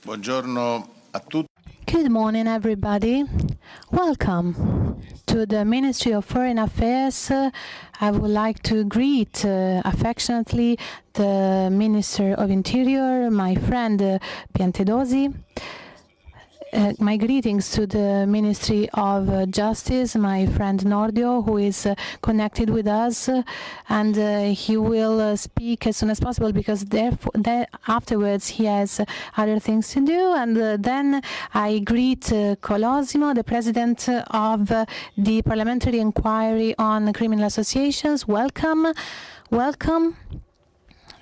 Buongiorno a tutti. Good morning, everybody. Welcome to the Ministry of Foreign Affairs. I would like to greet affectionately the Minister of Interior, my friend Piantedosi. My greetings to the Ministry of Justice, my friend Nordio, who is connected with us, and he will speak as soon as possible because afterwards he has other things to do. And then I greet Colosimo, the President of the Parliamentary Inquiry on Criminal Associations. Welcome. Welcome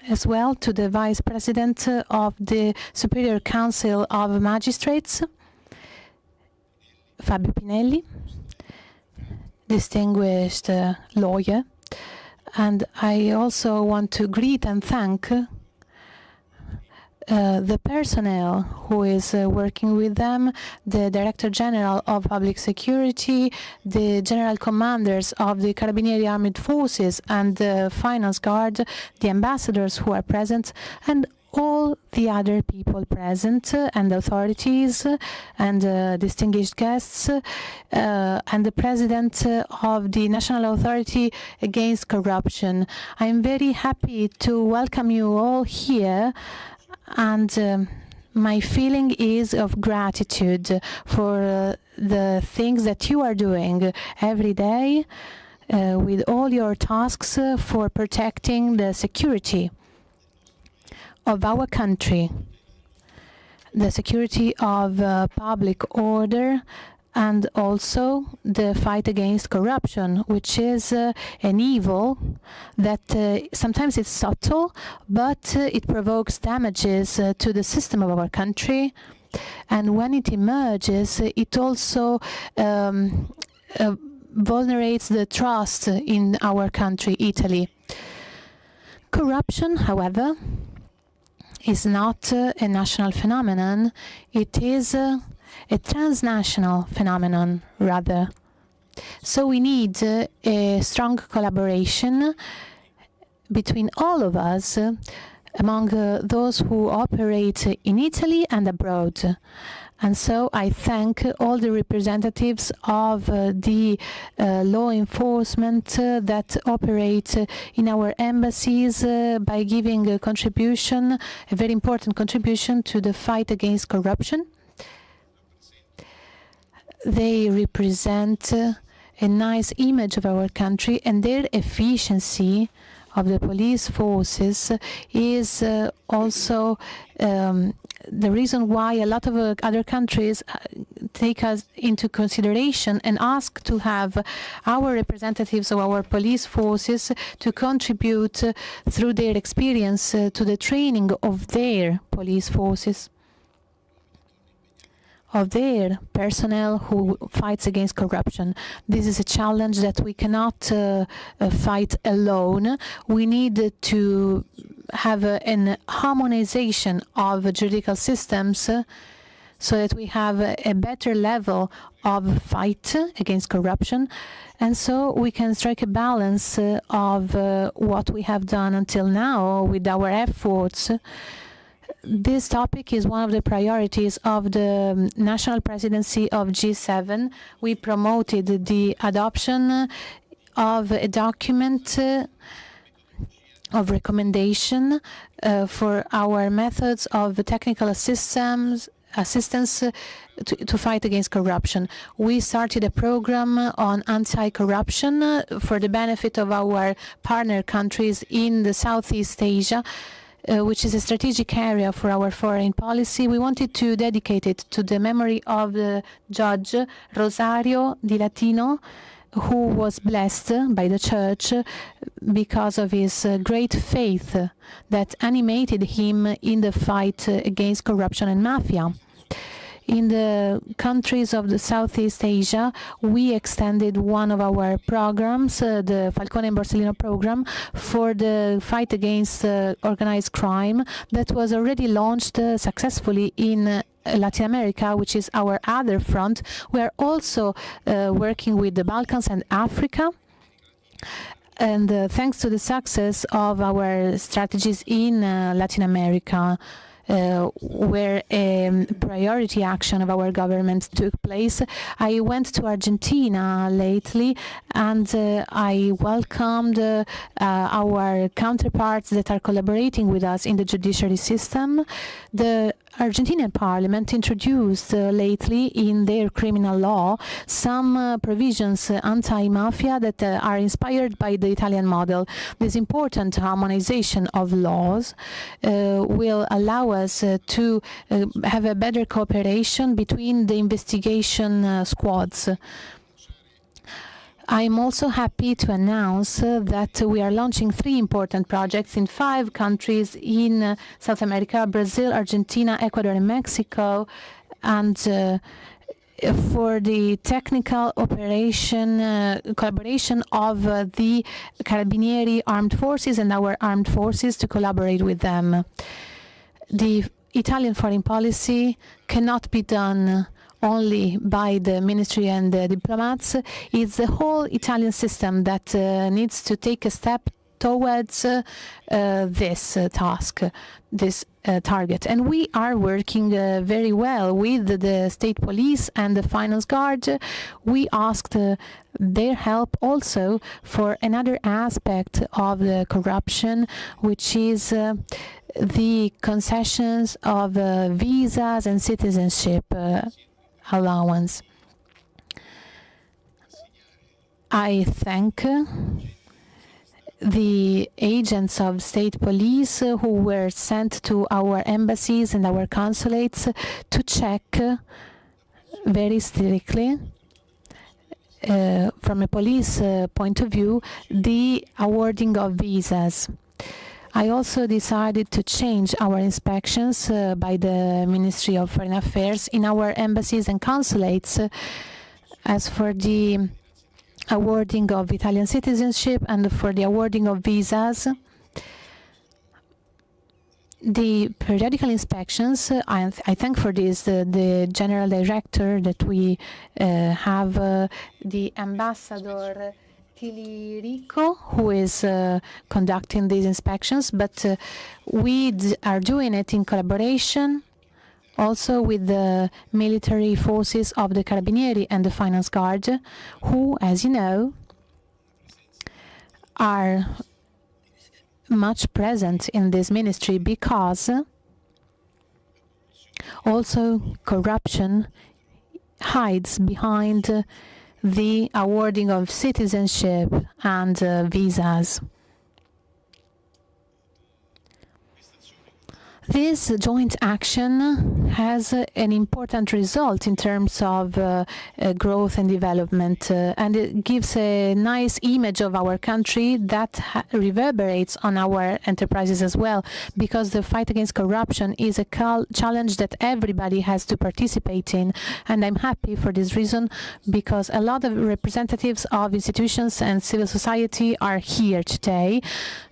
as well to the Vice President of the Superior Council of Magistrates, Fabio Pinelli, distinguished lawyer. And I also want to greet and thank the personnel who is working with them, the Director General of Public Security, the General Commanders of the Carabinieri Armed Forces and the Finance Guard, the ambassadors who are present, and all the other people present, and authorities, and distinguished guests, and the President of the National Authority Against Corruption. I am very happy to welcome you all here, and my feeling is of gratitude for the things that you are doing every day with all your tasks for protecting the security of our country, the security of public order, and also the fight against corruption, which is an evil that sometimes it's subtle, but it provokes damages to the system of our country. And when it emerges, it also vulnerates the trust in our country, Italy. Corruption, however, is not a national phenomenon. It is a transnational phenomenon, rather. So we need a strong collaboration between all of us among those who operate in Italy and abroad. And so I thank all the representatives of the law enforcement that operate in our embassies by giving a contribution, a very important contribution to the fight against corruption. They represent a nice image of our country, and their efficiency of the police forces is also the reason why a lot of other countries take us into consideration and ask to have our representatives of our police forces to contribute through their experience to the training of their police forces, of their personnel who fights against corruption. This is a challenge that we cannot fight alone. We need to have an harmonization of juridical systems so that we have a better level of fight against corruption, and so we can strike a balance of what we have done until now with our efforts. This topic is one of the priorities of the national presidency of G7. We promoted the adoption of a document of recommendation for our methods of technical assistance to fight against corruption. We started a program on anti-corruption for the benefit of our partner countries in the Southeast Asia, which is a strategic area for our foreign policy. We wanted to dedicate it to the memory of the Judge Rosario Di Latino, who was blessed by the Church because of his great faith that animated him in the fight against corruption and mafia. In the countries of the Southeast Asia, we extended one of our programs, the Falcone and Borsellino program, for the fight against organized crime that was already launched successfully in Latin America, which is our other front. We are also working with the Balkans and Africa. And thanks to the success of our strategies in Latin America, where a priority action of our government took place. I went to Argentina lately, and I welcomed our counterparts that are collaborating with us in the judiciary system. The Argentinian parliament introduced lately in their criminal law some provisions anti-mafia that are inspired by the Italian model. This important harmonization of laws will allow us to have a better cooperation between the investigation squads. I'm also happy to announce that we are launching 3 important projects in 5 countries in South America: Brazil, Argentina, Ecuador, and Mexico. And for the technical operation collaboration of the Carabinieri armed forces and our armed forces to collaborate with them. The Italian foreign policy cannot be done only by the ministry and the diplomats. It's the whole Italian system that needs to take a step towards this task, this target. And we are working very well with the state police and the finance guard. We asked their help also for another aspect of the corruption, which is the concessions of visas and citizenship allowance. I thank the agents of state police who were sent to our embassies and our consulates to check very strictly, from a police point of view, the awarding of visas. I also decided to change our inspections by the Ministry of Foreign Affairs in our embassies and consulates. As for the awarding of Italian citizenship and for the awarding of visas, the periodical inspections, I thank for this the General Director that we have, the Ambassador Tilirico, who is conducting these inspections, but we are doing it in collaboration also with the military forces of the Carabinieri and the Finance Guard, who, as you know, are much present in this ministry, because also corruption hides behind the awarding of citizenship and visas. This joint action has an important result in terms of growth and development, and it gives a nice image of our country that reverberates on our enterprises as well, because the fight against corruption is a challenge that everybody has to participate in. And I'm happy for this reason, because a lot of representatives of institutions and civil society are here today,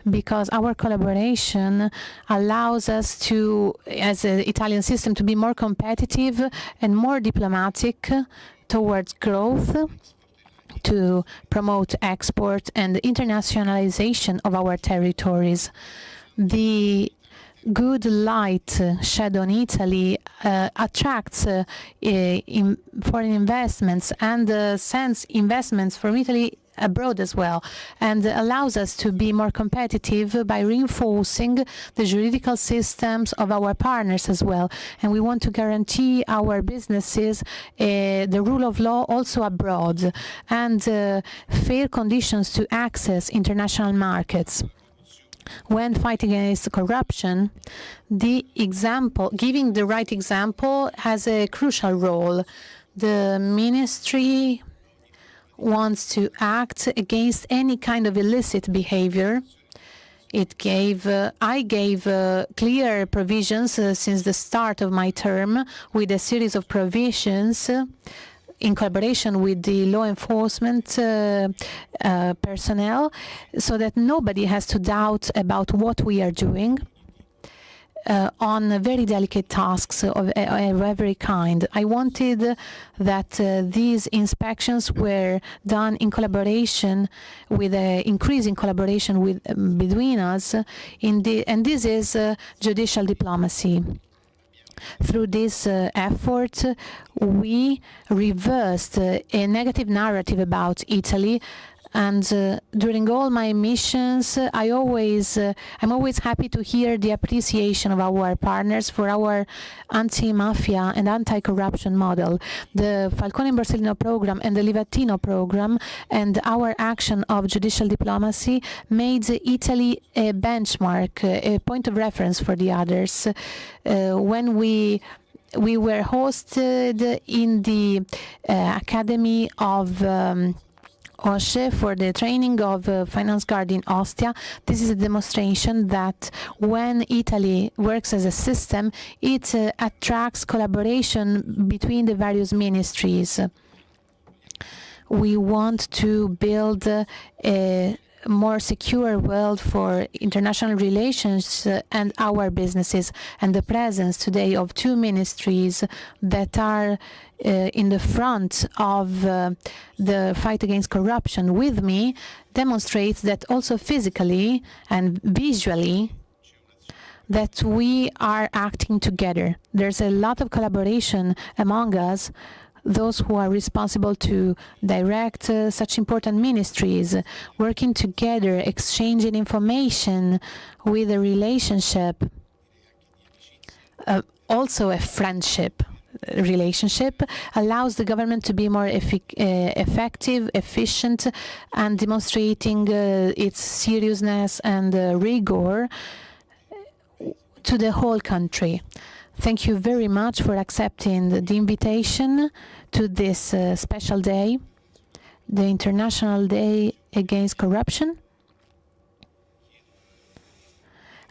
because our collaboration allows us to, as an Italian system, to be more competitive and more diplomatic towards growth, to promote export and internationalization of our territories. The good light shed on Italy attracts foreign investments, and sends investments from Italy abroad as well, and allows us to be more competitive by reinforcing the juridical systems of our partners as well. And we want to guarantee our businesses the rule of law also abroad, and fair conditions to access international markets. When fighting against corruption, giving the right example has a crucial role. The ministry wants to act against any kind of illicit behavior. I gave clear provisions since the start of my term, with a series of provisions in collaboration with the law enforcement personnel, so that nobody has to doubt about what we are doing on very delicate tasks of every kind. I wanted that these inspections were done in collaboration, with increasing collaboration between us, and this is judicial diplomacy. Through this effort, we reversed a negative narrative about Italy, and during all my missions, I'm always happy to hear the appreciation of our partners for our anti-mafia and anti-corruption model. The Falcone and Borsellino program and the Livatino program and our action of judicial diplomacy made Italy a benchmark, a point of reference for the others. When we were hosted in the Academy of OSCE for the training of Finance Guard in Ostia. This is a demonstration that when Italy works as a system, it attracts collaboration between the various ministries. We want to build a more secure world for international relations and our businesses, and the presence today of two ministries that are in the front of the fight against corruption with me demonstrates that also physically and visually that we are acting together. There's a lot of collaboration among us, those who are responsible to direct such important ministries, working together, exchanging information with a relationship, also a friendship relationship, allows the government to be more effective, efficient, and demonstrating its seriousness and rigor to the whole country. Thank you very much for accepting the invitation to this special day, the International Day Against Corruption.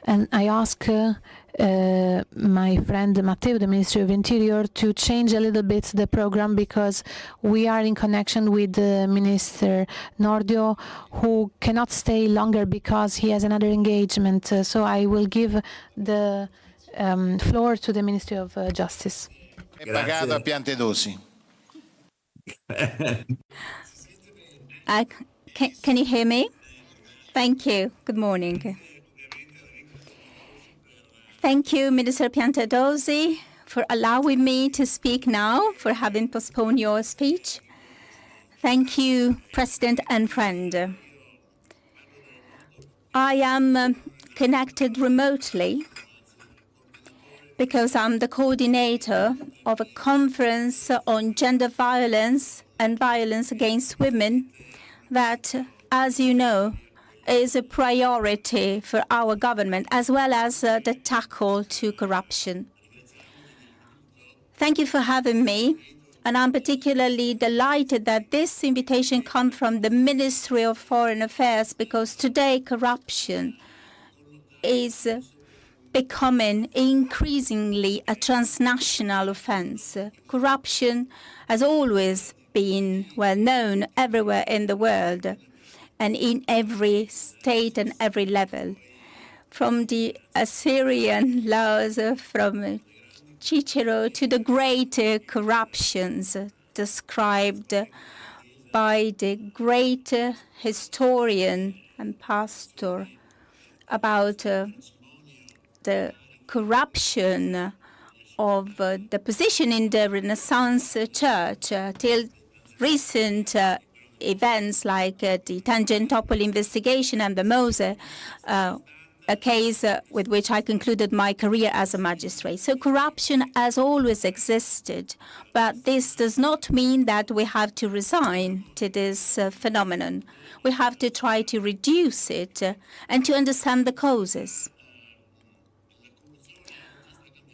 And I ask my friend Matteo, the Ministry of Interior, to change a little bit the program, because we are in connection with Minister Nordio, who cannot stay longer because he has another engagement. So I will give the floor to the Ministry of Justice. È pagato a piante dosi. Can you hear me? Thank you. Good morning. Thank you, Minister Piantedosi, for allowing me to speak now, for having postponed your speech. Thank you, President and friend. I am connected remotely because I'm the coordinator of a conference on gender violence and violence against women that, as you know, is a priority for our government, as well as the tackle to corruption. Thank you for having me, and I'm particularly delighted that this invitation comes from the Ministry of Foreign Affairs, because today corruption is becoming increasingly a transnational offense. Corruption has always been well known everywhere in the world and in every state and every level. From the Assyrian laws, from Cicero to the great corruptions described by the great historian and pastor about the corruption of the position in the Renaissance church till recent events like the Tangentopoli investigation and the Mose, a case with which I concluded my career as a magistrate. So corruption has always existed, but this does not mean that we have to resign to this phenomenon. We have to try to reduce it and to understand the causes.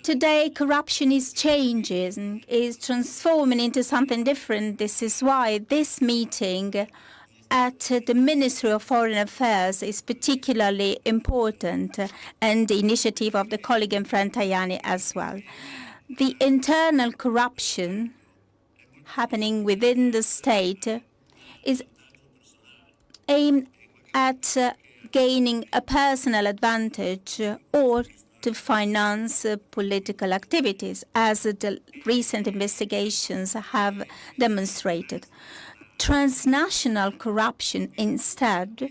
Today, corruption is changing, is transforming into something different. This is why this meeting at the Ministry of Foreign Affairs is particularly important, and the initiative of the colleague and friend Tajani as well. The internal corruption happening within the state is aimed at gaining a personal advantage or to finance political activities, as the recent investigations have demonstrated. Transnational corruption, instead,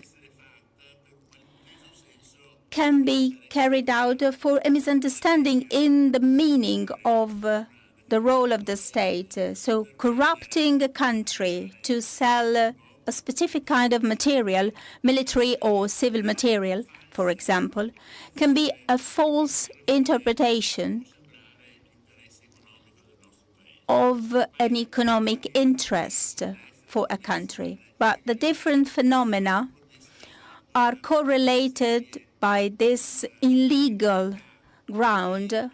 can be carried out for a misunderstanding in the meaning of the role of the state. So corrupting a country to sell a specific kind of material, military or civil material, for example, can be a false interpretation of an economic interest for a country. But the different phenomena are correlated by this illegal ground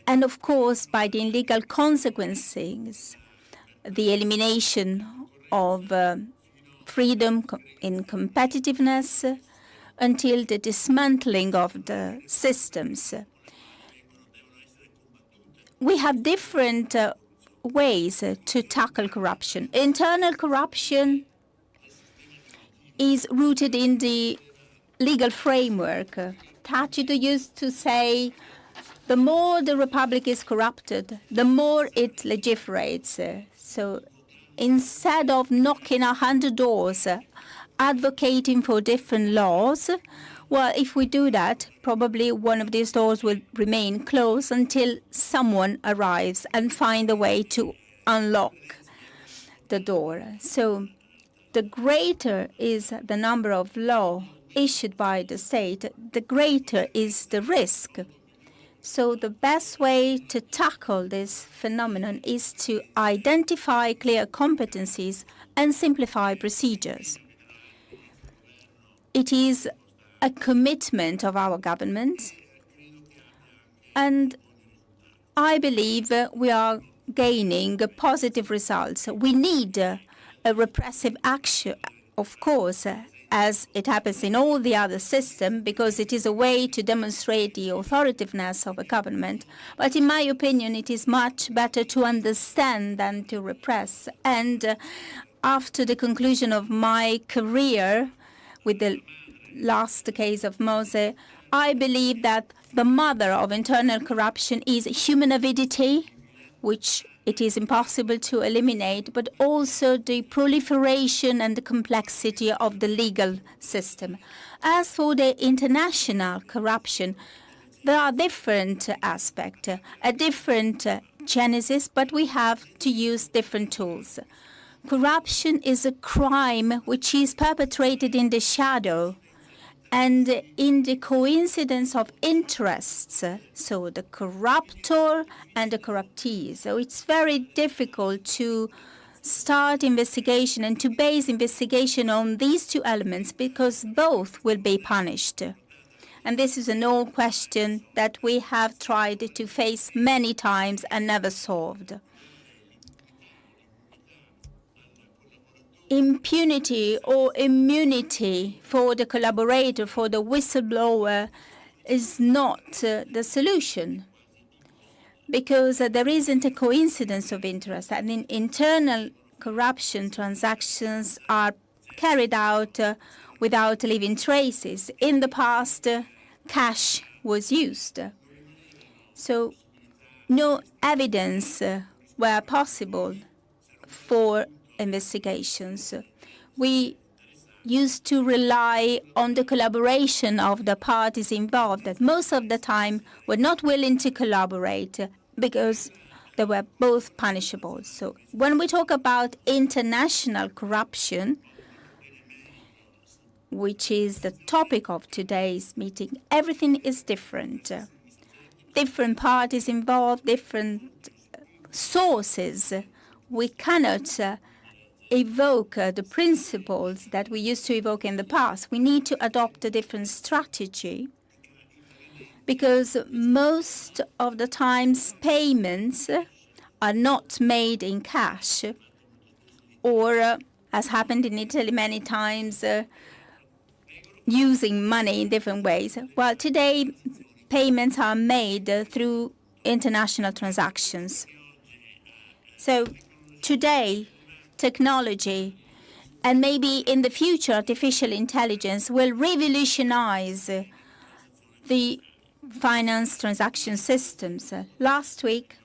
and, of course, by the illegal consequences, the elimination of freedom in competitiveness, until the dismantling of the systems. We have different ways to tackle corruption. Internal corruption is rooted in the legal framework. Tajani used to say, the more the Republic is corrupted, the more it legiferates. So instead of knocking 100 doors, advocating for different laws, well, if we do that, probably one of these doors will remain closed until someone arrives and find a way to unlock the door. So the greater is the number of laws issued by the state, the greater is the risk. So the best way to tackle this phenomenon is to identify clear competencies and simplify procedures. It is a commitment of our government, and I believe we are gaining positive results. We need a repressive action, of course, as it happens in all the other systems, because it is a way to demonstrate the authoritativeness of a government. But in my opinion, it is much better to understand than to repress. And after the conclusion of my career with the last case of Mose, I believe that the mother of internal corruption is human avidity, which it is impossible to eliminate, but also the proliferation and the complexity of the legal system. As for the international corruption, there are different aspects, a different genesis, but we have to use different tools. Corruption is a crime which is perpetrated in the shadow and in the coincidence of interests, so the corruptor and the corruptee. So it's very difficult to start investigation and to base investigation on these two elements, because both will be punished. And this is an old question that we have tried to face many times and never solved. Impunity or immunity for the collaborator, for the whistleblower, is not the solution, because there isn't a coincidence of interest. I mean, internal corruption transactions are carried out without leaving traces. In the past, cash was used. So no evidence were possible for investigations. We used to rely on the collaboration of the parties involved that most of the time were not willing to collaborate because They were both punishable. So when we talk about international corruption, which is the topic of today's meeting, everything is different. Different parties involved, different sources. We cannot evoke the principles that we used to evoke in the past. We need to adopt a different strategy, because most of the times payments are not made in cash, or as happened in Italy many times, using money in different ways. Well, today payments are made through international transactions. So today, technology, and maybe in the future, artificial intelligence will revolutionize the finance transaction systems. Last week,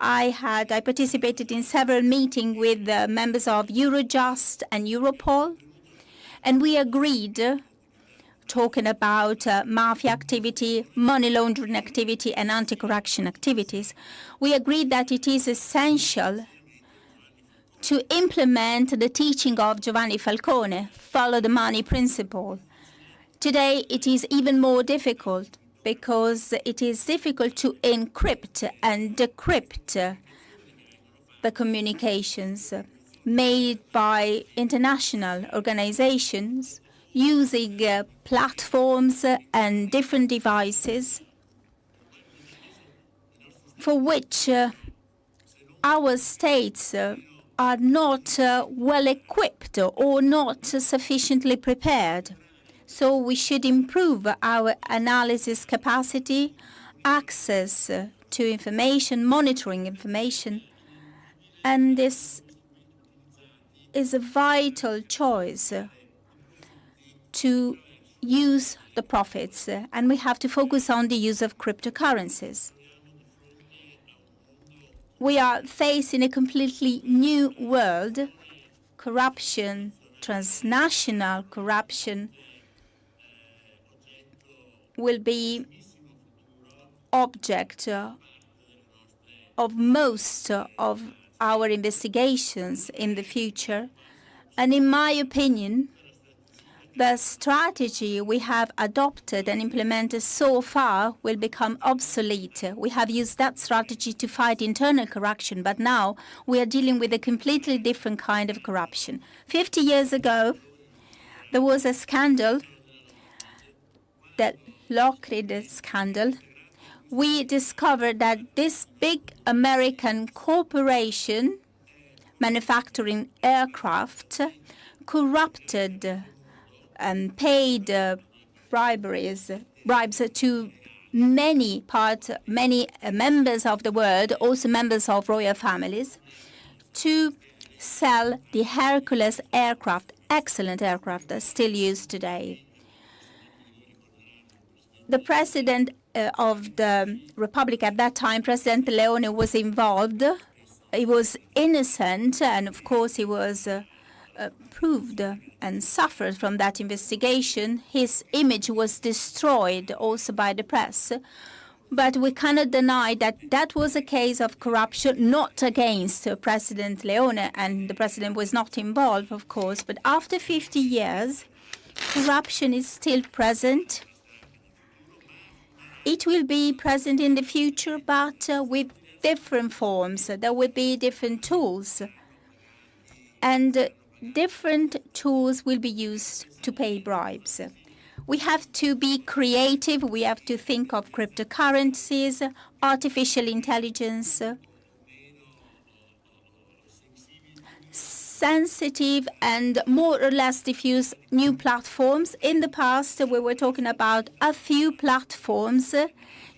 I participated in several meetings with members of Eurojust and Europol, and we agreed, talking about mafia activity, money laundering activity, and anti-corruption activities, we agreed that it is essential to implement the teaching of Giovanni Falcone, follow the money principle. Today, it is even more difficult because it is difficult to encrypt and decrypt the communications made by international organizations using platforms and different devices for which our states are not well equipped or not sufficiently prepared. So we should improve our analysis capacity, access to information, monitoring information, and this is a vital choice to use the profits, and we have to focus on the use of cryptocurrencies. We are facing a completely new world. Corruption, transnational corruption, will be object of most of our investigations in the future. And in my opinion, the strategy we have adopted and implemented so far will become obsolete. We have used that strategy to fight internal corruption, but now we are dealing with a completely different kind of corruption. 50 years ago, there was a scandal, the Lockheed scandal. We discovered that this big American corporation manufacturing aircraft corrupted and paid bribes to many members of the world, also members of royal families, to sell the Hercules aircraft, excellent aircraft that's still used today. The president of the Republic at that time, President Leone, was involved. He was innocent, and of course he was proved and suffered from that investigation. His image was destroyed also by the press. But we cannot deny that that was a case of corruption, not against President Leone, and the president was not involved, of course. But after 50 years, corruption is still present. It will be present in the future, but with different forms. There will be different tools. And different tools will be used to pay bribes. We have to be creative. We have to think of cryptocurrencies, artificial intelligence, sensitive and more or less diffuse new platforms. In the past, we were talking about a few platforms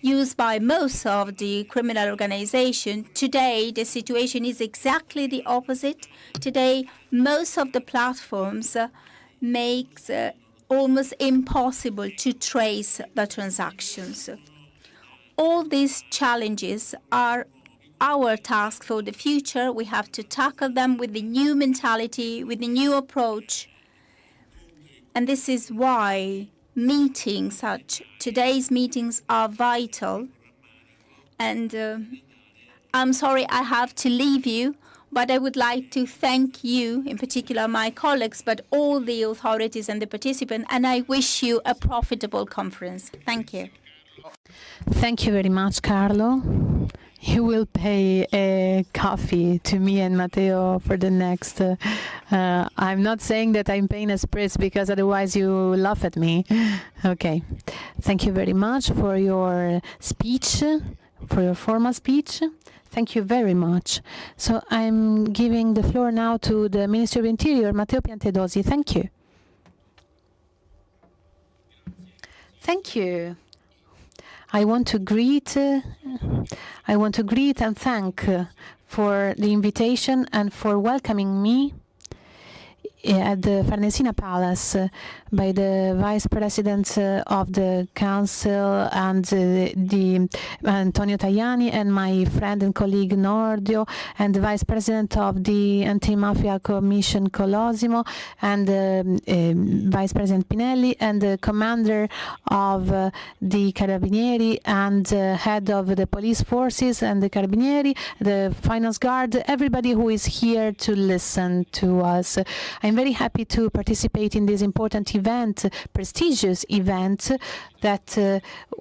used by most of the criminal organizations. Today, the situation is exactly the opposite. Today, most of the platforms makes almost impossible to trace the transactions. All these challenges are our task for the future. We have to tackle them with the new mentality, with the new approach. And this is why meetings such today's meetings are vital. And I'm sorry I have to leave you, but I would like to thank you, in particular my colleagues, but all the authorities and the participants, and I wish you a profitable conference. Thank you. Thank you very much, Carlo. You will pay a coffee to me and Matteo for the next. I'm not saying that I'm paying a spritz because otherwise you laugh at me. Okay. Thank you very much for your speech, for your formal speech. Thank you very much. So I'm giving the floor now to the Minister of Interior, Matteo Piantedosi. Thank you. Thank you. I want to greet and thank for the invitation and for welcoming me at the Farnesina Palace by the Vice President of the Council and the Antonio Tajani and my friend and colleague Nordio and the Vice President of the Anti-Mafia Commission Colosimo and Vice President Pinelli and the Commander of the Carabinieri and Head of the Police Forces and the Carabinieri, the Finance Guard, everybody who is here to listen to us. I'm very happy to participate in this important event, prestigious event, that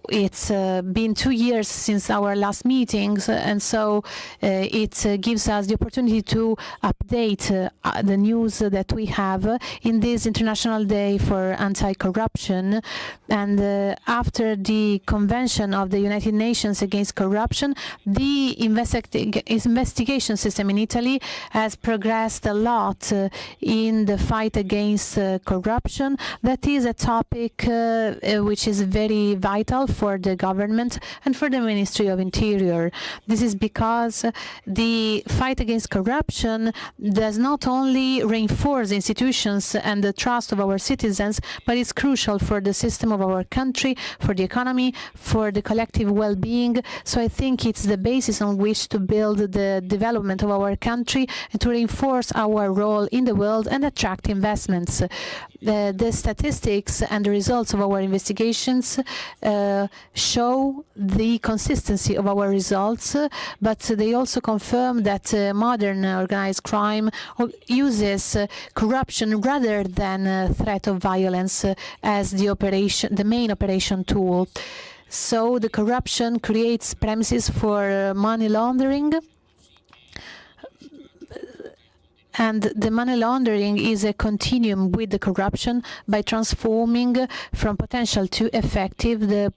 it's been 2 years since our last meetings, and so it gives us the opportunity to update the news that we have in this International Day for Anti-Corruption. And after the Convention of the United Nations Against Corruption, the investigation system in Italy has progressed a lot in the fight against corruption. That is a topic which is very vital for the government and for the Ministry of Interior. This is because the fight against corruption does not only reinforce institutions and the trust of our citizens, but it's crucial for the system of our country, for the economy, for the collective well-being. So I think it's the basis on which to build the development of our country and to reinforce our role in the world and attract investments. The statistics and the results of our investigations show the consistency of our results, but they also confirm that modern organized crime uses corruption rather than threat of violence as the main operation tool. So the corruption creates premises for money laundering. And the money laundering is a continuum with the corruption by transforming from potential to effective the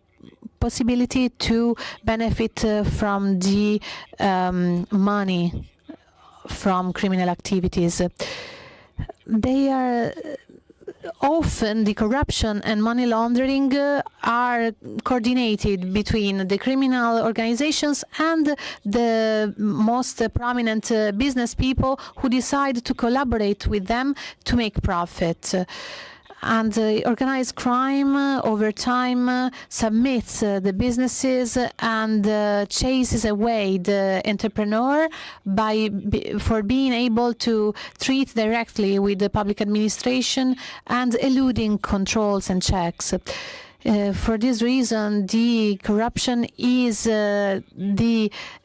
possibility to benefit from the money from criminal activities. They are often the corruption and money laundering are coordinated between the criminal organizations and the most prominent business people who decide to collaborate with them to make profit. And organized crime over time submits the businesses and chases away the entrepreneur for being able to treat directly with the public administration and eluding controls and checks. For this reason, the corruption is the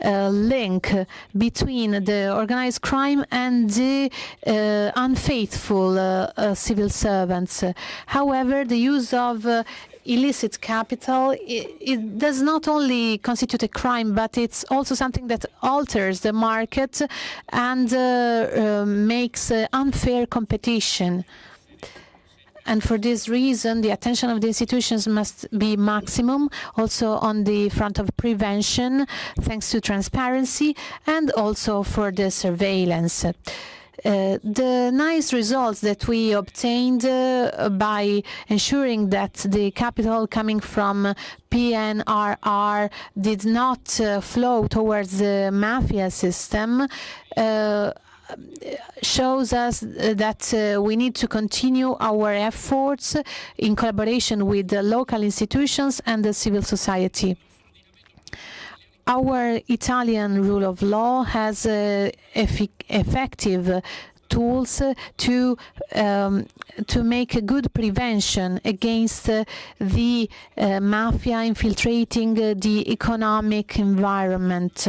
link between the organized crime and the unfaithful civil servants. However, the use of illicit capital, it does not only constitute a crime, but it's also something that alters the market and makes unfair competition. And for this reason, the attention of the institutions must be maximum, also on the front of prevention, thanks to transparency, and also for the surveillance. The nice results that we obtained by ensuring that the capital coming from PNRR did not flow towards the mafia system shows us that we need to continue our efforts in collaboration with the local institutions and the civil society. Our Italian rule of law has effective tools to make a good prevention against the mafia infiltrating the economic environment.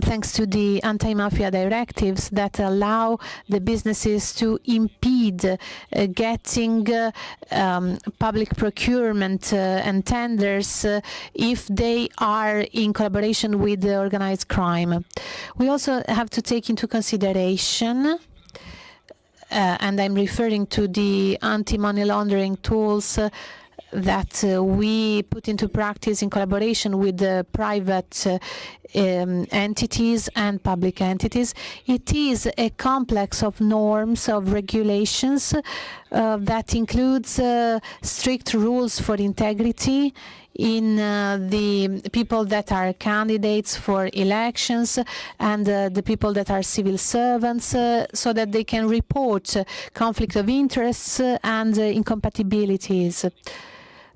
thanks to the anti-mafia directives that allow the businesses to impede getting public procurement and tenders if they are in collaboration with the organized crime. We also have to take into consideration and I'm referring to the anti-money laundering tools that we put into practice in collaboration with the private entities and public entities. It is a complex of norms, of regulations that includes strict rules for integrity in the people that are candidates for elections and the people that are civil servants so that they can report conflict of interests and incompatibilities.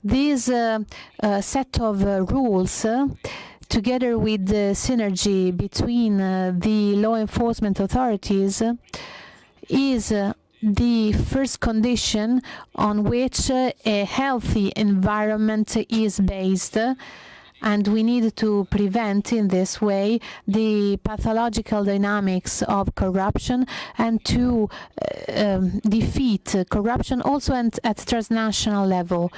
This set of rules together with the synergy between the law enforcement authorities is the first condition on which a healthy environment is based, and we need to prevent in this way the pathological dynamics of corruption and to defeat corruption also at transnational level,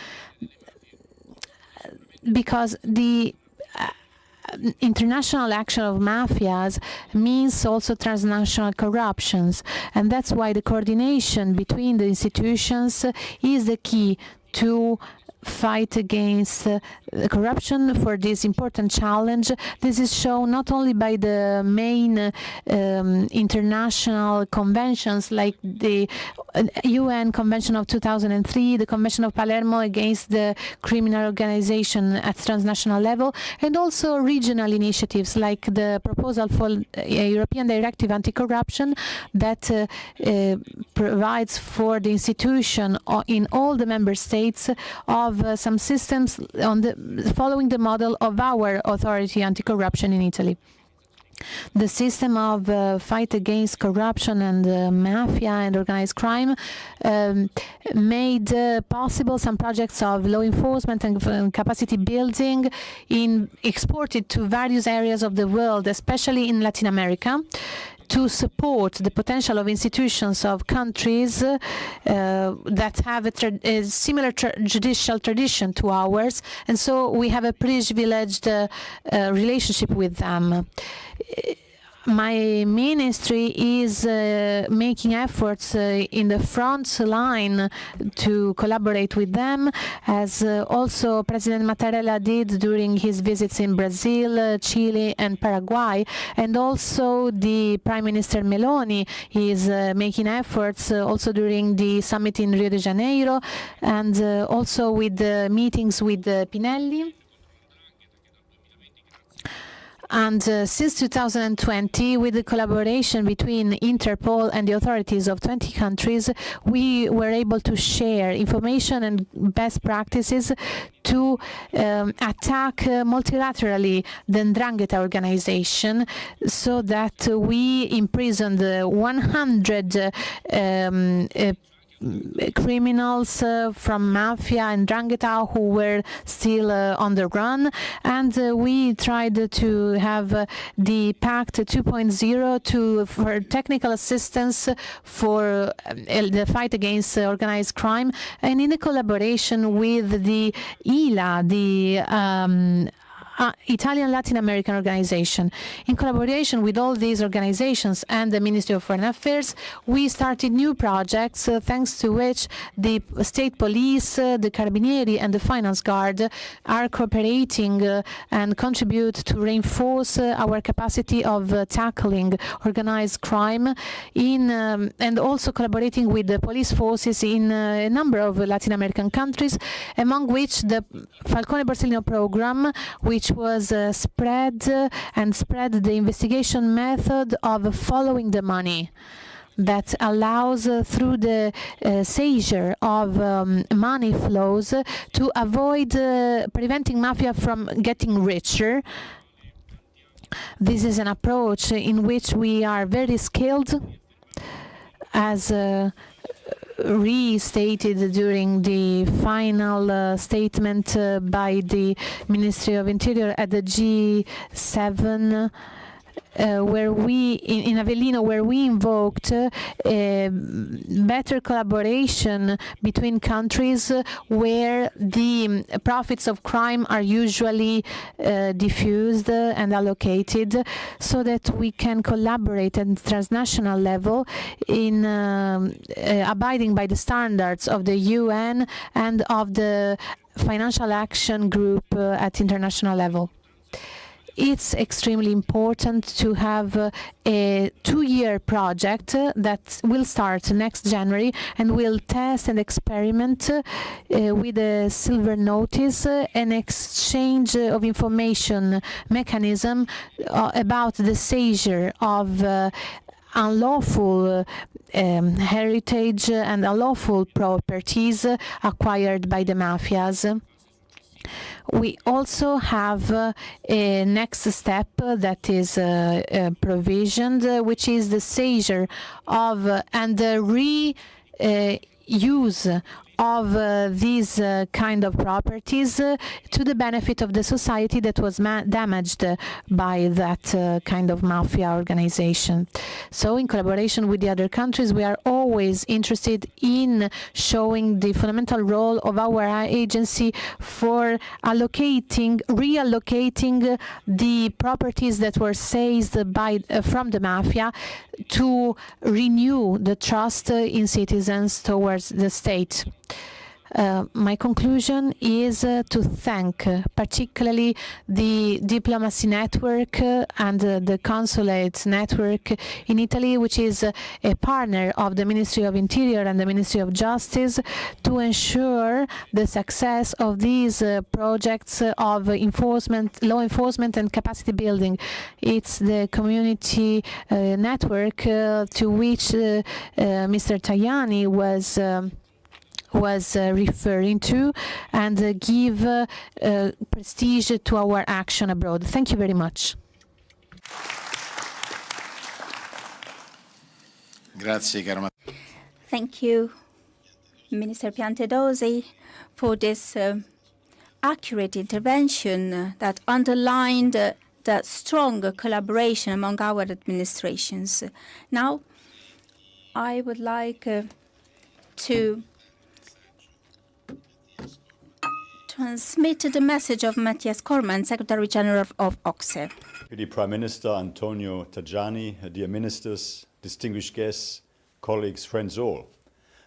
because the international action of mafias means also transnational corruptions, and that's why the coordination between the institutions is the key to fight against corruption for this important challenge. This is shown not only by the main international conventions like the UN Convention of 2003, the Convention of Palermo against the criminal organization at transnational level, and also regional initiatives like the proposal for a European Directive Anti-Corruption that provides for the institution in all the member states of some systems following the model of our authority anti-corruption in Italy. The system of fight against corruption and mafia and organized crime made possible some projects of law enforcement and capacity building exported to various areas of the world, especially in Latin America, to support the potential of institutions of countries that have a similar judicial tradition to ours, and so we have a privileged relationship with them. My ministry is making efforts in the front line to collaborate with them, as also President Mattarella did during his visits in Brazil, Chile and Paraguay, and also the Prime Minister Meloni is making efforts also during the summit in Rio de Janeiro, and also with the meetings with Pinelli. And since 2020, with the collaboration between Interpol and the authorities of 20 countries, we were able to share information and best practices to attack multilaterally the 'Ndrangheta organization, so that we imprisoned 100 criminals from mafia and 'Ndrangheta who were still on the run, and we tried to have the Pact 2.0 for technical assistance for the fight against organized crime, and in a collaboration with the ILA, the Italian Latin American organization. In collaboration with all these organizations and the Ministry of Foreign Affairs, we started new projects thanks to which the state police, the Carabinieri and the Finance Guard are cooperating and contribute to reinforce our capacity of tackling organized crime and also collaborating with the police forces in a number of Latin American countries, among which the Falcone Borsellino program, which was spread the investigation method of following the money that allows through the seizure of money flows to avoid preventing mafia from getting richer. This is an approach in which we are very skilled, as restated during the final statement by the Ministry of Interior at the G7, where we, in Avellino, where we invoked better collaboration between countries where the profits of crime are usually diffused and allocated, so that we can collaborate at transnational level in abiding by the standards of the UN and of the Financial Action Group at international level. It's extremely important to have a 2-year project that will start next January and will test and experiment with a silver notice, an exchange of information mechanism about the seizure of unlawful heritage and unlawful properties acquired by the mafias. We also have a next step that is provisioned, which is the seizure of and the reuse of these kind of properties to the benefit of the society that was damaged by that kind of mafia organization. So in collaboration with the other countries, we are always interested in showing the fundamental role of our agency for reallocating the properties that were seized from the mafia to renew the trust in citizens towards the state. My conclusion is to thank particularly the diplomacy network and the consulate network in Italy, which is a partner of the Ministry of Interior and the Ministry of Justice, to ensure the success of these projects of law enforcement and capacity building. It's the community network to which Mr. Tajani was referring to, and give prestige to our action abroad. Thank you very much. Grazie, caro. Thank you, Minister Piantedosi, for this accurate intervention that underlined the strong collaboration among our administrations. Now, I would like to transmit the message of Matthias Cormann, Secretary General of OCSE. Deputy Prime Minister Antonio Tajani, dear ministers, distinguished guests, colleagues, friends all.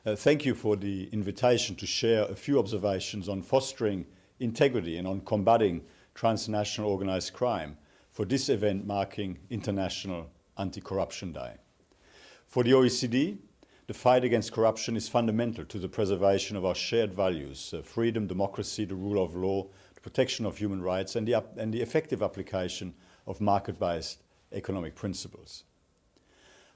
Thank you for the invitation to share a few observations on fostering integrity and on combating transnational organized crime for this event marking International Anti-Corruption Day. For the OECD, the fight against corruption is fundamental to the preservation of our shared values, freedom, democracy, the rule of law, the protection of human rights, and the effective application of market-based economic principles.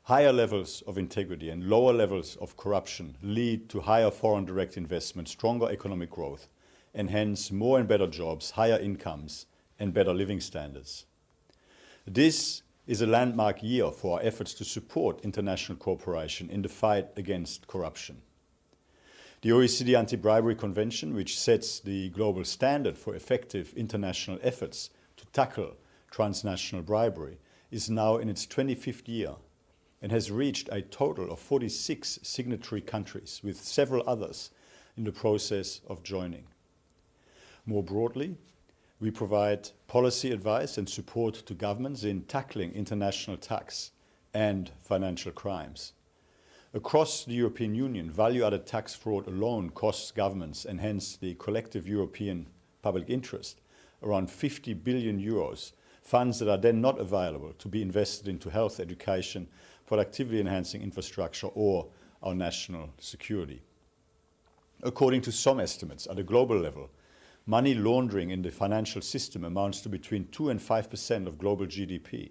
Higher levels of integrity and lower levels of corruption lead to higher foreign direct investment, stronger economic growth, and hence more and better jobs, higher incomes, and better living standards. This is a landmark year for our efforts to support international cooperation in the fight against corruption. The OECD Anti-Bribery Convention, which sets the global standard for effective international efforts to tackle transnational bribery, is now in its 25th year and has reached a total of 46 signatory countries, with several others in the process of joining. More broadly, we provide policy advice and support to governments in tackling international tax and financial crimes. Across the European Union, value-added tax fraud alone costs governments, and hence the collective European public interest, around 50 billion euros, funds that are then not available to be invested into health, education, productivity-enhancing infrastructure, or our national security. According to some estimates at a global level, money laundering in the financial system amounts to between 2 and 5% of global GDP,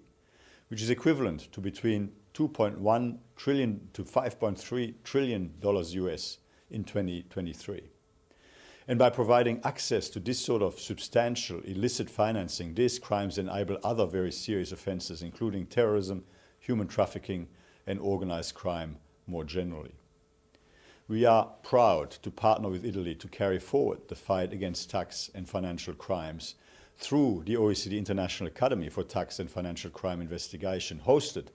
which is equivalent to between $2.1 trillion to $5.3 trillion US in 2023. And by providing access to this sort of substantial illicit financing, these crimes enable other very serious offenses, including terrorism, human trafficking, and organized crime more generally. We are proud to partner with Italy to carry forward the fight against tax and financial crimes through the OECD International Academy for Tax and Financial Crime Investigation, hosted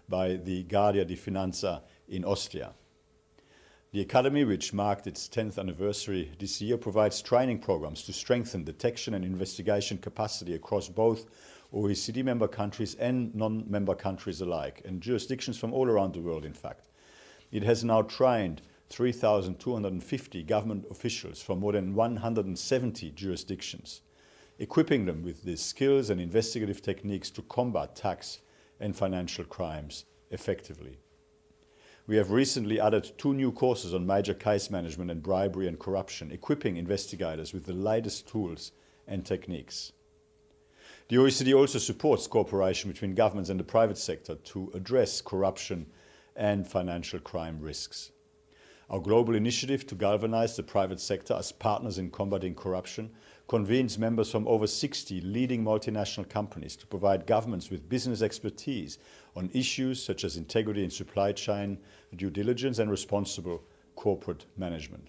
by the Guardia di Finanza in Austria. The Academy, which marked its 10th anniversary this year, provides training programs to strengthen detection and investigation capacity across both OECD member countries and non-member countries alike, and jurisdictions from all around the world, in fact. It has now trained 3,250 government officials from more than 170 jurisdictions, equipping them with the skills and investigative techniques to combat tax and financial crimes effectively. We have recently added 2 new courses on major case management and bribery and corruption, equipping investigators with the latest tools and techniques. The OECD also supports cooperation between governments and the private sector to address corruption and financial crime risks. Our global initiative to galvanize the private sector as partners in combating corruption convenes members from over 60 leading multinational companies to provide governments with business expertise on issues such as integrity in supply chain, due diligence, and responsible corporate management.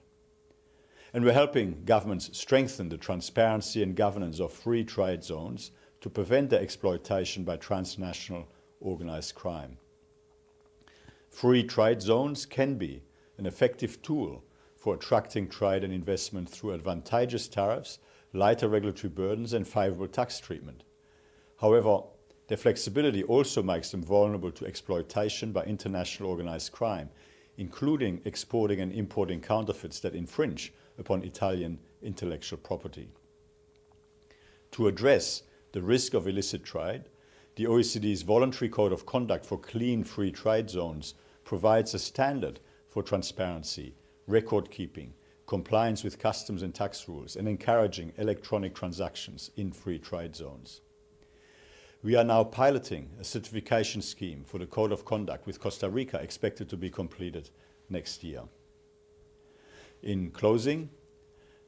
And we're helping governments strengthen the transparency and governance of free trade zones to prevent their exploitation by transnational organized crime. Free trade zones can be an effective tool for attracting trade and investment through advantageous tariffs, lighter regulatory burdens, and favorable tax treatment. However, their flexibility also makes them vulnerable to exploitation by international organized crime, including exporting and importing counterfeits that infringe upon Italian intellectual property. To address the risk of illicit trade, the OECD's voluntary code of conduct for clean free trade zones provides a standard for transparency, record keeping, compliance with customs and tax rules, and encouraging electronic transactions in free trade zones. We are now piloting a certification scheme for the Code of Conduct with Costa Rica, expected to be completed next year. In closing,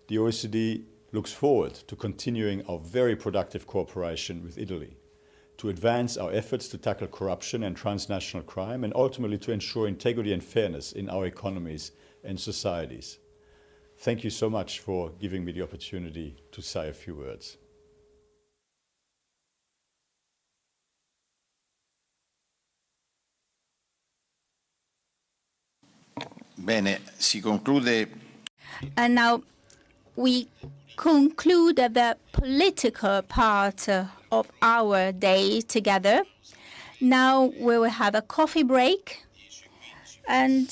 the OECD looks forward to continuing our very productive cooperation with Italy to advance our efforts to tackle corruption and transnational crime, and ultimately to ensure integrity and fairness in our economies and societies. Thank you so much for giving me the opportunity to say a few words. Bene, si conclude. And now we conclude the political part of our day together. Now we will have a coffee break, and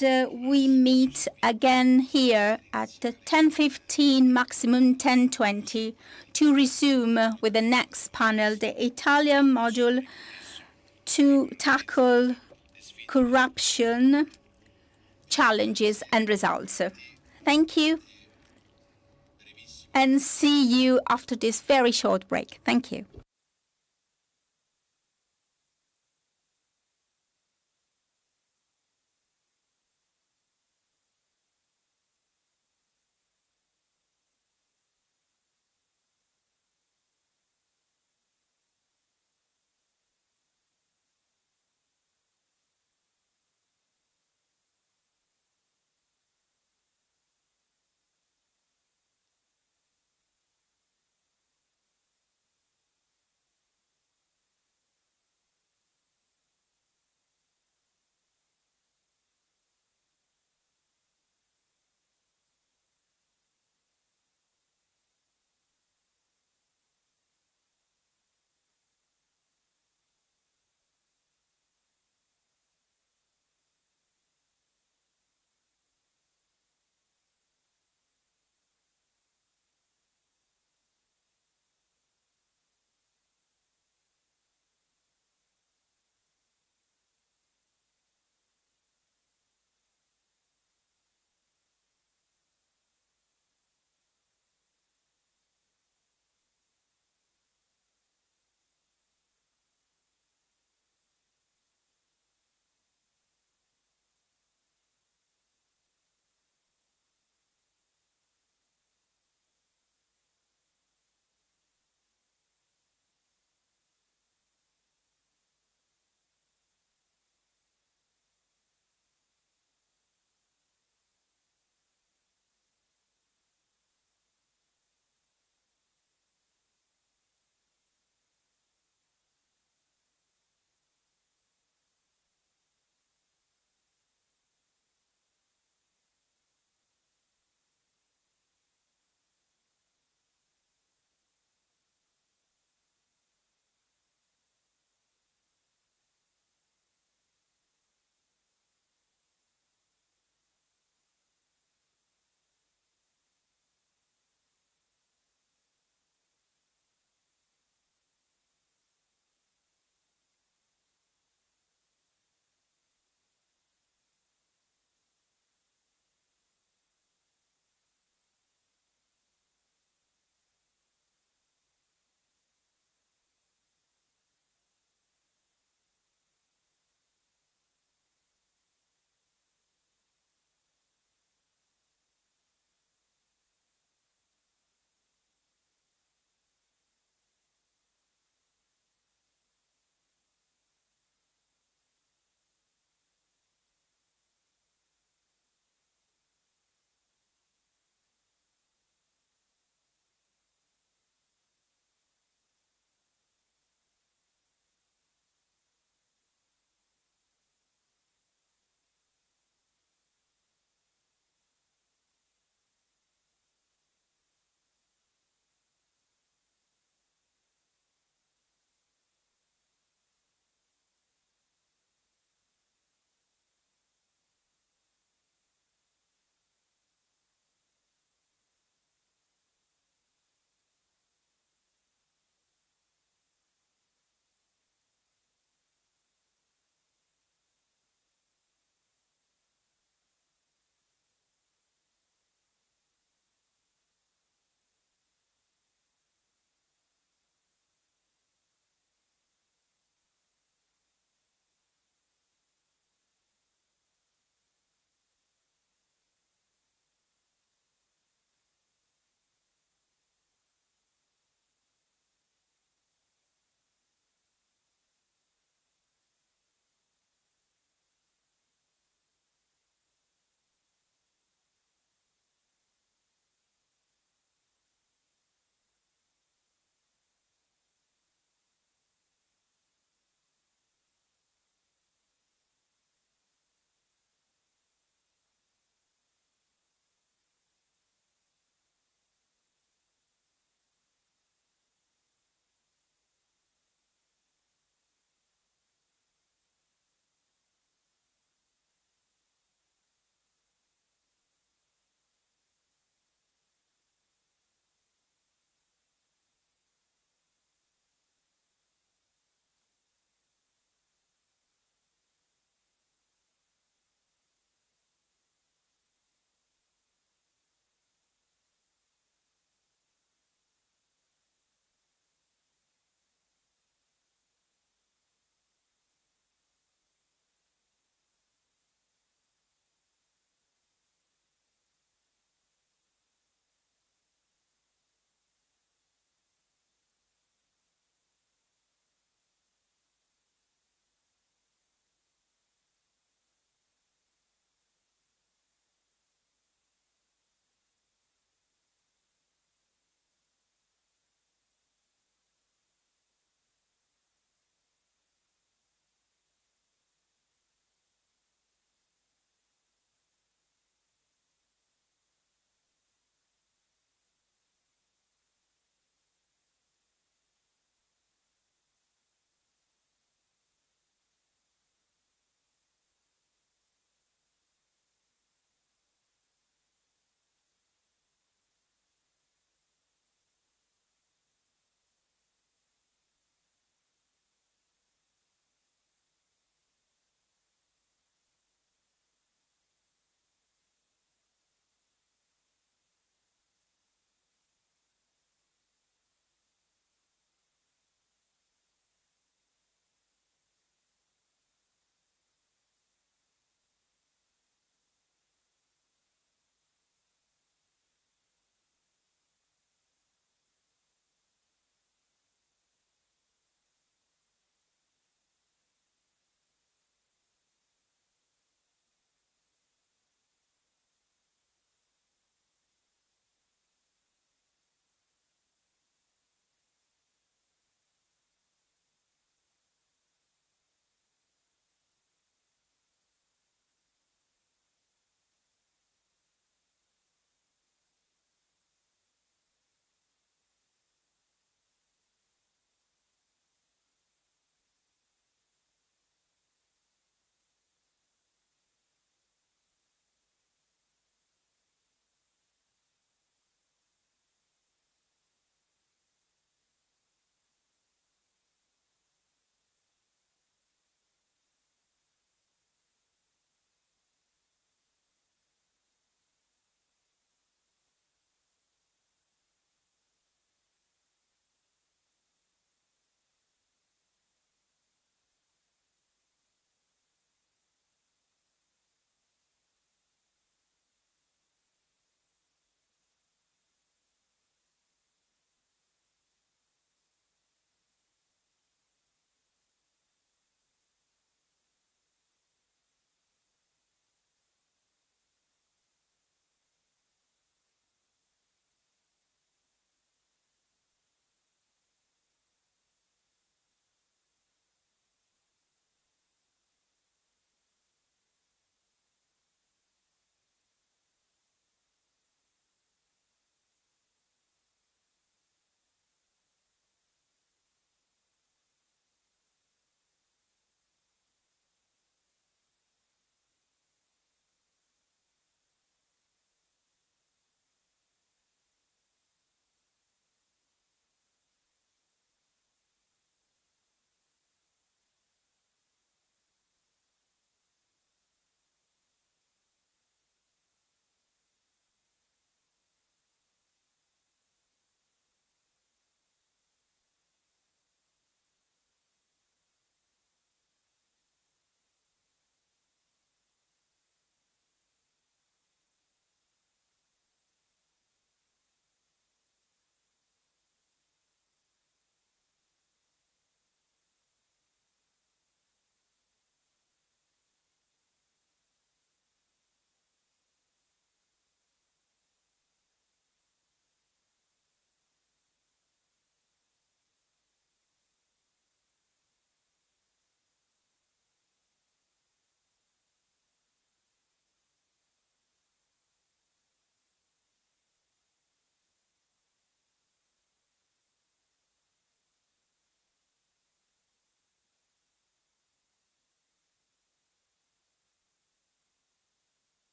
we meet again here at 10:15, maximum 10:20, to resume with the next panel, the Italian module to tackle corruption, challenges and results. Thank you, and see you after this very short break. Thank you.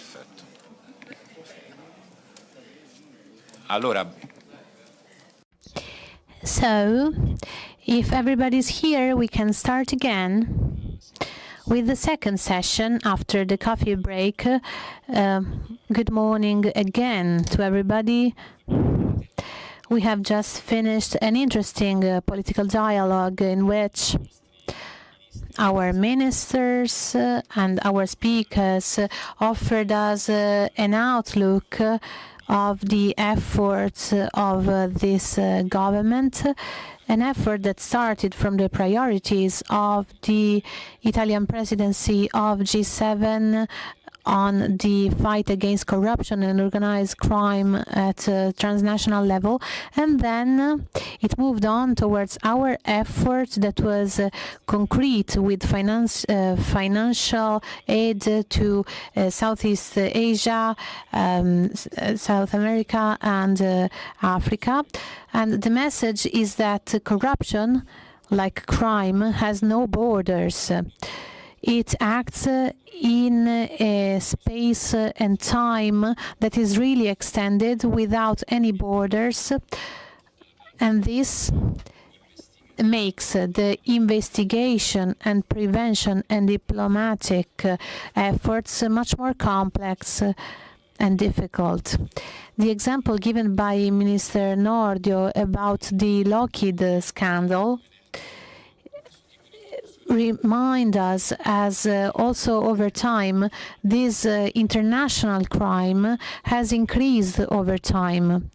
Perfetto. Allora, So, if everybody's here, we can start again with the second session after the coffee break. Good morning again to everybody. We have just finished an interesting political dialogue in which our ministers and our speakers offered us an outlook of the efforts of this government, an effort that started from the priorities of the Italian presidency of G7 on the fight against corruption and organized crime at transnational level, and then it moved on towards our effort that was concrete with financial aid to Southeast Asia, South America and Africa. And the message is that corruption, like crime, has no borders. It acts in a space and time that is really extended without any borders, and this makes the investigation and prevention and diplomatic efforts much more complex and difficult. The example given by Minister Nordio about the Lockheed scandal remind us as also over time this international crime has increased over time.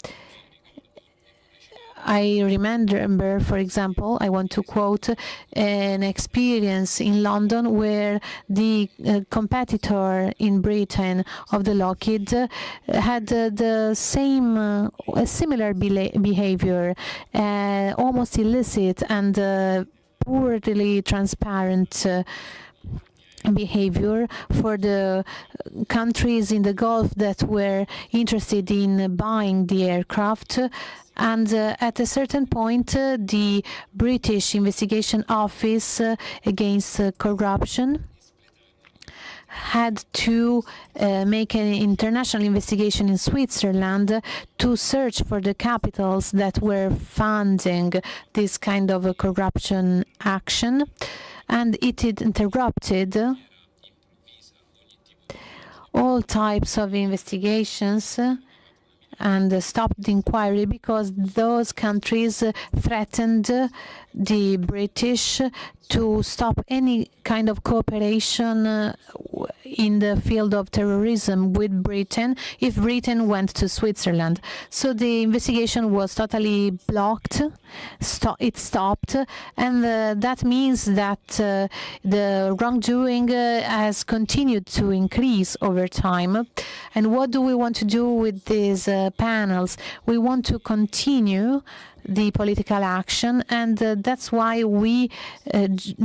I remember, for example, I want to quote an experience in London where the competitor in Britain of the Lockheed had the same, similar behavior, almost illicit and poorly transparent behavior for the countries in the Gulf that were interested in buying the aircraft. And at a certain point, the British Investigation Office against corruption had to make an international investigation in Switzerland to search for the capitals that were funding this kind of a corruption action, and it interrupted all types of investigations and stopped the inquiry because those countries threatened the British to stop any kind of cooperation in the field of terrorism with Britain if Britain went to Switzerland. So the investigation was totally blocked. It stopped, and that means that the wrongdoing has continued to increase over time. And what do we want to do with these panels? We want to continue the political action, and that's why we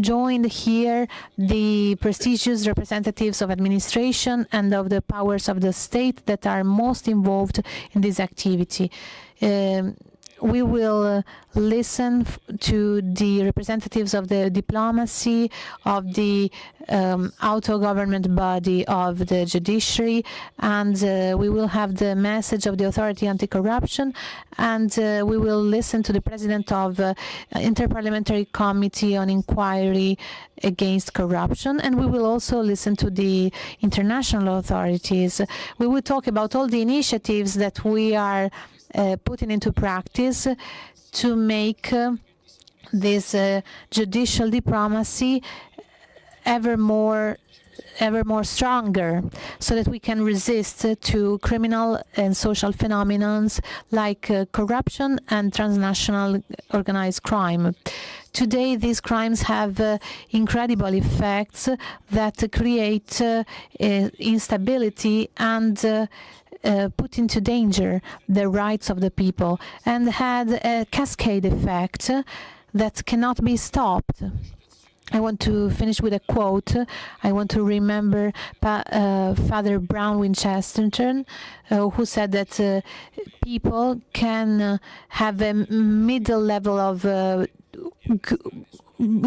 joined here the prestigious representatives of administration and of the powers of the state that are most involved in this activity. We will listen to the representatives of the diplomacy, of the auto-government body of the judiciary, and we will have the message of the Authority Anti-Corruption, and we will listen to the president of Interparliamentary Committee on Inquiry Against Corruption, and we will also listen to the international authorities. We will talk about all the initiatives that we are putting into practice to make this judicial diplomacy ever more stronger, so that we can resist to criminal and social phenomena like corruption and transnational organized crime. Today, these crimes have incredible effects that create instability and put into danger the rights of the people, and had a cascade effect that cannot be stopped. I want to finish with a quote. I want to remember Father Brown Winchester, who said that people can have a middle level of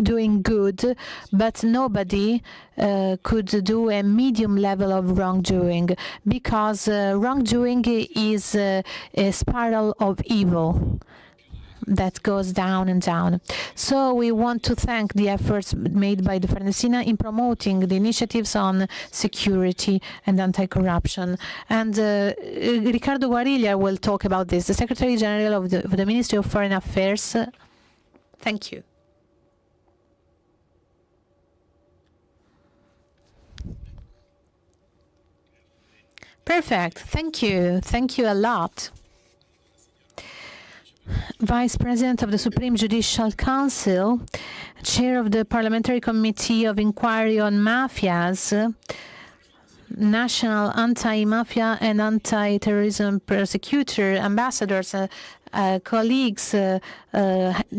doing good, but nobody could do a medium level of wrongdoing, because wrongdoing is a spiral of evil that goes down and down. So we want to thank the efforts made by the Farnesina in promoting the initiatives on security and anti-corruption. And Riccardo Guariglia will talk about this, the Secretary General of the Ministry of Foreign Affairs. Thank you. Perfect. Thank you. Thank you a lot. Vice President of the Supreme Judicial Council, Chair of the Parliamentary Committee of Inquiry on Mafias, National Anti-Mafia and Anti-Terrorism Prosecutor, ambassadors, colleagues,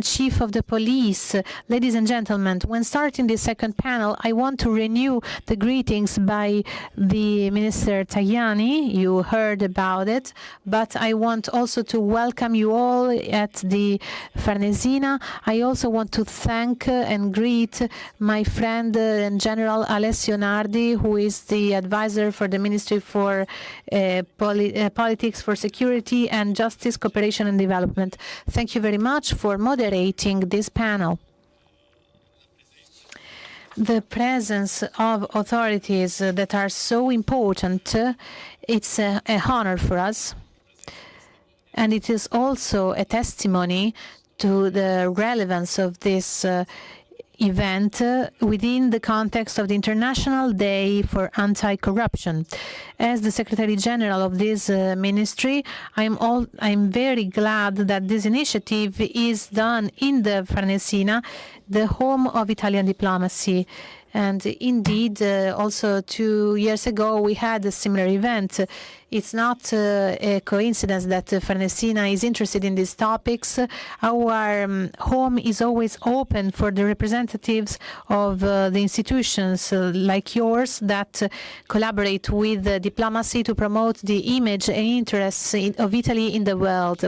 Chief of the Police, ladies and gentlemen, when starting the second panel, I want to renew the greetings by the Minister Tajani. You heard about it, but I want also to welcome you all at the Farnesina. I also want to thank and greet my friend and General Alessio Nardi, who is the advisor for the Ministry for Politics for Security and Justice, Cooperation and Development. Thank you very much for moderating this panel. The presence of authorities that are so important, it's an honor for us. And it is also a testimony to the relevance of this event within the context of the International Day for Anti-Corruption. As the Secretary General of this ministry, I'm very glad that this initiative is done in the Farnesina, the home of Italian diplomacy. And indeed, also 2 years ago, we had a similar event. It's not a coincidence that Farnesina is interested in these topics. Our home is always open for the representatives of the institutions like yours that collaborate with diplomacy to promote the image and interests of Italy in the world.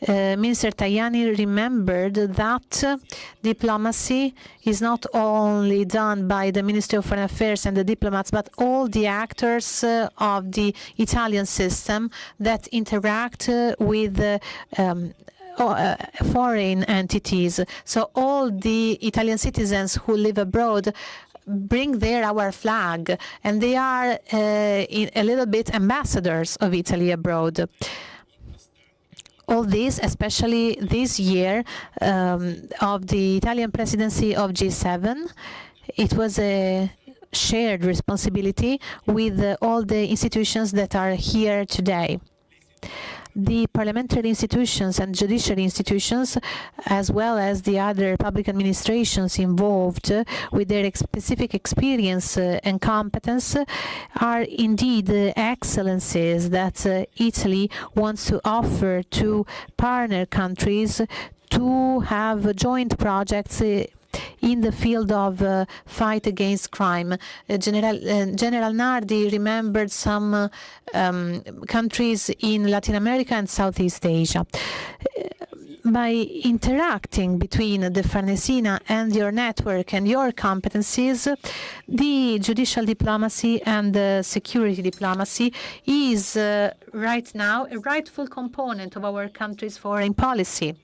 Minister Tajani remembered that diplomacy is not only done by the Ministry of Foreign Affairs and the diplomats, but all the actors of the Italian system that interact with foreign entities. So all the Italian citizens who live abroad bring there our flag, and they are a little bit ambassadors of Italy abroad. All this, especially this year of the Italian presidency of G7, it was a shared responsibility with all the institutions that are here today. The parliamentary institutions and judiciary institutions, as well as the other public administrations involved with their specific experience and competence, are indeed excellencies that Italy wants to offer to partner countries to have joint projects in the field of fight against crime. General Nardi remembered some countries in Latin America and Southeast Asia. By interacting between the Farnesina and your network and your competencies, the judicial diplomacy and the security diplomacy is right now a rightful component of our country's foreign policy.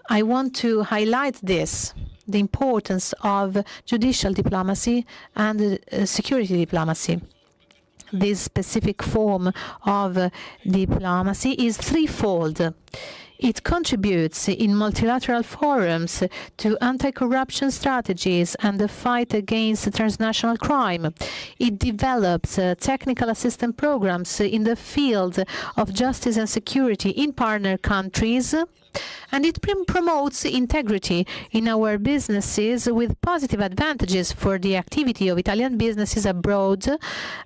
I want to highlight this, the importance of judicial diplomacy and security diplomacy. This specific form of diplomacy is threefold. It contributes in multilateral forums to anti-corruption strategies and the fight against transnational crime. It develops technical assistance programs in the field of justice and security in partner countries, and it promotes integrity in our businesses with positive advantages for the activity of Italian businesses abroad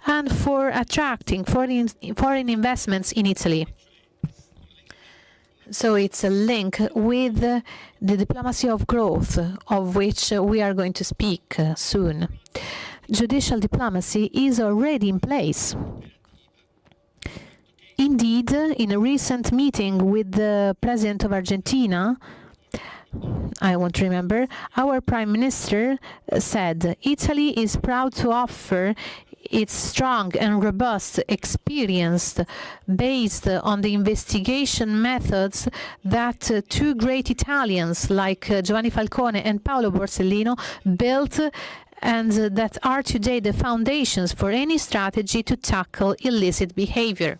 and for attracting foreign investments in Italy. So it's a link with the diplomacy of growth, of which we are going to speak soon. Judicial diplomacy is already in place. Indeed, in a recent meeting with the President of Argentina, I want to remember, our Prime Minister said, Italy is proud to offer its strong and robust experience based on the investigation methods that two great Italians like Giovanni Falcone and Paolo Borsellino built, and that are today the foundations for any strategy to tackle illicit behavior.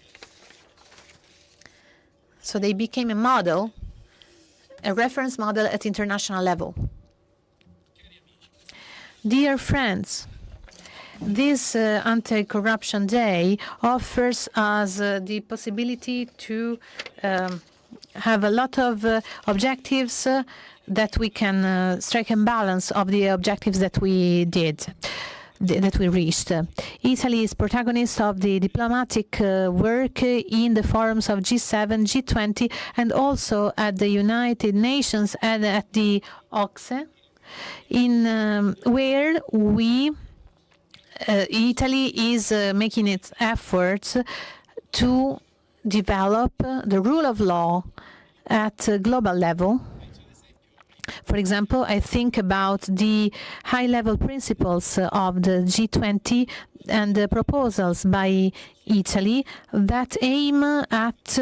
So they became a model, a reference model at international level. Dear friends, this Anti-Corruption Day offers us the possibility to have a lot of objectives that we can strike a balance of the objectives that we reached. Italy is protagonist of the diplomatic work in the forums of G7, G20, and also at the United Nations and at the OCSE, where Italy is making its efforts to develop the rule of law at a global level. For example, I think about the high-level principles of the G20 and the proposals by Italy that aim at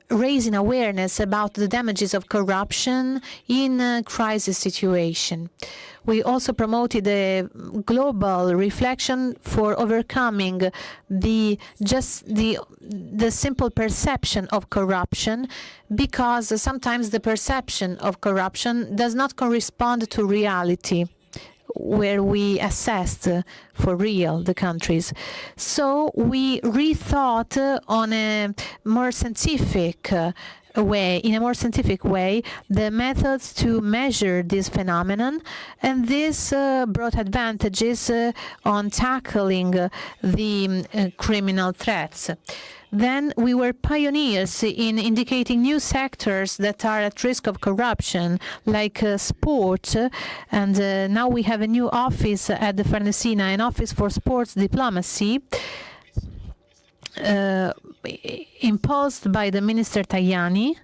raising awareness about the damages of corruption in a crisis situation. We also promoted a global reflection for overcoming the simple perception of corruption, because sometimes the perception of corruption does not correspond to reality, where we assessed for real the countries. So we rethought on a more scientific way, the methods to measure this phenomenon, and this brought advantages on tackling the criminal threats. Then we were pioneers in indicating new sectors that are at risk of corruption, like sport, and now we have a new office at the Farnesina, an office for sports diplomacy, imposed by the Minister Tajani,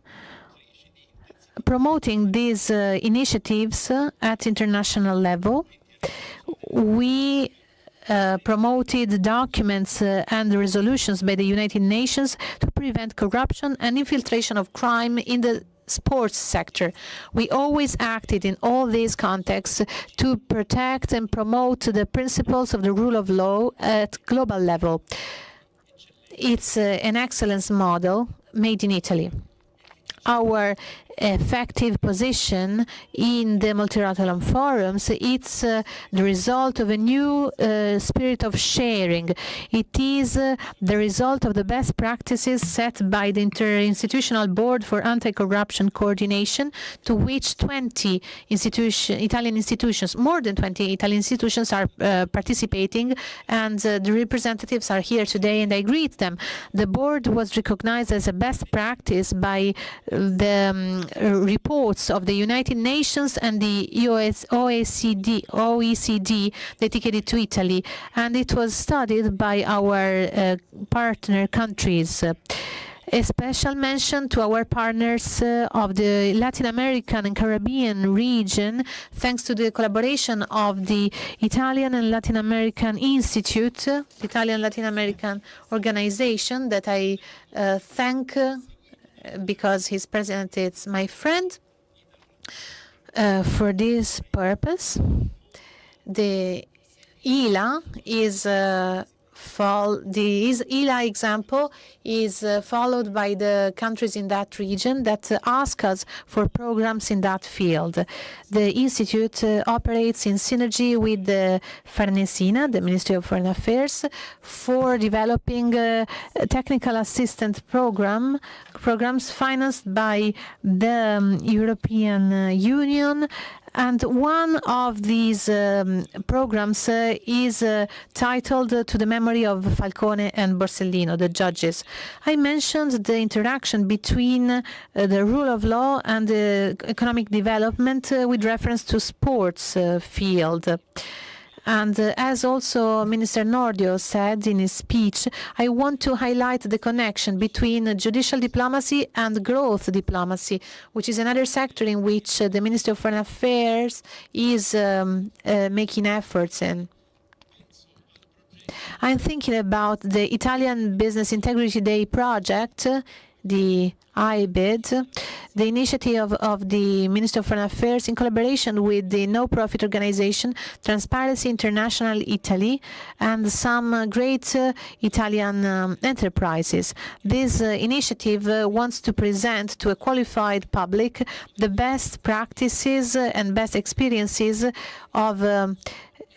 promoting these initiatives at international level. We promoted documents and resolutions by the United Nations to prevent corruption and infiltration of crime in the sports sector. We always acted in all these contexts to protect and promote the principles of the rule of law at global level. It's an excellence model made in Italy. Our effective position in the multilateral forums, it's the result of a new spirit of sharing. It is the result of the best practices set by the Interinstitutional Board for Anti-Corruption Coordination, to which 20 Italian institutions, more than 20 Italian institutions are participating, and the representatives are here today, and I greet them. The board was recognized as a best practice by the reports of the United Nations and the OECD dedicated to Italy, and it was studied by our partner countries. A special mention to our partners of the Latin American and Caribbean region, thanks to the collaboration of the Italian and Latin American Institute, the Italian Latin American organization, that I thank because his president is my friend. For this purpose, the ILA is the ILA example is followed by the countries in that region that ask us for programs in that field. The Institute operates in synergy with the Farnesina, the Ministry of Foreign Affairs, for developing technical assistant programs financed by the European Union. And one of these programs is titled To the Memory of Falcone and Borsellino, the judges. I mentioned the interaction between the rule of law and the economic development with reference to sports field. And as also Minister Nordio said in his speech, I want to highlight the connection between judicial diplomacy and growth diplomacy, which is another sector in which the Ministry of Foreign Affairs is making efforts in. I'm thinking about the Italian Business Integrity Day project, the IBID, the initiative of the Ministry of Foreign Affairs in collaboration with the no-profit organization Transparency International Italy and some great Italian enterprises. This initiative wants to present to a qualified public the best practices and best experiences of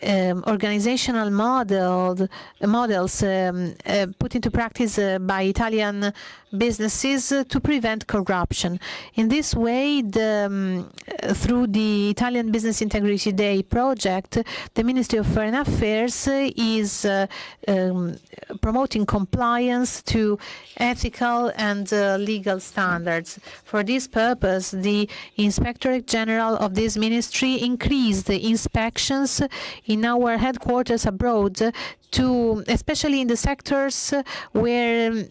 organizational models put into practice by Italian businesses to prevent corruption. In this way, through the Italian Business Integrity Day project, the Ministry of Foreign Affairs is promoting compliance to ethical and legal standards. For this purpose, the Inspectorate General of this ministry increased the inspections in our headquarters abroad, especially in the sectors where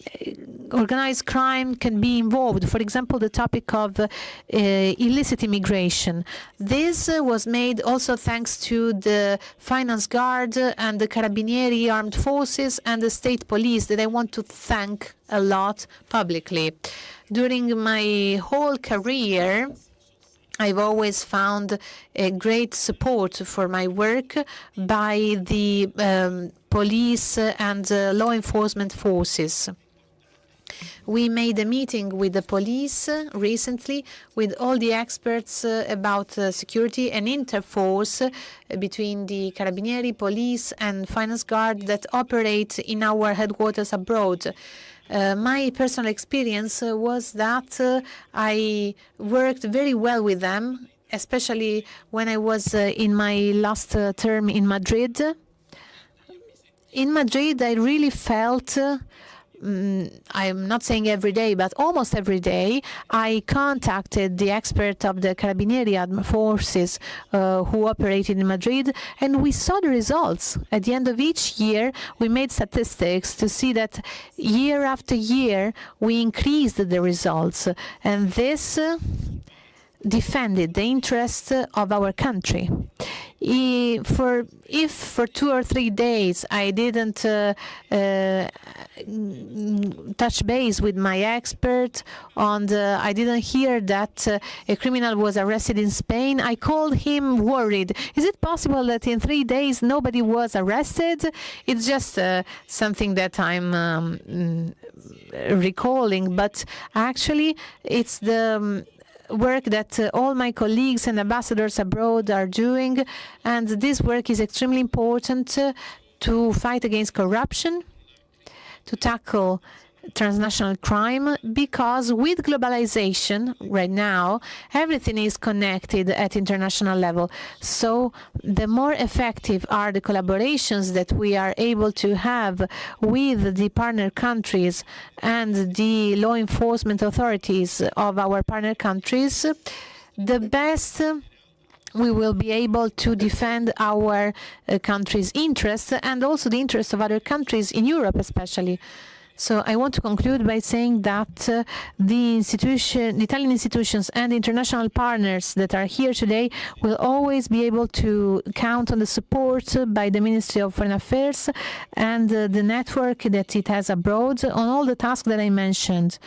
organized crime can be involved. For example, the topic of illicit immigration. This was made also thanks to the Finance Guard and the Carabinieri Armed Forces and the State Police that I want to thank a lot publicly. During my whole career, I've always found a great support for my work by the police and law enforcement forces. We made a meeting with the police recently with all the experts about security and interforce between the Carabinieri, police and Finance Guard that operate in our headquarters abroad. My personal experience was that I worked very well with them, especially when I was in my last term in Madrid. In Madrid, I really felt, I'm not saying every day, but almost every day, I contacted the expert of the Carabinieri Armed Forces who operated in Madrid, and we saw the results. At the end of each year, we made statistics to see that year after year, we increased the results. And this defended the interests of our country. If for 2 or 3 days I didn't touch base with my expert and I didn't hear that a criminal was arrested in Spain, I called him worried. Is it possible that in 3 days nobody was arrested? It's just something that I'm recalling, but actually it's the work that all my colleagues and ambassadors abroad are doing, and this work is extremely important to fight against corruption, to tackle transnational crime, because with globalization right now, everything is connected at international level. So the more effective are the collaborations that we are able to have with the partner countries and the law enforcement authorities of our partner countries, the best we will be able to defend our country's interests and also the interests of other countries in Europe especially. So I want to conclude by saying that the Italian institutions and international partners that are here today will always be able to count on the support by the Ministry of Foreign Affairs and the network that it has abroad on all the tasks that I mentioned.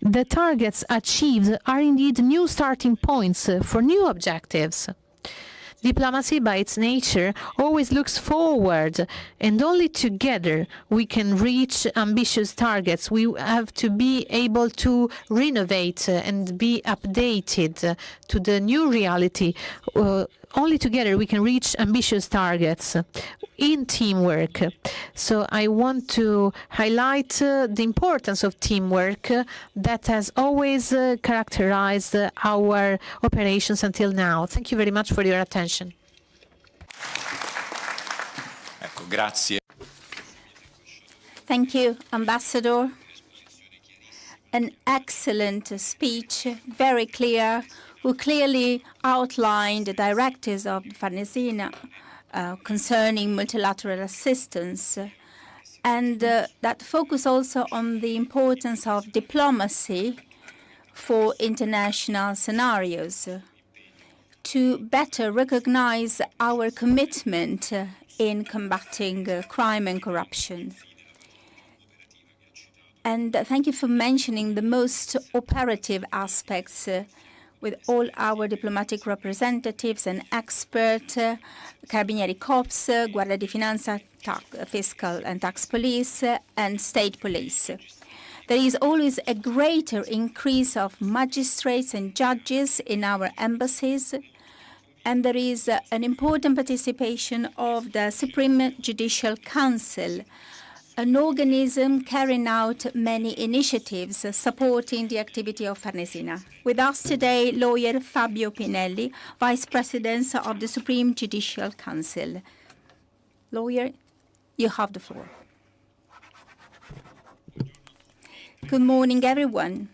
The targets achieved are indeed new starting points for new objectives. Diplomacy, by its nature, always looks forward, and only together we can reach ambitious targets. We have to be able to renovate and be updated to the new reality. Only together we can reach ambitious targets in teamwork. So I want to highlight the importance of teamwork that has always characterized our operations until now. Thank you very much for your attention. Ecco, grazie. Thank you, Ambassador. An excellent speech, very clear, who clearly outlined the directives of Farnesina concerning multilateral assistance, and that focus also on the importance of diplomacy for international scenarios to better recognize our commitment in combating crime and corruption. And thank you for mentioning the most operative aspects with all our diplomatic representatives and experts, Carabinieri Corps, Guardia di Finanza, Fiscal and Tax Police, and State Police. There is always a greater increase of magistrates and judges in our embassies, and there is an important participation of the Supreme Judicial Council, an organism carrying out many initiatives supporting the activity of Farnesina. With us today, lawyer Fabio Pinelli, Vice President of the Supreme Judicial Council. Lawyer, you have the floor. Good morning, everyone.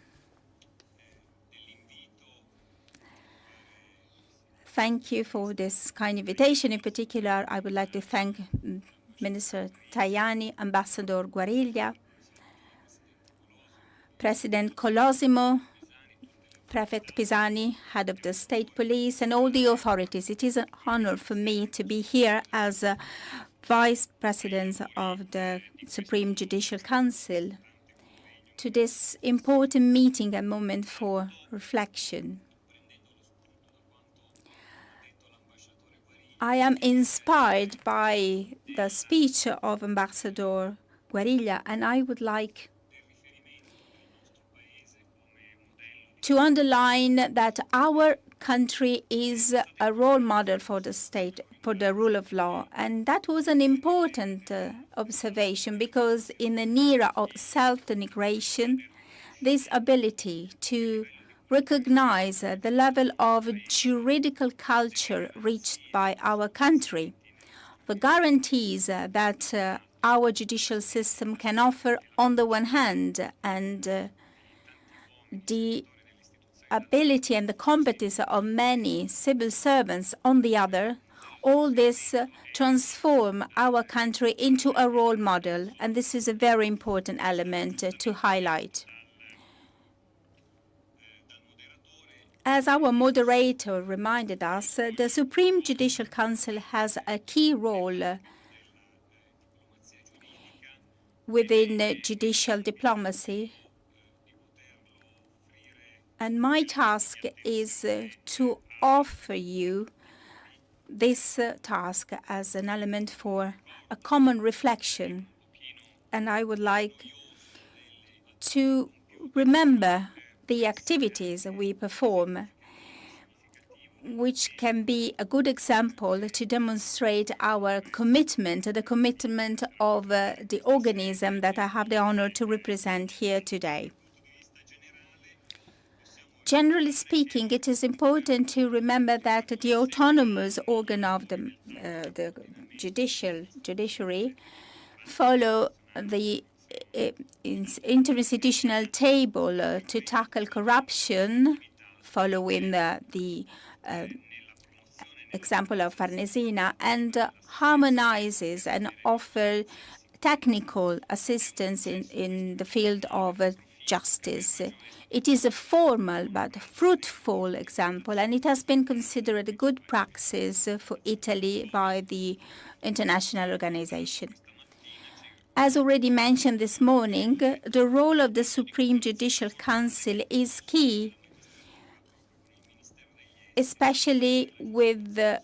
Thank you for this kind invitation. In particular, I would like to thank Minister Tajani, Ambassador Guariglia, President Colosimo, Prefect Pisani, Head of the State Police, and all the authorities. It is an honor for me to be here as Vice President of the Supreme Judicial Council to this important meeting and moment for reflection. I am inspired by the speech of Ambassador Guariglia, and I would like to underline that our country is a role model for the state, for the rule of law. And that was an important observation, because in an era of self-denigration, this ability to recognize the level of juridical culture reached by our country, the guarantees that our judicial system can offer on the one hand, and the ability and the competence of many civil servants on the other, all this transform our country into a role model, and this is a very important element to highlight. As our moderator reminded us, the Supreme Judicial Council has a key role within judicial diplomacy, and my task is to offer you this task as an element for a common reflection. And I would like to remember the activities we perform, which can be a good example to demonstrate our commitment, the commitment of the organism that I have the honor to represent here today. Generally speaking, it is important to remember that the autonomous organ of the judiciary follow the interinstitutional table to tackle corruption, following the example of Farnesina, and harmonizes and offers technical assistance in the field of justice. It is a formal but fruitful example, and it has been considered a good practice for Italy by the international organization. As already mentioned this morning, the role of the Supreme Judicial Council is key, especially with the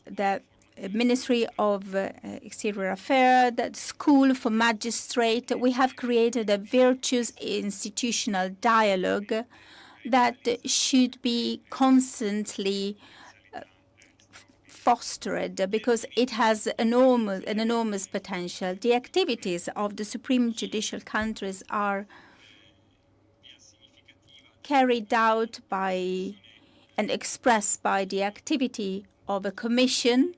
Ministry of Exterior Affairs, the School for Magistrate. We have created a virtuous institutional dialogue that should be constantly fostered, because it has an enormous potential. The activities of the Supreme Judicial Councils are carried out by and expressed by the activity of a commission,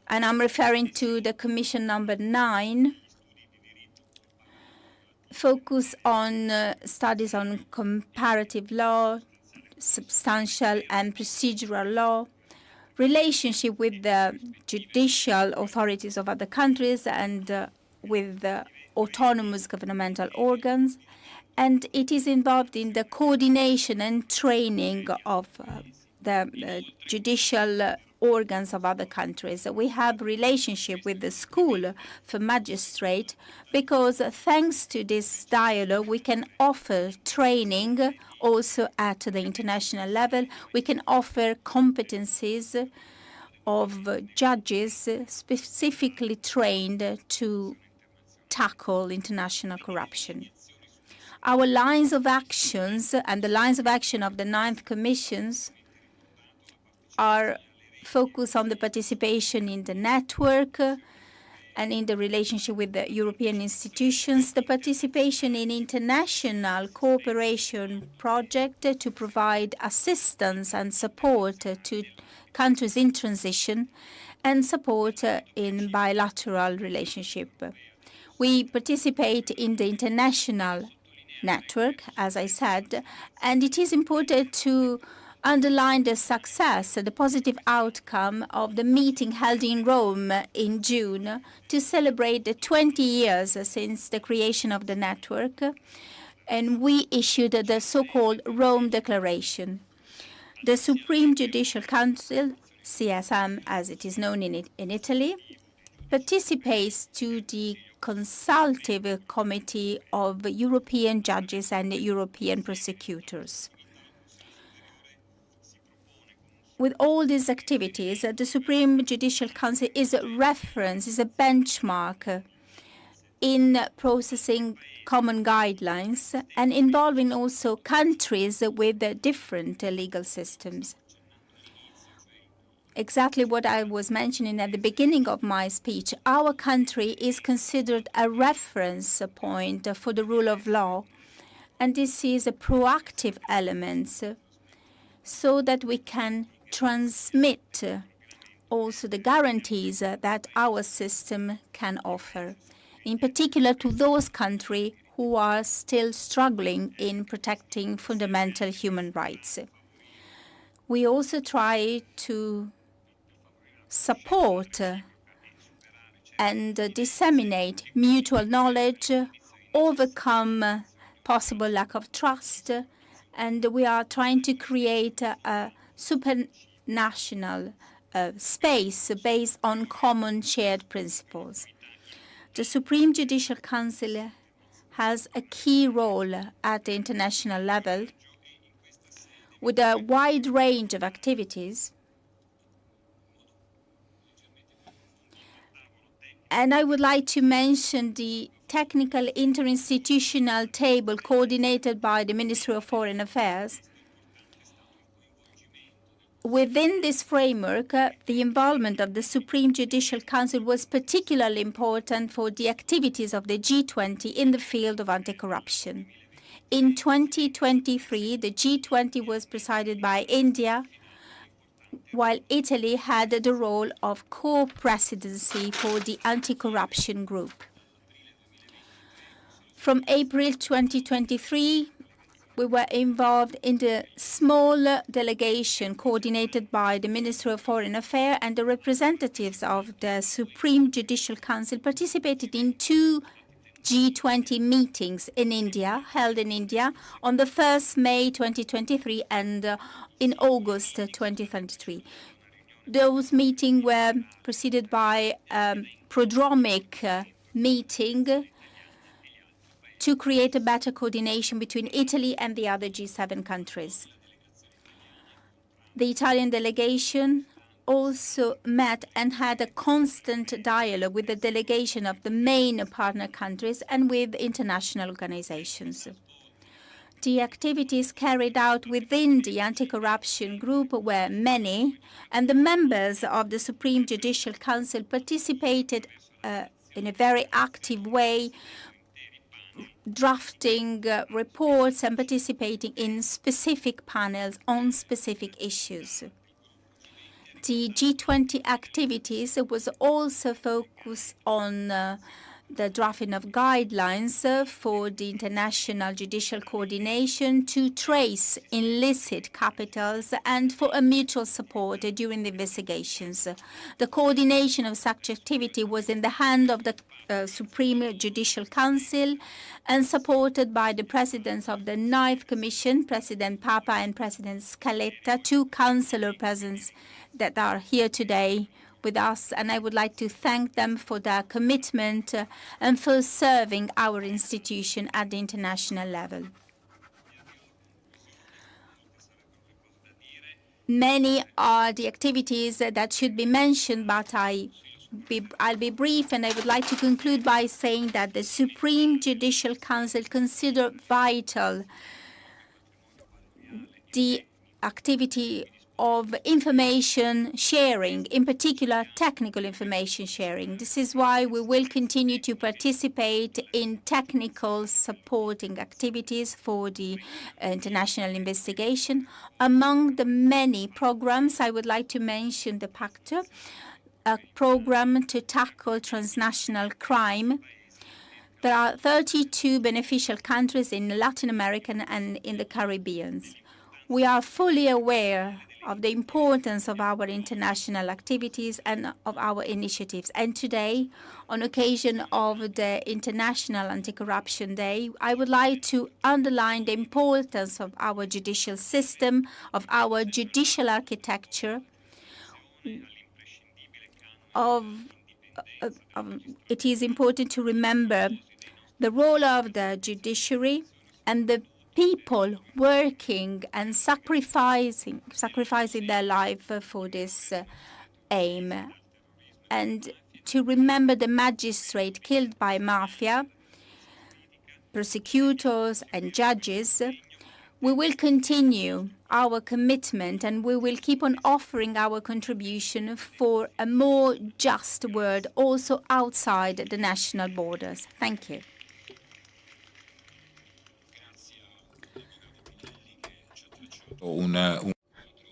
and I'm referring to the Commission number 9, focus on studies on comparative law, substantial and procedural law, relationship with the judicial authorities of other countries and with the autonomous governmental organs, and it is involved in the coordination and training of the judicial organs of other countries. We have relationship with the school for magistrate because thanks to this dialogue we can offer training also at the international level. We can offer competencies of judges specifically trained to tackle international corruption. Our lines of actions and the lines of action of the 9th Commissions are focused on the participation in the network and in the relationship with the European institutions, the participation in international cooperation project to provide assistance and support to countries in transition, and support in bilateral relationship. We participate in the international network, as I said, and it is important to underline the success, the positive outcome of the meeting held in Rome in June to celebrate the 20 years since the creation of the network, and we issued the so-called Rome Declaration. The Supreme Judicial Council, CSM as it is known in Italy, participates to the Consultative Committee of European Judges and European Prosecutors. With all these activities, the Supreme Judicial Council is a reference, is a benchmark in processing common guidelines and involving also countries with different legal systems. Exactly what I was mentioning at the beginning of my speech, our country is considered a reference point for the rule of law, and this is a proactive element so that we can transmit also the guarantees that our system can offer, in particular to those countries who are still struggling in protecting fundamental human rights. We also try to support and disseminate mutual knowledge, overcome possible lack of trust, and we are trying to create a supranational space based on common shared principles. The Supreme Judicial Council has a key role at the international level with a wide range of activities. And I would like to mention the technical interinstitutional table coordinated by the Ministry of Foreign Affairs. Within this framework, the involvement of the Supreme Judicial Council was particularly important for the activities of the G20 in the field of anti-corruption. In 2023, the G20 was presided by India, while Italy had the role of co-presidency for the anti-corruption group. From April 2023, we were involved in the small delegation coordinated by the Ministry of Foreign Affairs, and the representatives of the Supreme Judicial Council participated in 2 G20 meetings in India, held in India on the 1st May 2023 and in August 2023. Those meetings were preceded by a prodromic meeting to create a better coordination between Italy and the other G7 countries. The Italian delegation also met and had a constant dialogue with the delegation of the main partner countries and with international organizations. The activities carried out within the anti-corruption group were many, and the members of the Supreme Judicial Council participated in a very active way, drafting reports and participating in specific panels on specific issues. The G20 activities was also focused on the drafting of guidelines for the international judicial coordination to trace illicit capitals and for a mutual support during the investigations. The coordination of such activity was in the hand of the Supreme Judicial Council and supported by the presidents of the Ninth Commission, President Papa and President Scaletta, two councillor presidents that are here today with us, and I would like to thank them for their commitment and for serving our institution at the international level. Many are the activities that should be mentioned, but I'll be brief, and I would like to conclude by saying that the Supreme Judicial Council considered vital the activity of information sharing, in particular technical information sharing. This is why we will continue to participate in technical supporting activities for the international investigation. Among the many programs, I would like to mention the PACTA, a program to tackle transnational crime. There are 32 beneficial countries in Latin America and in the Caribbean. We are fully aware of the importance of our international activities and of our initiatives. And today, on occasion of the International Anti-Corruption Day, I would like to underline the importance of our judicial system, of our judicial architecture, it is important to remember the role of the judiciary and the people working and sacrificing their life for this aim, and to remember the magistrate killed by mafia, prosecutors and judges. We will continue our commitment and we will keep on offering our contribution for a more just world also outside the national borders. Thank you.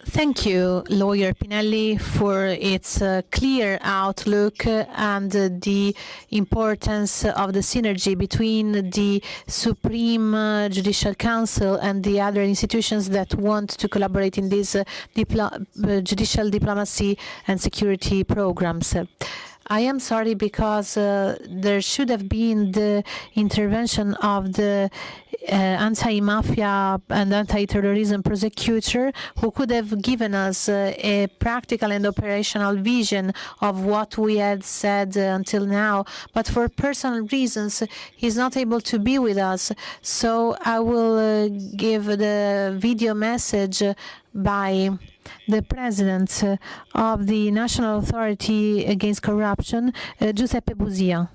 Thank you, Lawyer Pinelli, for its clear outlook and the importance of the synergy between the Supreme Judicial Council and the other institutions that want to collaborate in these judicial diplomacy and security programs. I am sorry because there should have been the intervention of the anti-mafia and anti-terrorism prosecutor who could have given us a practical and operational vision of what we had said until now. But for personal reasons, he's not able to be with us. So I will give the video message by the President of the National Authority Against Corruption, Giuseppe Busia.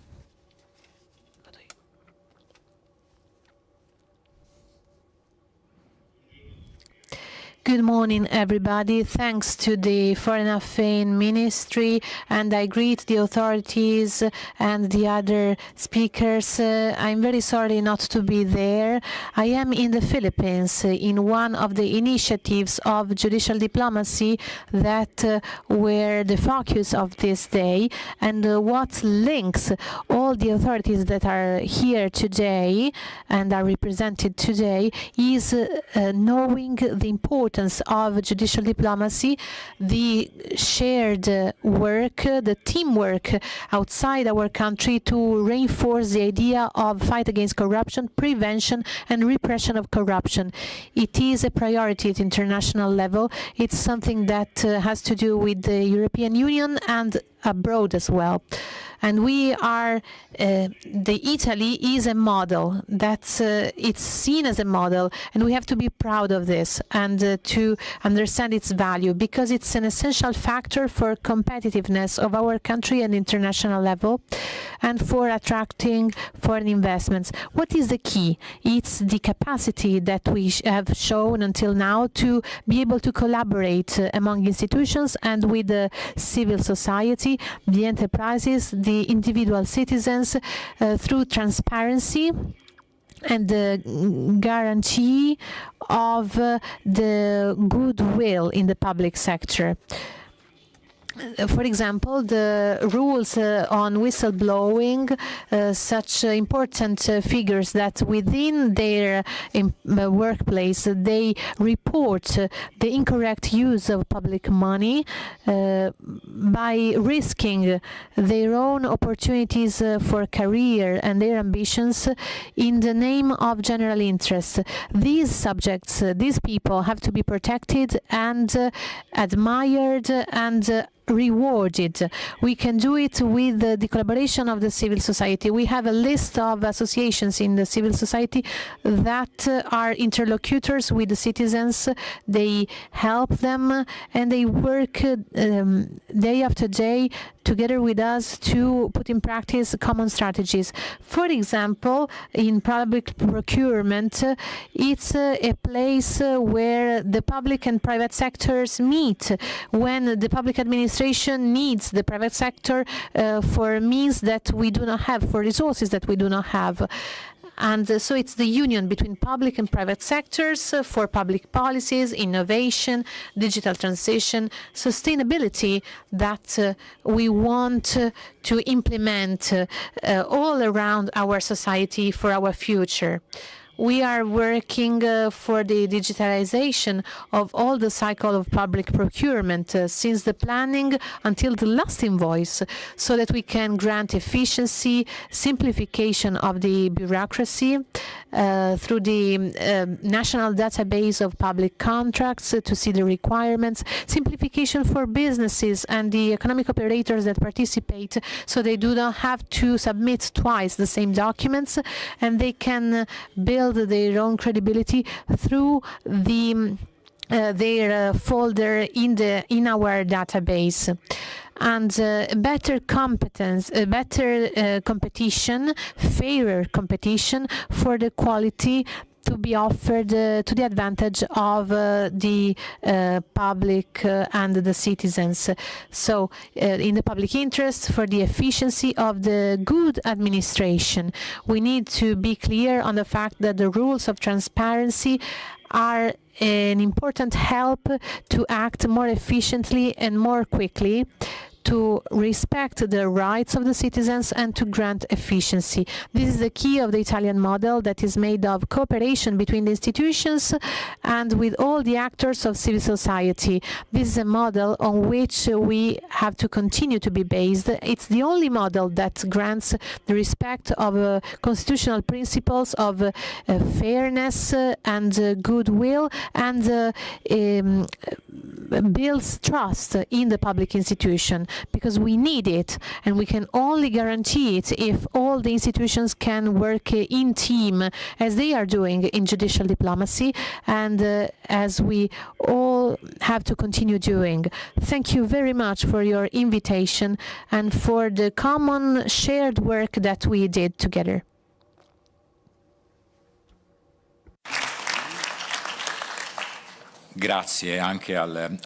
Good morning, everybody. Thanks to the Foreign Affairs Ministry, and I greet the authorities and the other speakers. I'm very sorry not to be there. I am in the Philippines in one of the initiatives of judicial diplomacy that were the focus of this day, and what links all the authorities that are here today and are represented today is knowing the importance of judicial diplomacy, the shared work, the teamwork outside our country to reinforce the idea of fight against corruption, prevention and repression of corruption. It is a priority at international level. It's something that has to do with the European Union and abroad as well. And we are, the Italy is a model. It's seen as a model, and we have to be proud of this and to understand its value, because it's an essential factor for competitiveness of our country at international level and for attracting foreign investments. What is the key? It's the capacity that we have shown until now to be able to collaborate among institutions and with the civil society, the enterprises, the individual citizens through transparency and the guarantee of the goodwill in the public sector. For example, the rules on whistleblowing, such important figures that within their workplace they report the incorrect use of public money by risking their own opportunities for career and their ambitions in the name of general interest. These subjects, these people have to be protected and admired and rewarded. We can do it with the collaboration of the civil society. We have a list of associations in the civil society that are interlocutors with the citizens. They help them and they work day after day together with us to put in practice common strategies. For example, in public procurement, it's a place where the public and private sectors meet. When the public administration needs the private sector for means that we do not have, for resources that we do not have. And so it's the union between public and private sectors for public policies, innovation, digital transition, sustainability that we want to implement all around our society for our future. We are working for the digitalization of all the cycle of public procurement, since the planning until the last invoice, so that we can grant efficiency, simplification of the bureaucracy through the national database of public contracts to see the requirements, simplification for businesses and the economic operators that participate, so they do not have to submit twice the same documents, and they can build their own credibility through the their folder in our database. And better competence, better competition, fairer competition for the quality to be offered to the advantage of the public and the citizens. So in the public interest, for the efficiency of the good administration, we need to be clear on the fact that the rules of transparency are an important help to act more efficiently and more quickly, to respect the rights of the citizens and to grant efficiency. This is the key of the Italian model that is made of cooperation between the institutions and with all the actors of civil society. This is a model on which we have to continue to be based. It's the only model that grants the respect of constitutional principles of fairness and goodwill and builds trust in the public institution, because we need it, and we can only guarantee it if all the institutions can work in team, as they are doing in judicial diplomacy, and as we all have to continue doing. Thank you very much for your invitation and for the common shared work that we did together. Grazie anche al...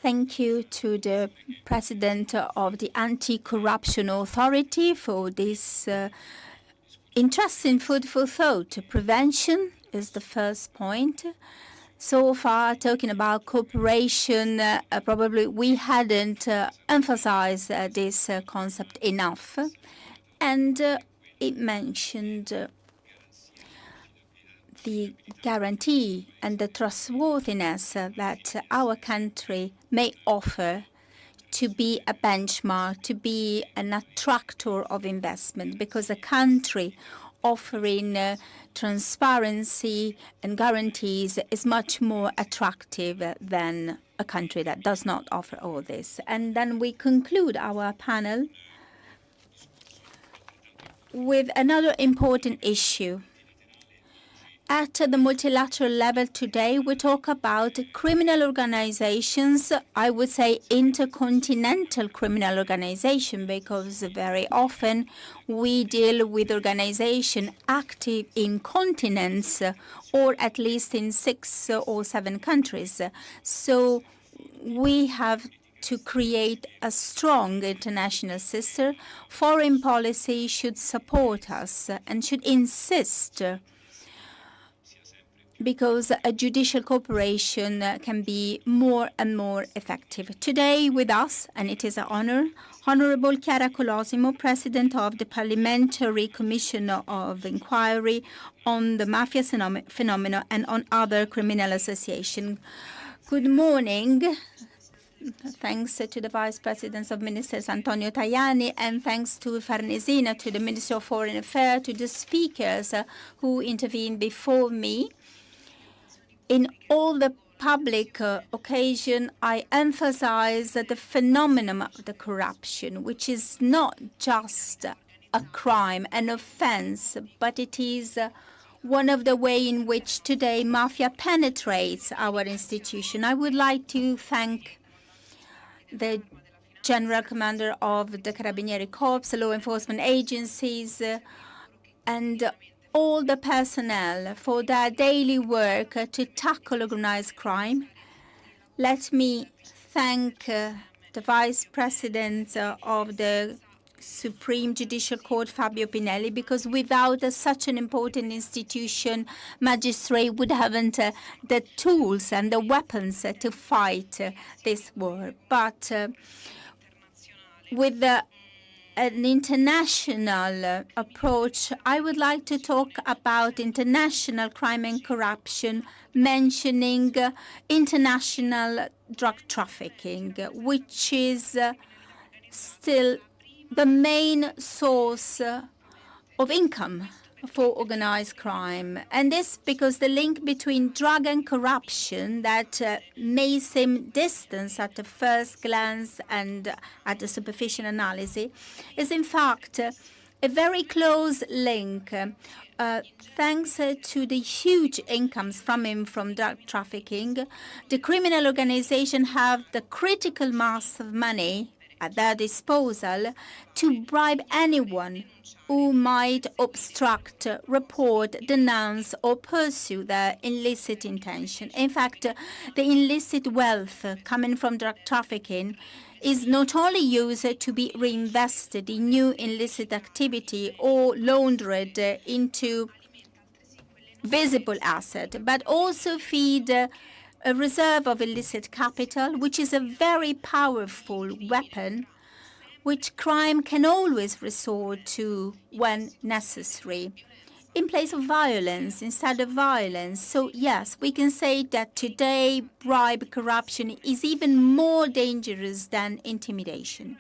Thank you to the President of the Anti-Corruption Authority for this interesting food for thought. Prevention is the first point. So far, talking about cooperation, probably we hadn't emphasized this concept enough. And it mentioned the guarantee and the trustworthiness that our country may offer to be a benchmark, to be an attractor of investment, because a country offering transparency and guarantees is much more attractive than a country that does not offer all this. And then we conclude our panel with another important issue. At the multilateral level today, we talk about criminal organizations, I would say intercontinental criminal organization, because very often we deal with organizations active in continents, or at least in 6 or 7 countries. So we have to create a strong international system. Foreign policy should support us and should insist because a judicial cooperation can be more and more effective. Today with us, and it is an honor, Honorable Chiara Colosimo, President of the Parliamentary Commission of Inquiry on the Mafia Phenomena and on other criminal associations. Good morning. Thanks to the Vice Presidents of Ministers Antonio Tajani, and thanks to Farnesina, to the Minister of Foreign Affairs, to the speakers who intervened before me. In all the public occasion, I emphasize the phenomenon of the corruption, which is not just a crime, an offense, but it is one of the ways in which today mafia penetrates our institution. I would like to thank the General Commander of the Carabinieri Corps, law enforcement agencies, and all the personnel for their daily work to tackle organized crime. Let me thank the Vice President of the Supreme Judicial Court, Fabio Pinelli, because without such an important institution, magistrates would haven't the tools and the weapons to fight this war. But with an international approach, I would like to talk about international crime and corruption, mentioning international drug trafficking, which is still the main source of income for organized crime. And this because the link between drug and corruption that may seem distant at the first glance and at the superficial analysis is in fact a very close link. Thanks to the huge incomes from drug trafficking, the criminal organizations have the critical mass of money at their disposal to bribe anyone who might obstruct, report, denounce, or pursue their illicit intention. In fact, the illicit wealth coming from drug trafficking is not only used to be reinvested in new illicit activity or laundered into visible asset, but also feed a reserve of illicit capital, which is a very powerful weapon which crime can always resort to when necessary, in place of violence, instead of violence. So yes, we can say that today bribe corruption is even more dangerous than intimidation.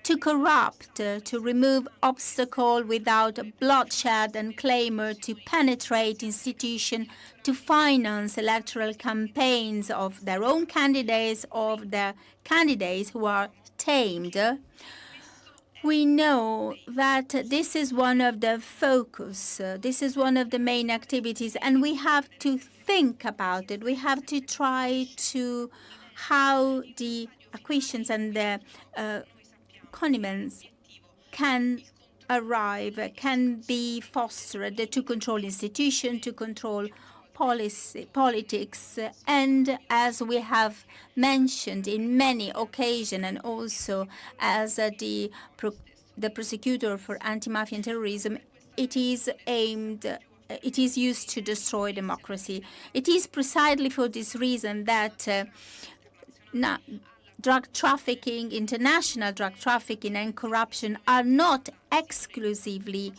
To corrupt, to remove obstacle without bloodshed and clamor, to penetrate institutions, to finance electoral campaigns of their own candidates, of their candidates who are tamed. We know that this is one of the focus, this is one of the main activities, and we have to think about it. We have to try to how the acquisitions and the condiments can arrive, can be fostered to control institutions, to control politics, and as we have mentioned in many occasions, and also as the prosecutor for anti-mafia and terrorism, it is used to destroy democracy. It is precisely for this reason that drug trafficking, international drug trafficking and corruption are not exclusively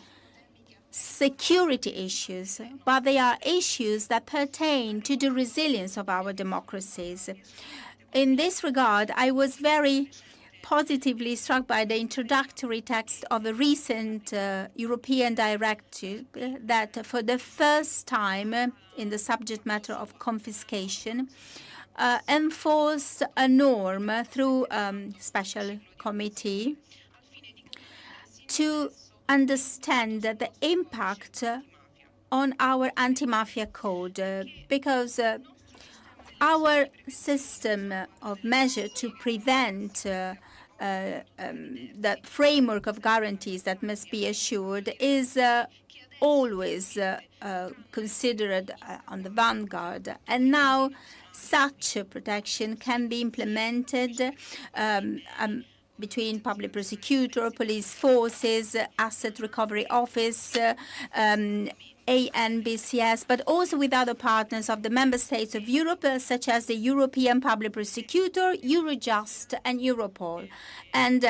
security issues, but they are issues that pertain to the resilience of our democracies. In this regard, I was very positively struck by the introductory text of a recent European directive that for the first time in the subject matter of confiscation enforced a norm through special committee to understand the impact on our anti-mafia code, because our system of measure to prevent that framework of guarantees that must be assured is always considered on the vanguard. And now such a protection can be implemented between public prosecutor, police forces, asset recovery office, ANBCS, but also with other partners of the member states of Europe, such as the European Public Prosecutor, Eurojust, and Europol. And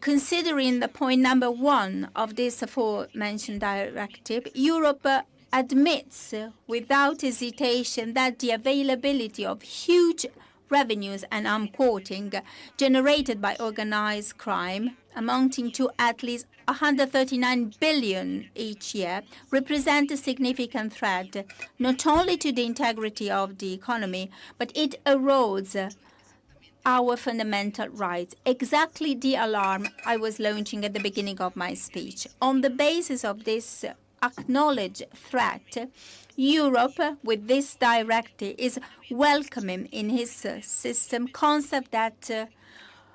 considering the point number 1 of this aforementioned directive, Europe admits without hesitation that the availability of huge revenues, and I'm quoting, generated by organized crime, amounting to at least 139 billion each year, represent a significant threat, not only to the integrity of the economy, but it erodes our fundamental rights. Exactly the alarm I was launching at the beginning of my speech. On the basis of this acknowledged threat, Europe, with this directive, is welcoming in his system concepts that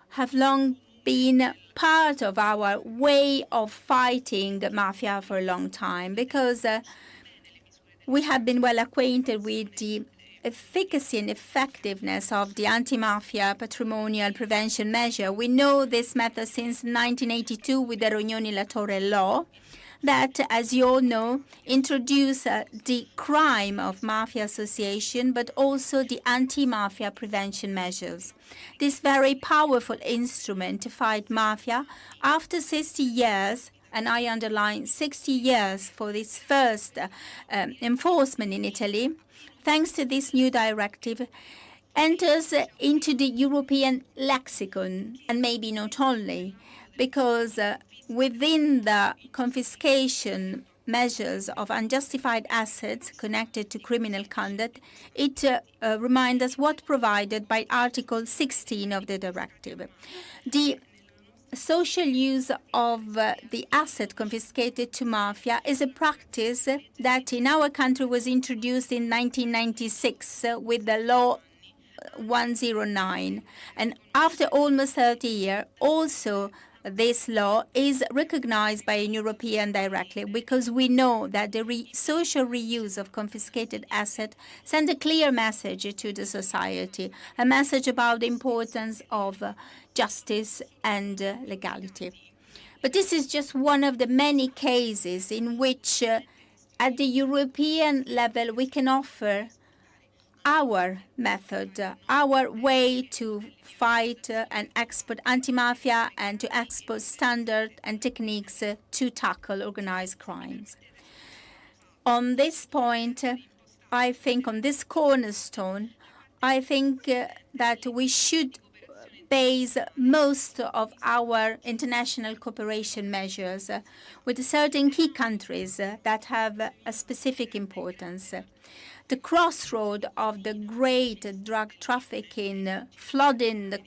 have long been part of our way of fighting mafia for a long time, because we have been well acquainted with the efficacy and effectiveness of the anti-mafia patrimonial prevention measure. We know this method since 1982 with the Rognoni La Torre law, that, as you all know, introduced the crime of mafia association, but also the anti-mafia prevention measures. This very powerful instrument to fight mafia, after 60 years, and I underline 60 years for this first enforcement in Italy, thanks to this new directive, enters into the European lexicon, and maybe not only, because within the confiscation measures of unjustified assets connected to criminal conduct, it reminds us what provided by Article 16 of the directive. The social use of the asset confiscated to mafia is a practice that in our country was introduced in 1996 with the law 109. And after almost 30 years, also this law is recognized by a European directly, because we know that the social reuse of confiscated assets sends a clear message to the society, a message about the importance of justice and legality. But this is just one of the many cases in which at the European level we can offer our method, our way to fight and export anti-mafia and to export standards and techniques to tackle organized crimes. On this point, I think, on this cornerstone, I think that we should base most of our international cooperation measures with certain key countries that have a specific importance. The crossroad of the great drug trafficking flooding the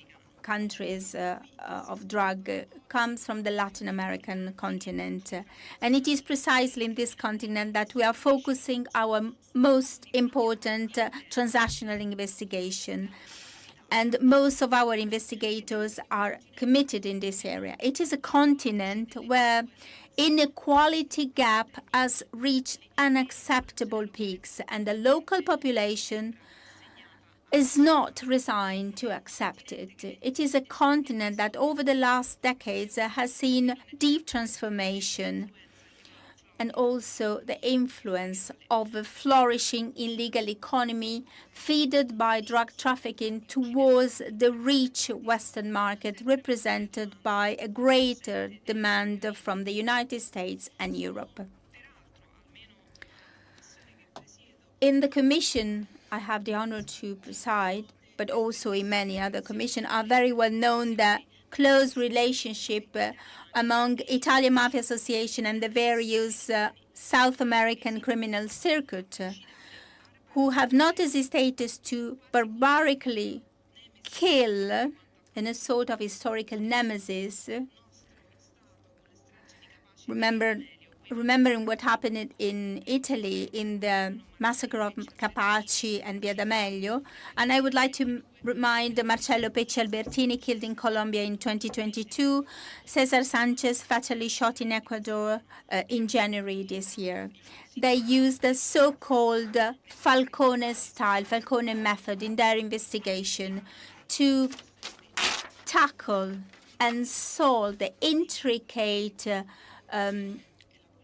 countries of drug comes from the Latin American continent. And it is precisely in this continent that we are focusing our most important transnational investigation. And most of our investigators are committed in this area. It is a continent where inequality gap has reached unacceptable peaks, and the local population is not resigned to accept it. It is a continent that over the last decades has seen deep transformation, and also the influence of a flourishing illegal economy fed by drug trafficking towards the rich Western market, represented by a greater demand from the United States and Europe. In the Commission I have the honor to preside, but also in many other commissions, are very well known the close relationship among Italian Mafia Association and the various South American criminal circuit, who have not hesitated to barbarically kill in a sort of historical nemesis. Remembering what happened in Italy in the massacre of Capaci and Via D'Amelio. And I would like to remind Marcello Pecci Albertini, killed in Colombia in 2022, Cesar Sanchez, fatally shot in Ecuador in January this year. They used the so-called Falcone style, Falcone method in their investigation to tackle and solve the intricate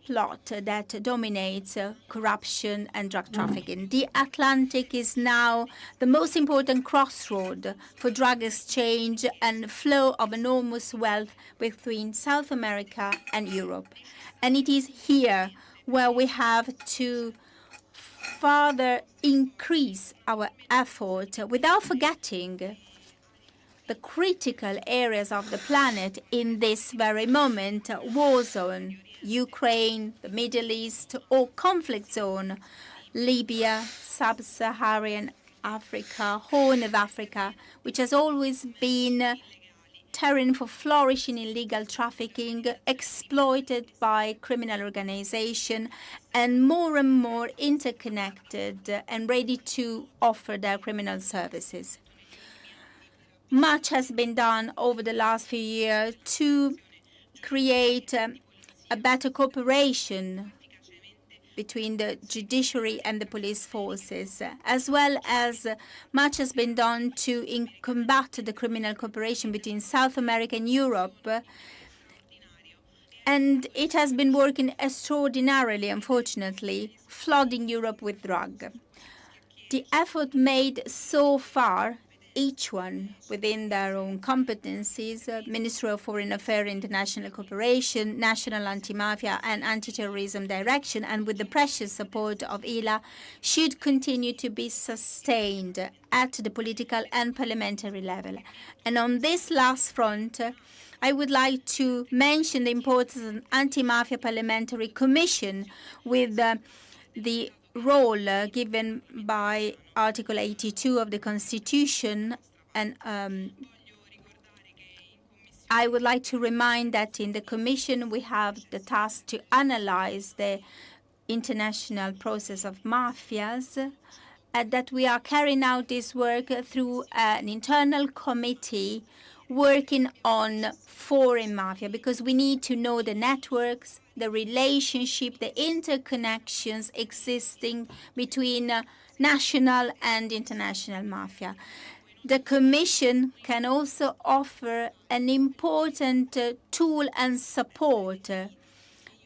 plot that dominates corruption and drug trafficking. The Atlantic is now the most important crossroad for drug exchange and flow of enormous wealth between South America and Europe. And it is here where we have to further increase our effort without forgetting the critical areas of the planet in this very moment: war zone, Ukraine, the Middle East, or conflict zone, Libya, Sub-Saharan Africa, Horn of Africa, which has always been terrain for flourishing illegal trafficking, exploited by criminal organizations, and more interconnected and ready to offer their criminal services. Much has been done over the last few years to create a better cooperation between the judiciary and the police forces, as well as much has been done to combat the criminal cooperation between South America and Europe. And it has been working extraordinarily, unfortunately, flooding Europe with drug. The effort made so far, each one within their own competencies, Ministry of Foreign Affairs, International Cooperation, National Anti-Mafia and Anti-Terrorism Direction, and with the precious support of ILA, should continue to be sustained at the political and parliamentary level. And on this last front, I would like to mention the importance of an Anti-Mafia Parliamentary Commission with the role given by Article 82 of the Constitution. And I would like to remind that in the Commission we have the task to analyze the international process of mafias, and that we are carrying out this work through an internal committee working on foreign mafia, because we need to know the networks, the relationship, the interconnections existing between national and international mafia. The Commission can also offer an important tool and support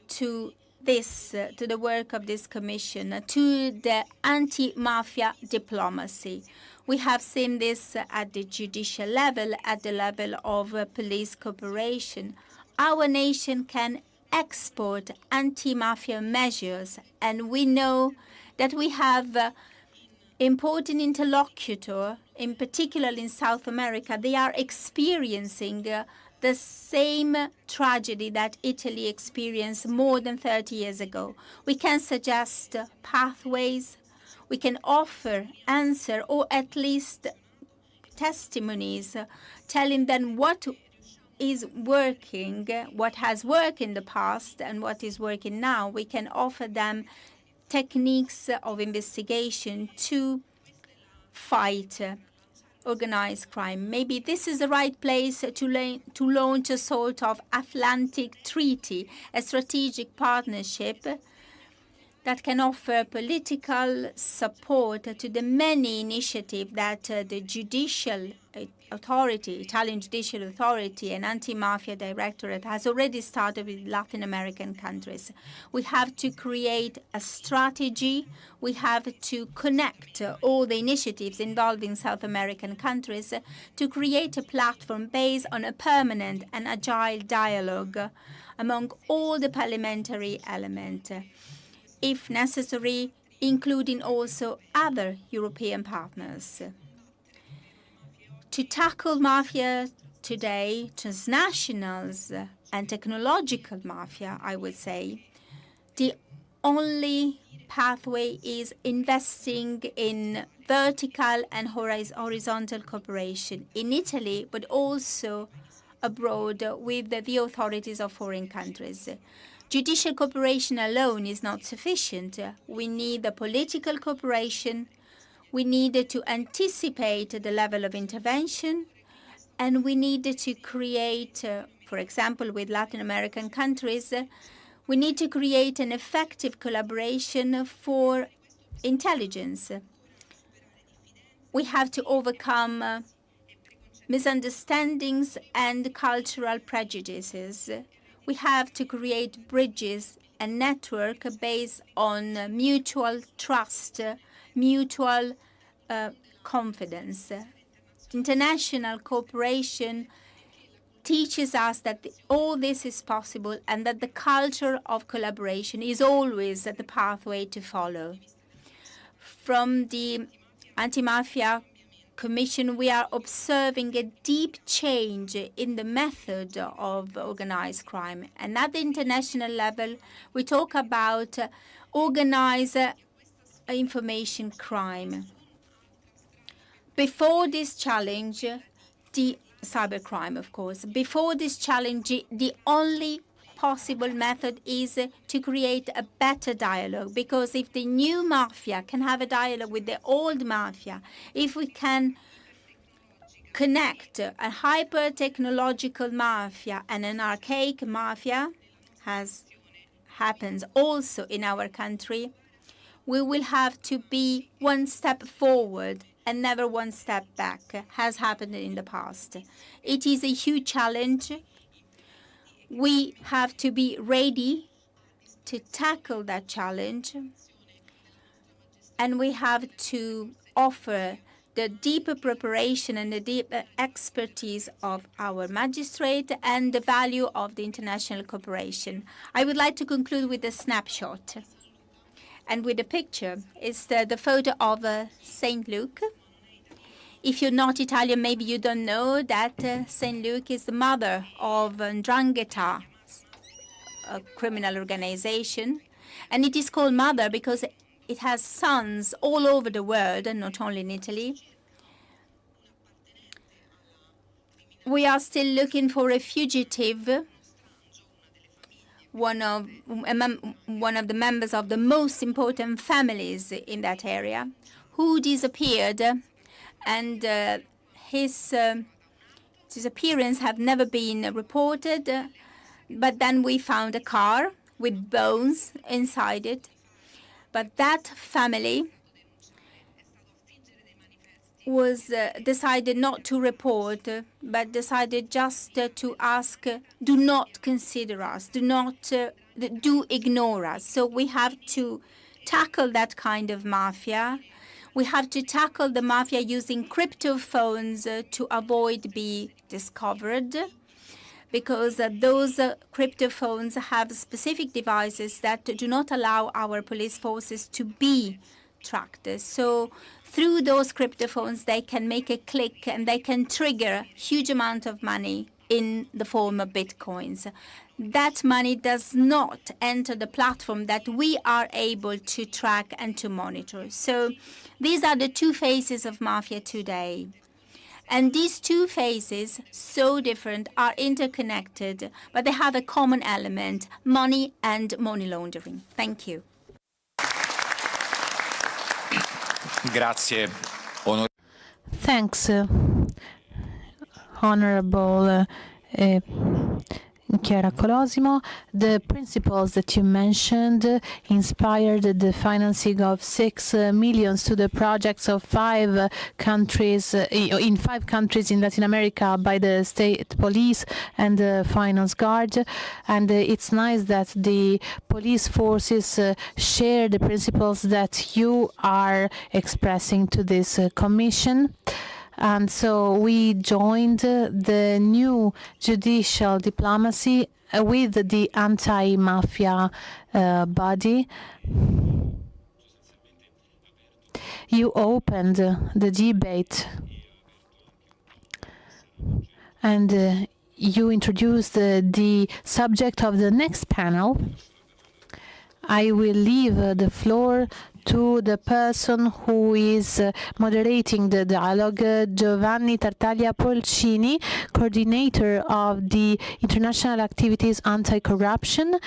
to the work of this Commission, to the anti-mafia diplomacy. We have seen this at the judicial level, at the level of police cooperation. Our nation can export anti-mafia measures, and we know that we have important interlocutor, in particular in South America. They are experiencing the same tragedy that Italy experienced more than 30 years ago. We can suggest pathways, we can offer answer, or at least testimonies, telling them what is working, what has worked in the past and what is working now. We can offer them techniques of investigation to fight organized crime. Maybe this is the right place to launch a sort of Atlantic Treaty, a strategic partnership that can offer political support to the many initiatives that the judicial authority, Italian Judicial Authority and Anti-Mafia Directorate has already started with Latin American countries. We have to create a strategy. We have to connect all the initiatives involving South American countries to create a platform based on a permanent and agile dialogue among all the parliamentary elements, if necessary, including also other European partners. To tackle mafia today, transnationals and technological mafia, I would say, the only pathway is investing in vertical and horizontal cooperation in Italy, but also abroad with the authorities of foreign countries. Judicial cooperation alone is not sufficient. We need the political cooperation. We need to anticipate the level of intervention, and we need to create, for example, with Latin American countries, we need to create an effective collaboration for intelligence. We have to overcome misunderstandings and cultural prejudices. We have to create bridges and network based on mutual trust, mutual confidence. International cooperation teaches us that all this is possible and that the culture of collaboration is always the pathway to follow. From the Anti-Mafia Commission, we are observing a deep change in the method of organized crime. And at the international level, we talk about organized information crime. Before this challenge, the cybercrime, of course, before this challenge, the only possible method is to create a better dialogue, because if the new mafia can have a dialogue with the old mafia, if we can connect a hyper-technological mafia and an archaic mafia, as happens also in our country, we will have to be one step forward and never one step back, has happened in the past. It is a huge challenge. We have to be ready to tackle that challenge, and we have to offer the deeper preparation and the deeper expertise of our magistrate and the value of the international cooperation. I would like to conclude with a snapshot and with a picture. It's the photo of St. Luke. If you're not Italian, maybe you don't know that St. Luke is the mother of 'Ndrangheta, a criminal organization. And it is called mother because it has sons all over the world, and not only in Italy. We are still looking for a fugitive, one of the members of the most important families in that area, who disappeared, and his disappearance have never been reported. But then we found a car with bones inside it. But that family was decided not to report, but decided just to ask, do not consider us, do ignore us. So we have to tackle that kind of mafia. We have to tackle the mafia using crypto phones to avoid being discovered, because those crypto phones have specific devices that do not allow our police forces to be tracked. So through those crypto phones, they can make a click and they can trigger a huge amount of money in the form of bitcoins. That money does not enter the platform that we are able to track and to monitor. So these are the two faces of mafia today. And these two faces, so different, are interconnected, but they have a common element: money and money laundering. Thank you. Grazie. Thanks, Honorable Chiara Colosimo. The principles that you mentioned inspired the financing of 6 million to the projects of 5 countries, in 5 countries in Latin America by the state police and the finance guard. And it's nice that the police forces share the principles that you are expressing to this commission. And so we joined the new judicial diplomacy with the anti-mafia body. You opened the debate and you introduced the subject of the next panel. I will leave the floor to the person who is moderating the dialogue, Giovanni Tartaglia Polcini, coordinator of the International Activities Anti-Corruption,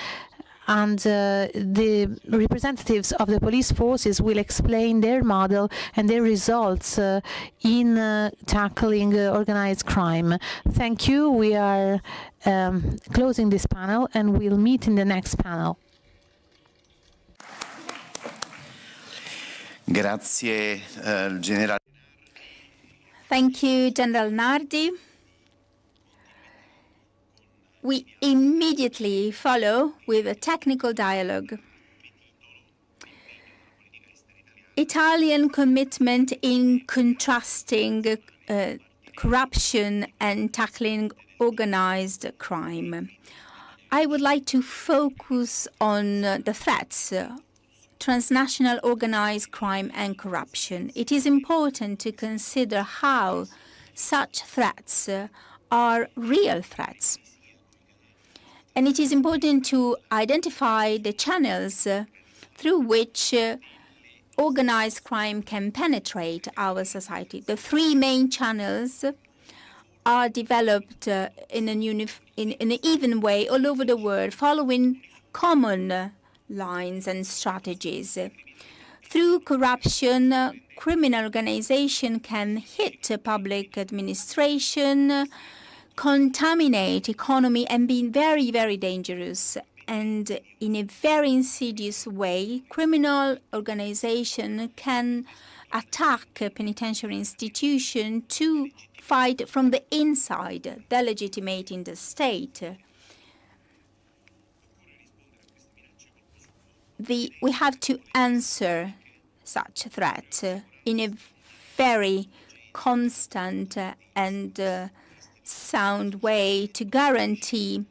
and the representatives of the police forces will explain their model and their results in tackling organized crime. Thank you. We are closing this panel and we'll meet in the next panel. Grazie, General. Thank you, General Nardi. we immediately follow with a technical dialogue. Italian commitment in contrasting corruption and tackling organized crime. I would like to focus on the threats, transnational organized crime and corruption. It is important to consider how such threats are real threats. And it is important to identify the channels through which organized crime can penetrate our society. The three main channels are developed in an even way all over the world, following common lines and strategies. Through corruption, criminal organization can hit public administration, contaminate economy, and be very, very dangerous. And in a very insidious way, criminal organization can attack a penitentiary institution to fight from the inside, delegitimating the state. We have to answer such threat in a very constant and sound way to guarantee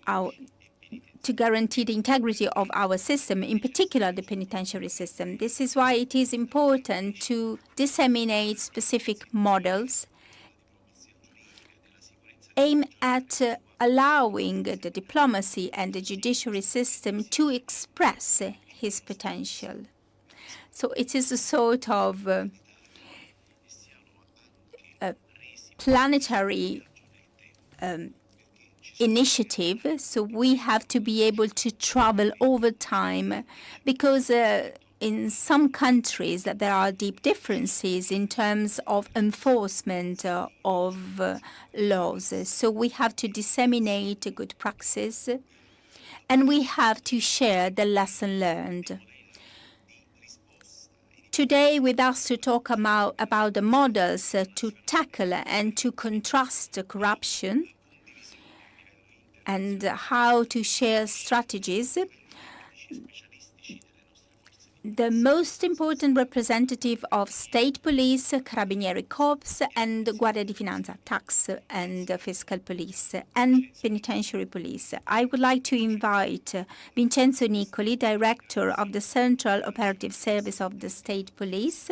the integrity of our system, in particular the penitentiary system. This is why it is important to disseminate specific models aimed at allowing the diplomacy and the judiciary system to express his potential. So it is a sort of planetary initiative, so we have to be able to travel over time, because in some countries that there are deep differences in terms of enforcement of laws. So we have to disseminate a good practice, and we have to share the lesson learned. Today, with us to talk about the models to tackle and to contrast corruption, and how to share strategies, the most important representative of state police, Carabinieri Corps, and Guardia di Finanza, tax and fiscal police, and penitentiary police. I would like to invite Vincenzo Nicoli, Director of the Central Operative Service of the State Police.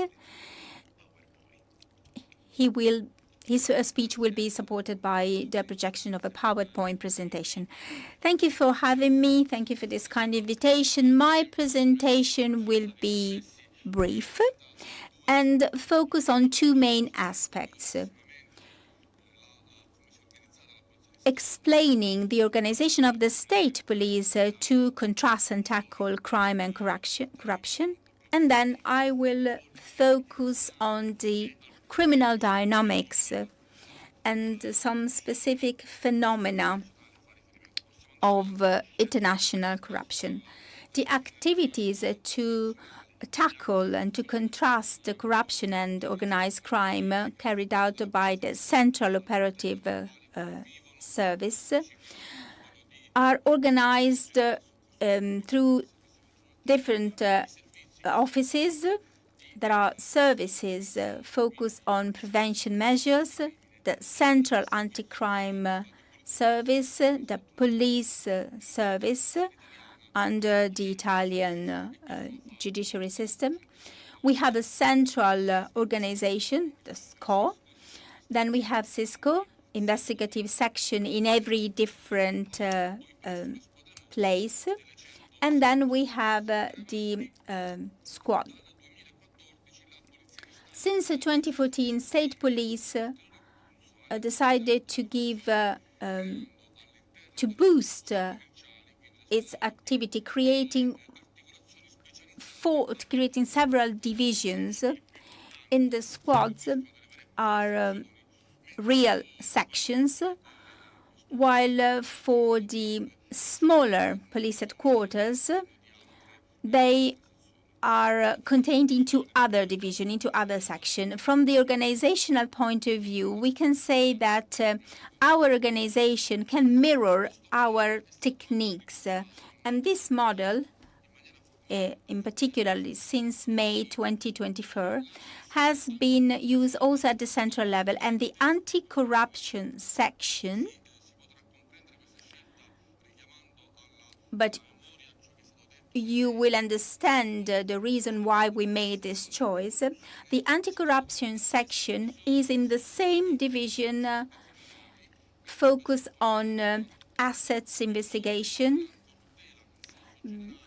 His speech will be supported by the projection of a PowerPoint presentation. Thank you for having me. Thank you for this kind invitation. My presentation will be brief and focus on two main aspects: explaining the organization of the state police to contrast and tackle crime and corruption, and then I will focus on the criminal dynamics and some specific phenomena of international corruption. The activities to tackle and to contrast the corruption and organized crime carried out by the Central Operative Service are organized through different offices. There are services focused on prevention measures, the Central Anti-Crime Service, the police service under the Italian judiciary system. We have a central organization, the SCO. Then we have Cisco, investigative section in every different place. And then we have the squad. Since 2014, state police decided to give to boost its activity, creating several divisions. In the squads are real sections, while for the smaller police headquarters, they are contained into other division, into other section. From the organizational point of view, we can say that our organization can mirror our techniques. And this model, in particular since May 2024, has been used also at the central level. And the anti-corruption section, but you will understand the reason why we made this choice. The anti-corruption section is in the same division, focus on assets investigation.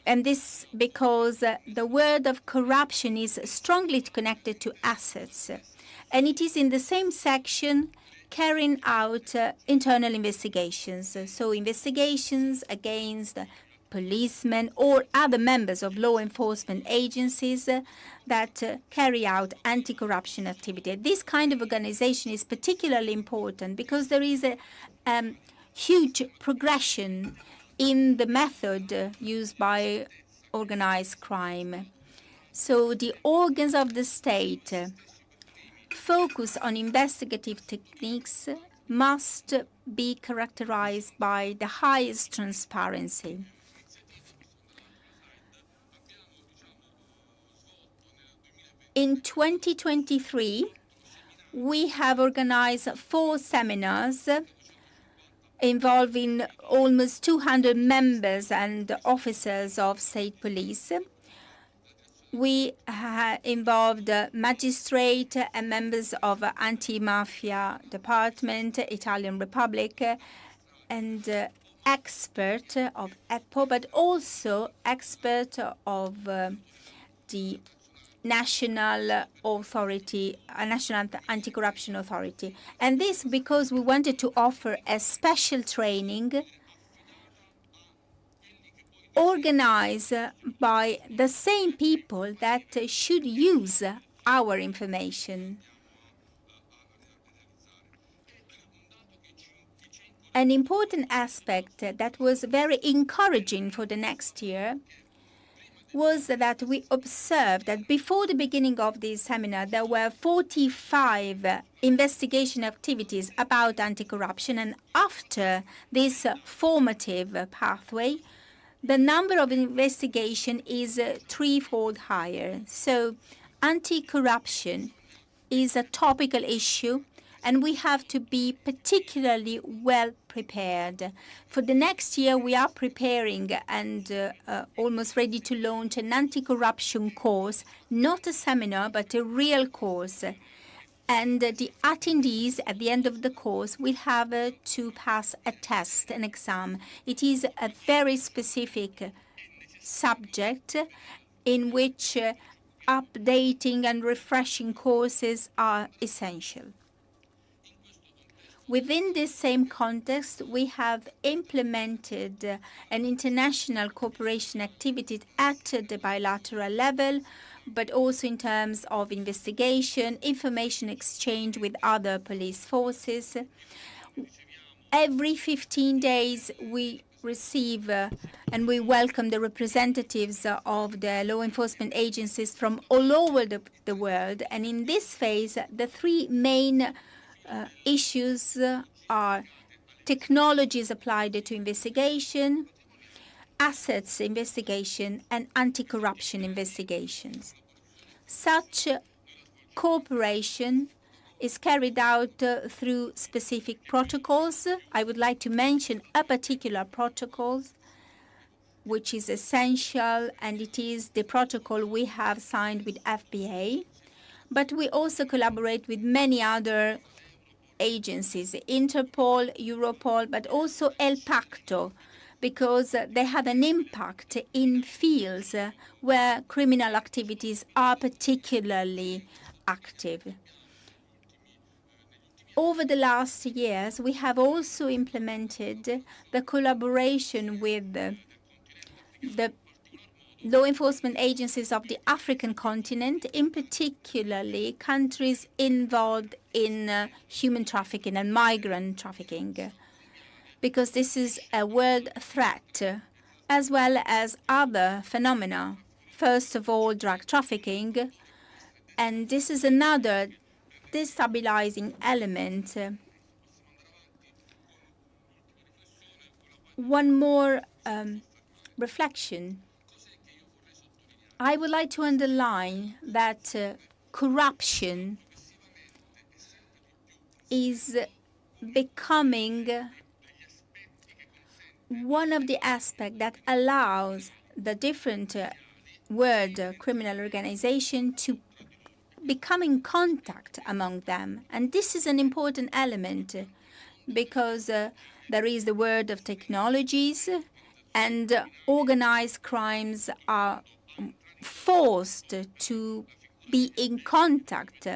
And this because the word of corruption is strongly connected to assets. And it is in the same section carrying out internal investigations. So investigations against policemen or other members of law enforcement agencies that carry out anti-corruption activity. This kind of organization is particularly important because there is a huge progression in the method used by organized crime. So the organs of the state focus on investigative techniques must be characterized by the highest transparency. In 2023, we have organized 4 seminars involving almost 200 members and officers of state police. We involved magistrates and members of anti-mafia department, Italian Republic, and expert of EPPO, but also expert of the national authority, a national anti-corruption authority. And this because we wanted to offer a special training organized by the same people that should use our information. An important aspect that was very encouraging for the next year was that we observed that before the beginning of this seminar, there were 45 investigation activities about anti-corruption. And after this formative pathway, the number of investigation is threefold higher. So anti-corruption is a topical issue, and we have to be particularly well prepared. For the next year, we are preparing and almost ready to launch an anti-corruption course, not a seminar, but a real course. And the attendees at the end of the course will have to pass a test, an exam. It is a very specific subject in which updating and refreshing courses are essential. Within this same context, we have implemented an international cooperation activity at the bilateral level, but also in terms of investigation, information exchange with other police forces. Every 15 days, we receive and we welcome the representatives of the law enforcement agencies from all over the world. And in this phase, the 3 main issues are technologies applied to investigation, assets investigation, and anti-corruption investigations. Such cooperation is carried out through specific protocols. I would like to mention a particular protocol which is essential, and it is the protocol we have signed with FBA. But we also collaborate with many other agencies, Interpol, Europol, but also El Pacto, because they have an impact in fields where criminal activities are particularly active. Over the last years, we have also implemented the collaboration with the law enforcement agencies of the African continent, in particularly countries involved in human trafficking and migrant trafficking, because this is a world threat, as well as other phenomena First of all, drug trafficking, and this is another destabilizing element. One more reflection. I would like to underline that corruption is becoming one of the aspects that allows the different world criminal organization to become in contact among them. And this is an important element because there is the world of technologies, and organized crimes are forced to be in contact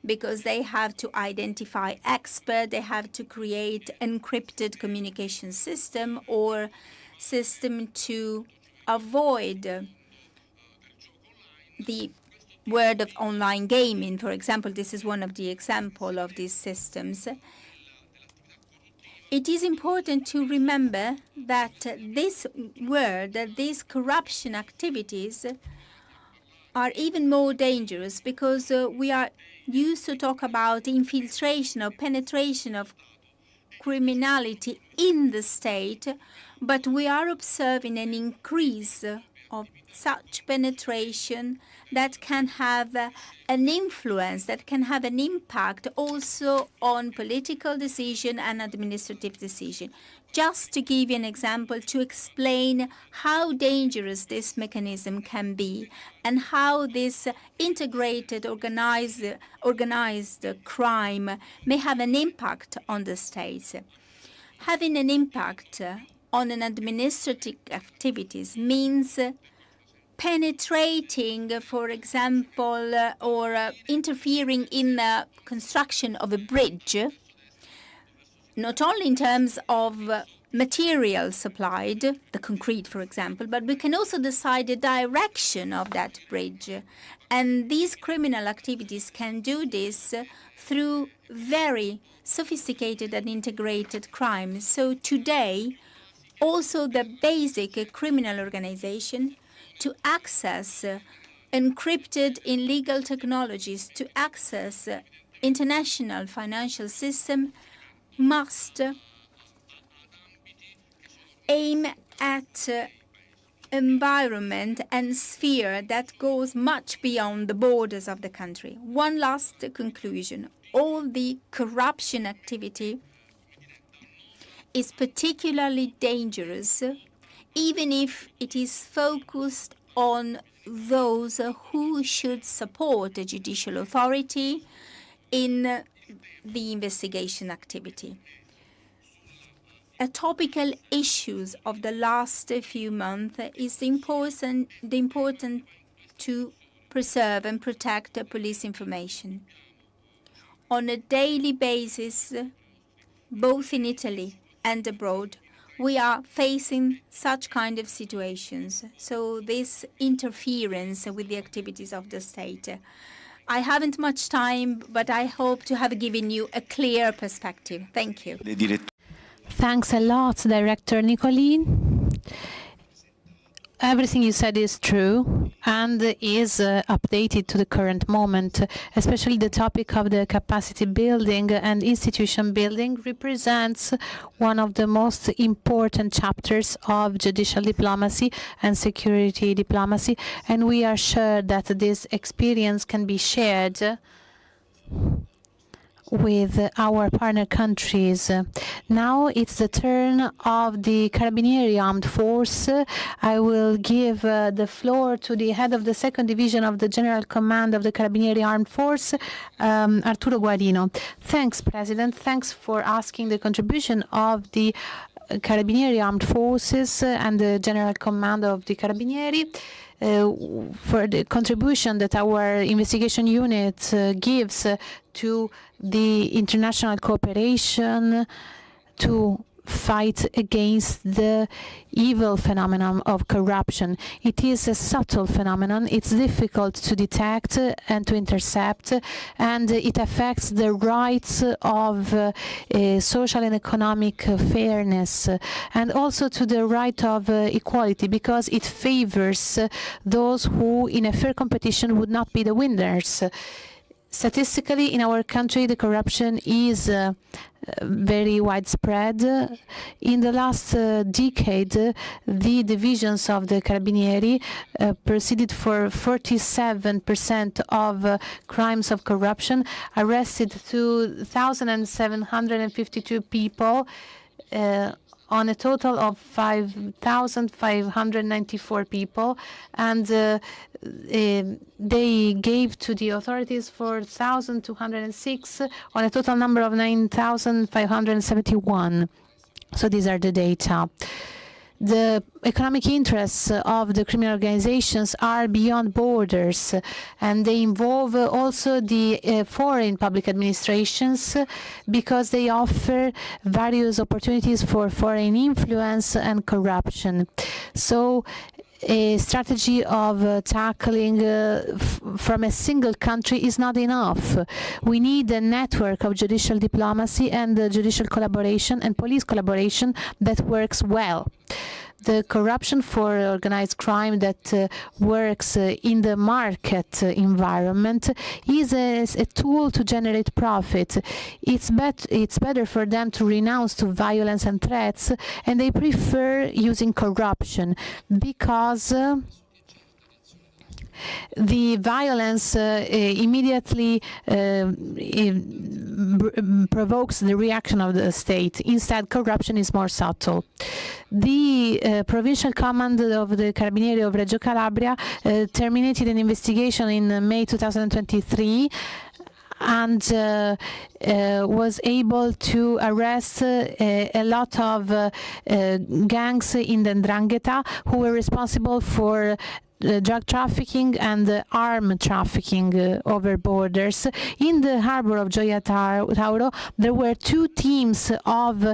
because they have to identify experts, they have to create encrypted communication system or system to avoid the world of online gaming. For example, this is one of the examples of these systems. It is important to remember that this world, these corruption activities are even more dangerous because we are used to talk about infiltration or penetration of criminality in the state, but we are observing an increase of such penetration that can have an influence, that can have an impact also on political decision and administrative decision. Just to give you an example to explain how dangerous this mechanism can be and how this integrated organized crime may have an impact on the state. Having an impact on an administrative activities means penetrating, for example, or interfering in the construction of a bridge, not only in terms of material supplied, the concrete, for example, but we can also decide the direction of that bridge. And these criminal activities can do this through very sophisticated and integrated crime. So today, also the basic criminal organization to access encrypted illegal technologies, to access international financial system must aim at environment and sphere that goes much beyond the borders of the country. One last conclusion. All the corruption activity is particularly dangerous, even if it is focused on those who should support the judicial authority in the investigation activity. A topical issues of the last few months is the important to preserve and protect police information. On a daily basis, both in Italy and abroad, we are facing such kind of situations. So this interference with the activities of the state. I haven't much time, but I hope to have given you a clear perspective. Thank you. Thanks a lot, Director Nicolin. Everything you said is true and is updated to the current moment, especially the topic of the capacity building and institution building represents one of the most important chapters of judicial diplomacy and security diplomacy, and we are sure that this experience can be shared with our partner countries. Now it's the turn of the Carabinieri Armed Force. I will give the floor to the head of the 2nd Division of the General Command of the Carabinieri Armed Force, Arturo Guarino. Thanks, President. Thanks for asking the contribution of the Carabinieri Armed Forces and the General Command of the Carabinieri for the contribution that our investigation unit gives to the international cooperation to fight against the evil phenomenon of corruption. It is a subtle phenomenon. It's difficult to detect and to intercept, and it affects the rights of social and economic fairness, and also to the right of equality, because it favors those who in a fair competition would not be the winners. Statistically, in our country, the corruption is very widespread. In the last decade, the divisions of the Carabinieri proceeded for 47% of crimes of corruption, arrested 2,752 people, on a total of 5,594 people, and they gave to the authorities 4,206 on a total number of 9,571. So these are the data. The economic interests of the criminal organizations are beyond borders, and they involve also the foreign public administrations, because they offer various opportunities for foreign influence and corruption. So a strategy of tackling from a single country is not enough. We need a network of judicial diplomacy and judicial collaboration and police collaboration that works well. The corruption for organized crime that works in the market environment is a tool to generate profit. It's better for them to renounce to violence and threats, and they prefer using corruption because the violence immediately provokes the reaction of the state. Instead, corruption is more subtle. The provincial command of the Carabinieri of Reggio Calabria terminated an investigation in May 2023 and was able to arrest a lot of gangs in the 'Ndrangheta who were responsible for drug trafficking and arm trafficking over borders. In the harbor of Gioia Tauro, there were two teams of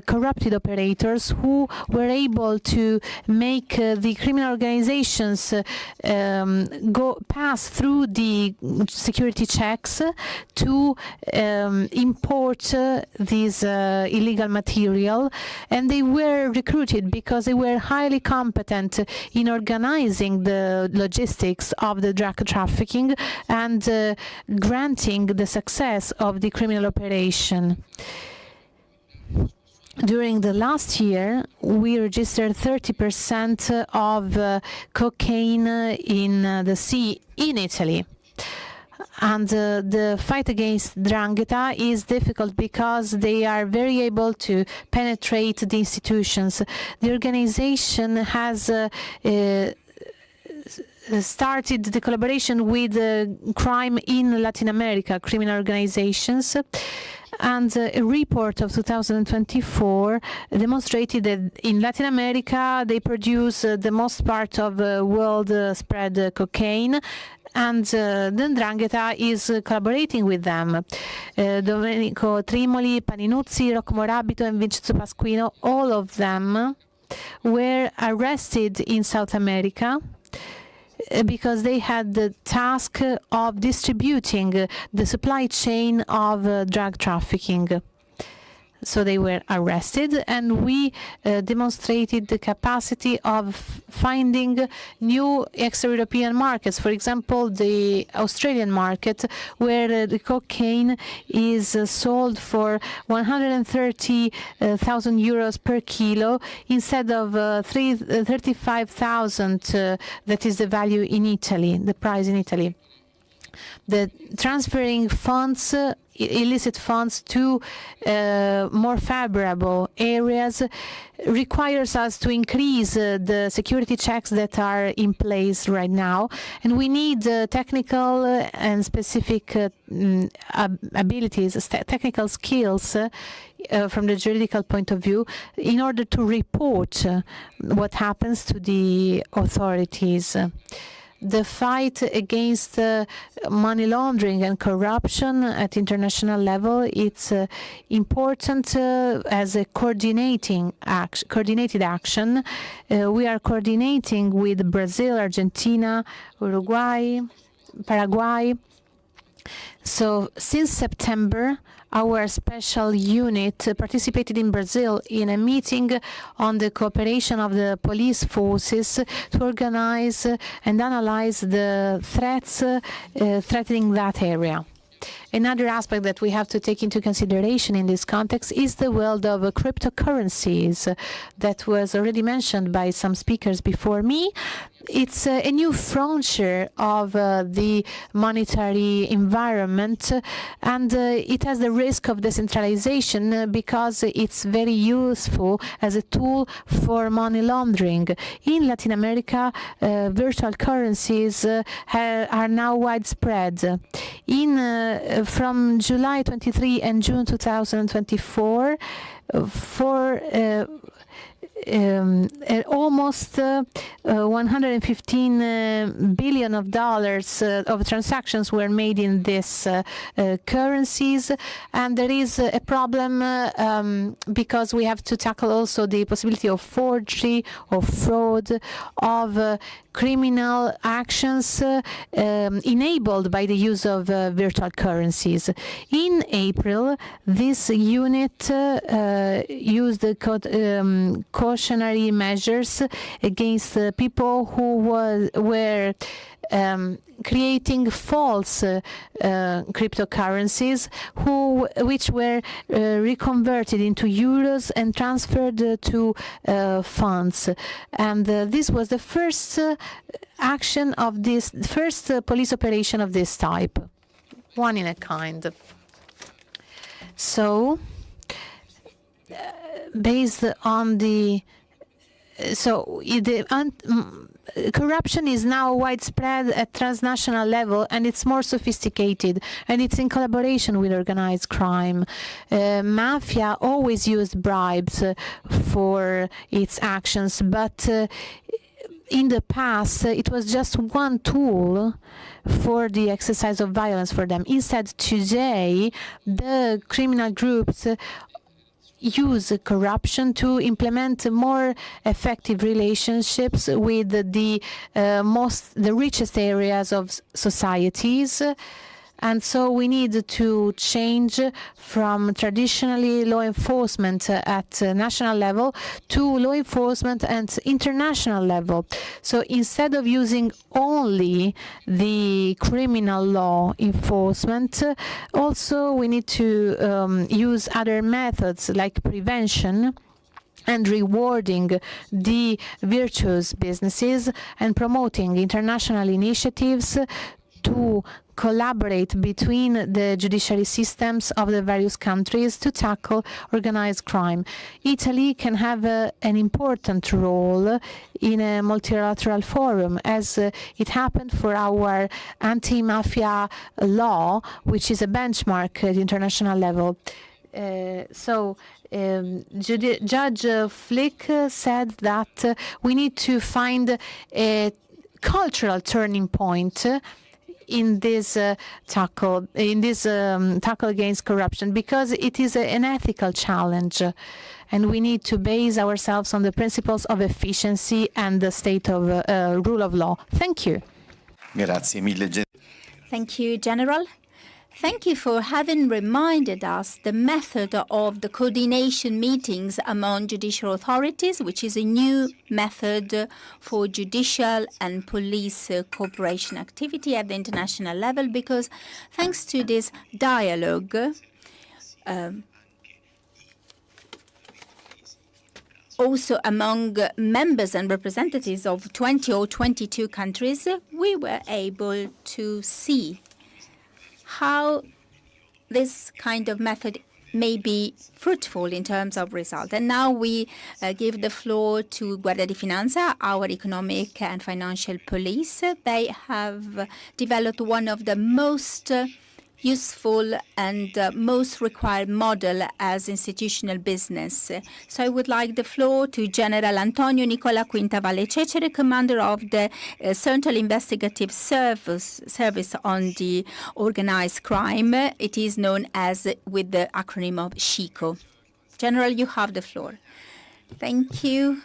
corrupted operators who were able to make the criminal organizations pass through the security checks to import this illegal material, and they were recruited because they were highly competent in organizing the logistics of the drug trafficking and granting the success of the criminal operation. During the last year, we registered 30% of cocaine in the sea in Italy. And the fight against 'Ndrangheta is difficult because they are very able to penetrate the institutions. The organization has started the collaboration with crime in Latin America, criminal organizations. And a report of 2024 demonstrated that in Latin America they produce the most part of world spread cocaine, and the 'Ndrangheta is collaborating with them. Domenico Trimoli, Paninuzzi, Rocco Morabito, and Vincenzo Pasquino, all of them were arrested in South America because they had the task of distributing the supply chain of drug trafficking. So they were arrested, and we demonstrated the capacity of finding new extra-European markets. For example, the Australian market, where the cocaine is sold for 130,000 euros per kilo instead of 35,000 that is the value in Italy, the price in Italy. The transferring funds, illicit funds, to more favorable areas requires us to increase the security checks that are in place right now, and we need technical and specific abilities, technical skills from the juridical point of view in order to report what happens to the authorities. the fight against money laundering and corruption at international level, it's important as a coordinated action. We are coordinating with Brazil, Argentina, Uruguay, Paraguay. So since September, our special unit participated in Brazil in a meeting on the cooperation of the police forces to organize and analyze the threats threatening that area. Another aspect that we have to take into consideration in this context is the world of cryptocurrencies that was already mentioned by some speakers before me. It's a new frontier of the monetary environment, and it has the risk of decentralization because it's very useful as a tool for money laundering. In Latin America, virtual currencies are now widespread. From July 23 and June 2024, almost 115 billion of dollars of transactions were made in these currencies, and there is a problem because we have to tackle also the possibility of forgery or fraud of criminal actions enabled by the use of virtual currencies. In April, this unit used cautionary measures against people who were creating false cryptocurrencies which were reconverted into euros and transferred to funds. And this was the first action of this, first police operation of this type, one in a kind. So, based on the corruption is now widespread at transnational level, and it's more sophisticated, and it's in collaboration with organized crime. Mafia always used bribes for its actions, but in the past it was just one tool for the exercise of violence for them. Instead, today, the criminal groups use corruption to implement more effective relationships with the richest areas of societies. And so we need to change from traditionally law enforcement at national level to law enforcement at international level. So instead of using only the criminal law enforcement, also we need to use other methods like prevention and rewarding the virtuous businesses and promoting international initiatives to collaborate between the judiciary systems of the various countries to tackle organized crime. Italy can have an important role in a multilateral forum, as it happened for our anti-mafia law, which is a benchmark at international level. Judge Flick said that we need to find a cultural turning point in this tackle against corruption, because it is an ethical challenge, and we need to base ourselves on the principles of efficiency and the state of rule of law. Thank you. Grazie mille. Thank you, General. Thank you for having reminded us the method of the coordination meetings among judicial authorities, which is a new method for judicial and police cooperation activity at the international level, because thanks to this dialogue, also among members and representatives of 20 or 22 countries, we were able to see how this kind of method may be fruitful in terms of result. And now we give the floor to Guardia di Finanza, our economic and financial police. They have developed one of the most useful and most required model as institutional business. So I would like the floor to General Antonio Nicola Quinta Valle Cecere, commander of the Central Investigative Service on the Organized Crime. It is known as with the acronym of SHICO. General, you have the floor. Thank you,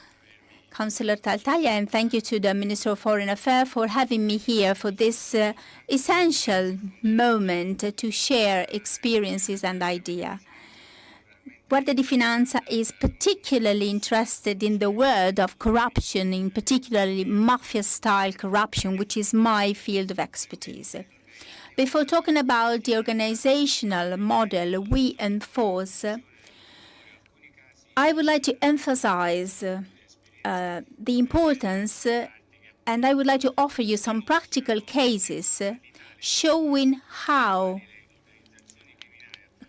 Councillor Tartaglia, and thank you to the Minister of Foreign Affairs for having me here for this essential moment to share experiences and ideas. Guardia di Finanza is particularly interested in the world of corruption, in particularly mafia-style corruption, which is my field of expertise. Before talking about the organizational model we enforce, I would like to emphasize the importance, and I would like to offer you some practical cases showing how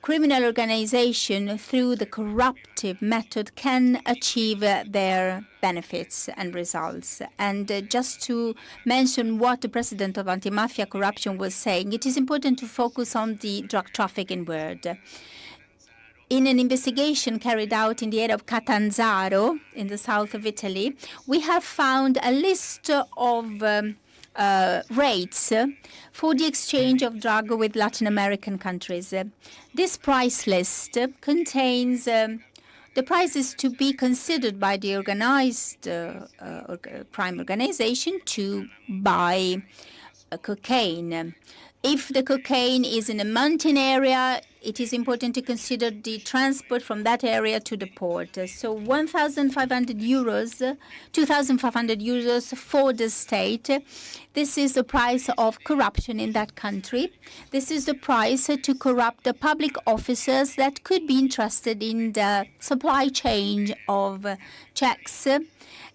criminal organization through the corruptive method can achieve their benefits and results. And just to mention what the president of Anti-Mafia Corruption was saying, it is important to focus on the drug trafficking world. In an investigation carried out in the area of Catanzaro in the south of Italy, we have found a list of rates for the exchange of drug with Latin American countries. This price list contains the prices to be considered by the organized crime organization to buy cocaine. If the cocaine is in a mountain area, it is important to consider the transport from that area to the port. So 1,500 euros, 2,500 euros for the state. This is the price of corruption in that country. This is the price to corrupt the public officers that could be entrusted in the supply chain of checks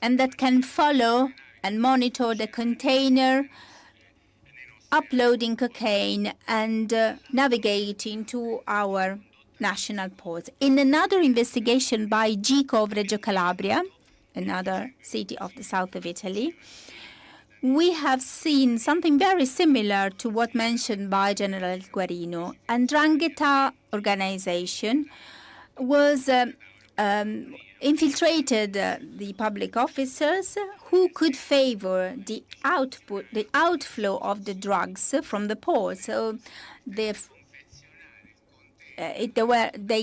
and that can follow and monitor the container uploading cocaine and navigating to our national ports. In another investigation by GICO of Reggio Calabria, another city of the south of Italy, we have seen something very similar to what mentioned by General Guarino. 'Ndrangheta organization was infiltrated the public officers who could favor the outflow of the drugs from the port. So they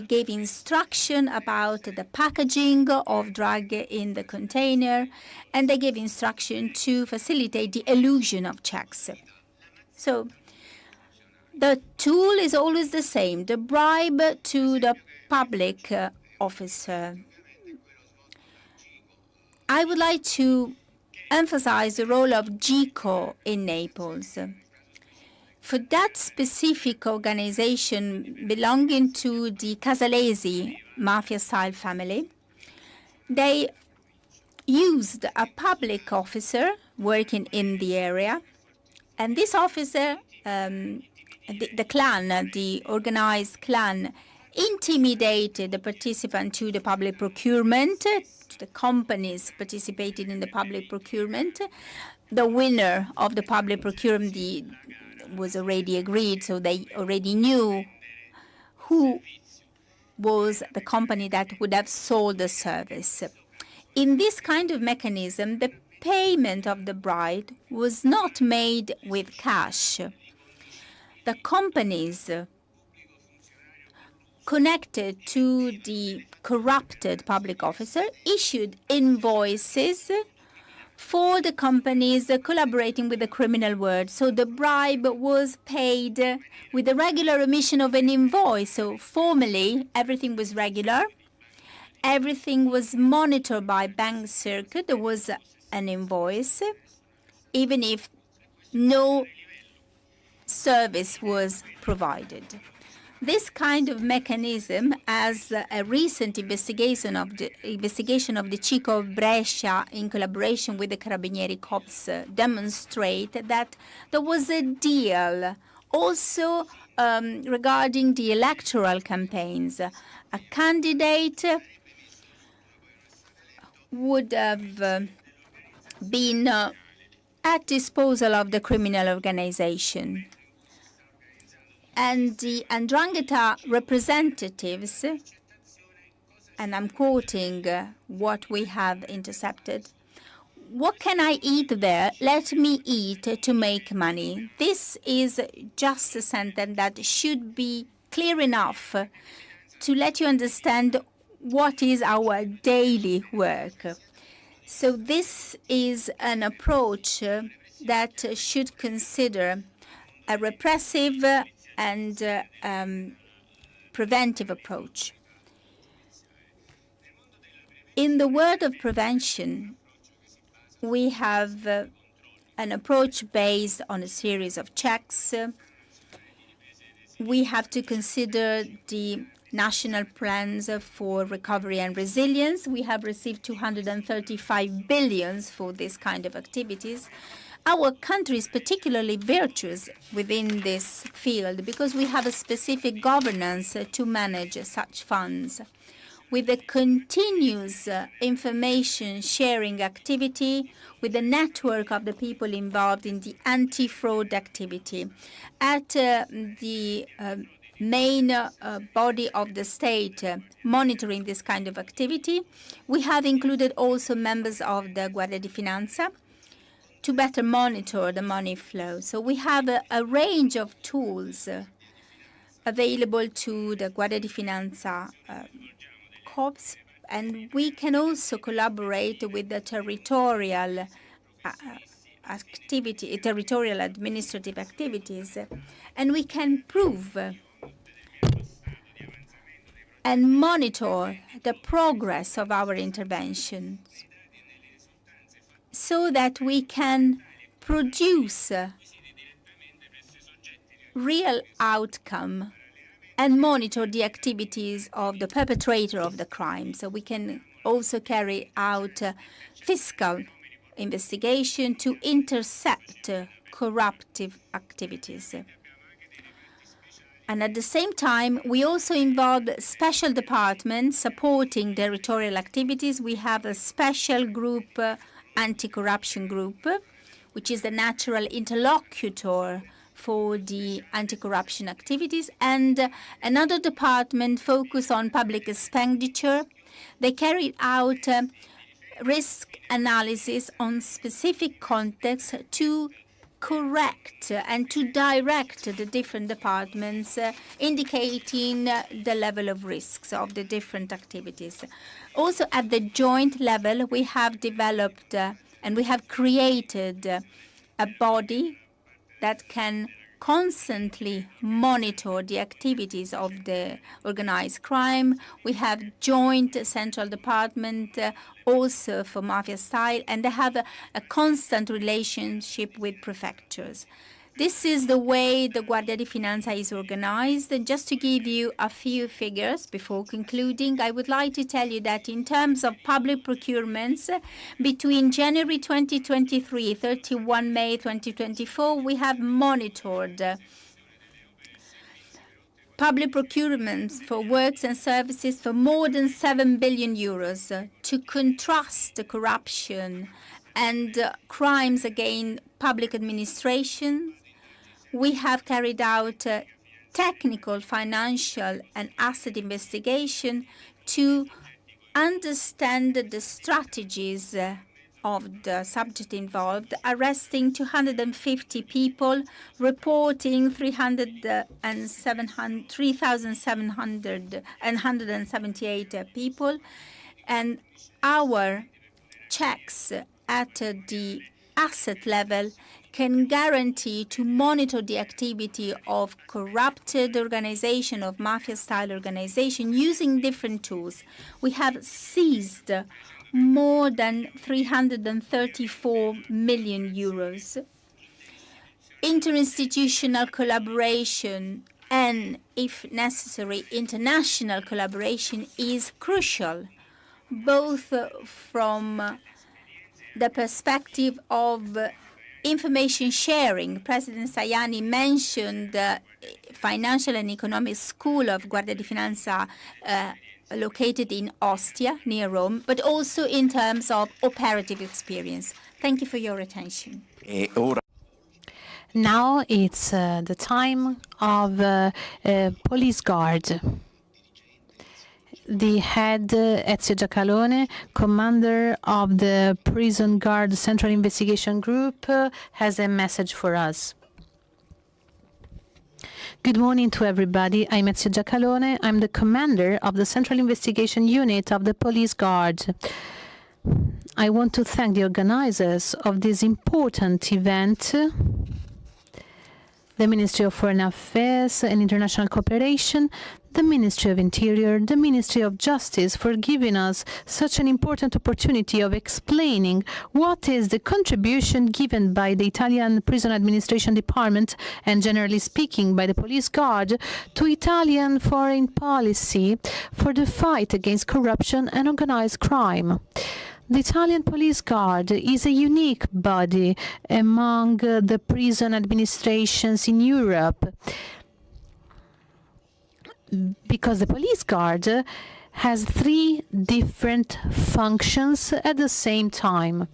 gave instruction about the packaging of drug in the container, and they gave instruction to facilitate the elusion of checks. So the tool is always the same, the bribe to the public officer. I would like to emphasize the role of GICO in Naples. For that specific organization belonging to the Casalesi mafia-style family, they used a public officer working in the area, and this officer, the clan, the organized clan, intimidated the participant to the public procurement, the companies participated in the public procurement. The winner of the public procurement was already agreed, so they already knew who was the company that would have sold the service. In this kind of mechanism, the payment of the bribe was not made with cash. The companies connected to the corrupted public officer issued invoices for the companies collaborating with the criminal world. So the bribe was paid with the regular emission of an invoice. So formally, everything was regular. Everything was monitored by Bank Circuit. There was an invoice, even if no service was provided. This kind of mechanism, as a recent investigation of the Chico of Brescia in collaboration with the Carabinieri Cops demonstrate that there was a deal also regarding the electoral campaigns. A candidate would have been at disposal of the criminal organization. And the 'Ndrangheta representatives, and I'm quoting what we have intercepted, "What can I eat there? Let me eat to make money." This is just a sentence that should be clear enough to let you understand what is our daily work. So this is an approach that should consider a repressive and preventive approach. In the world of prevention, we have an approach based on a series of checks. We have to consider the national plans for recovery and resilience. We have received 235 billion for this kind of activities. Our country is particularly virtuous within this field because we have a specific governance to manage such funds. With the continuous information sharing activity, with the network of the people involved in the anti-fraud activity, at the main body of the state monitoring this kind of activity, we have included also members of the Guardia di Finanza to better monitor the money flow. So we have a range of tools available to the Guardia di Finanza corps, and we can also collaborate with the territorial territorial administrative activities, and we can prove and monitor the progress of our interventions so that we can produce real outcome and monitor the activities of the perpetrator of the crime. So we can also carry out fiscal investigation to intercept corruptive activities. And at the same time, we also involved special departments supporting territorial activities. We have a special group, anti-corruption group, which is the natural interlocutor for the anti-corruption activities, and another department focused on public expenditure. They carried out risk analysis on specific contexts to correct and to direct the different departments, indicating the level of risks of the different activities. Also at the joint level, we have developed and we have created a body that can constantly monitor the activities of the organized crime. We have joint central department also for mafia style, and they have a constant relationship with prefectures. This is the way the Guardia di Finanza is organized. And just to give you a few figures before concluding, I would like to tell you that in terms of public procurements, between January 2023, 31 May 2024, we have monitored public procurements for works and services for more than 7 billion euros to contrast the corruption and crimes against public administration. We have carried out technical, financial, and asset investigation to understand the strategies of the subject involved, arresting 250 people, reporting 3,778 people, and our checks at the asset level can guarantee to monitor the activity of corrupted organization, of mafia-style organization, using different tools. We have seized more than 334 million euros. Interinstitutional collaboration and, if necessary, international collaboration is crucial, both from the perspective of information sharing. President Tajani mentioned the Financial and Economic School of Guardia di Finanza located in Ostia, near Rome, but also in terms of operative experience. Thank you for your attention. Now it's the time of police guard. The head, Ezio Giacalone, commander of the Prison Guard Central Investigation Group, has a message for us. Good morning to everybody. I'm Ezio Giacalone. I'm the commander of the Central Investigation Unit of the Police Guard. I want to thank the organizers of this important event, the Ministry of Foreign Affairs and International Cooperation, the Ministry of Interior, the Ministry of Justice, for giving us such an important opportunity of explaining what is the contribution given by the Italian Prison Administration Department and, generally speaking, by the Police Guard to Italian foreign policy for the fight against corruption and organized crime. The Italian Police Guard is a unique body among the prison administrations in Europe, because the Police Guard has 3 different functions at the same time.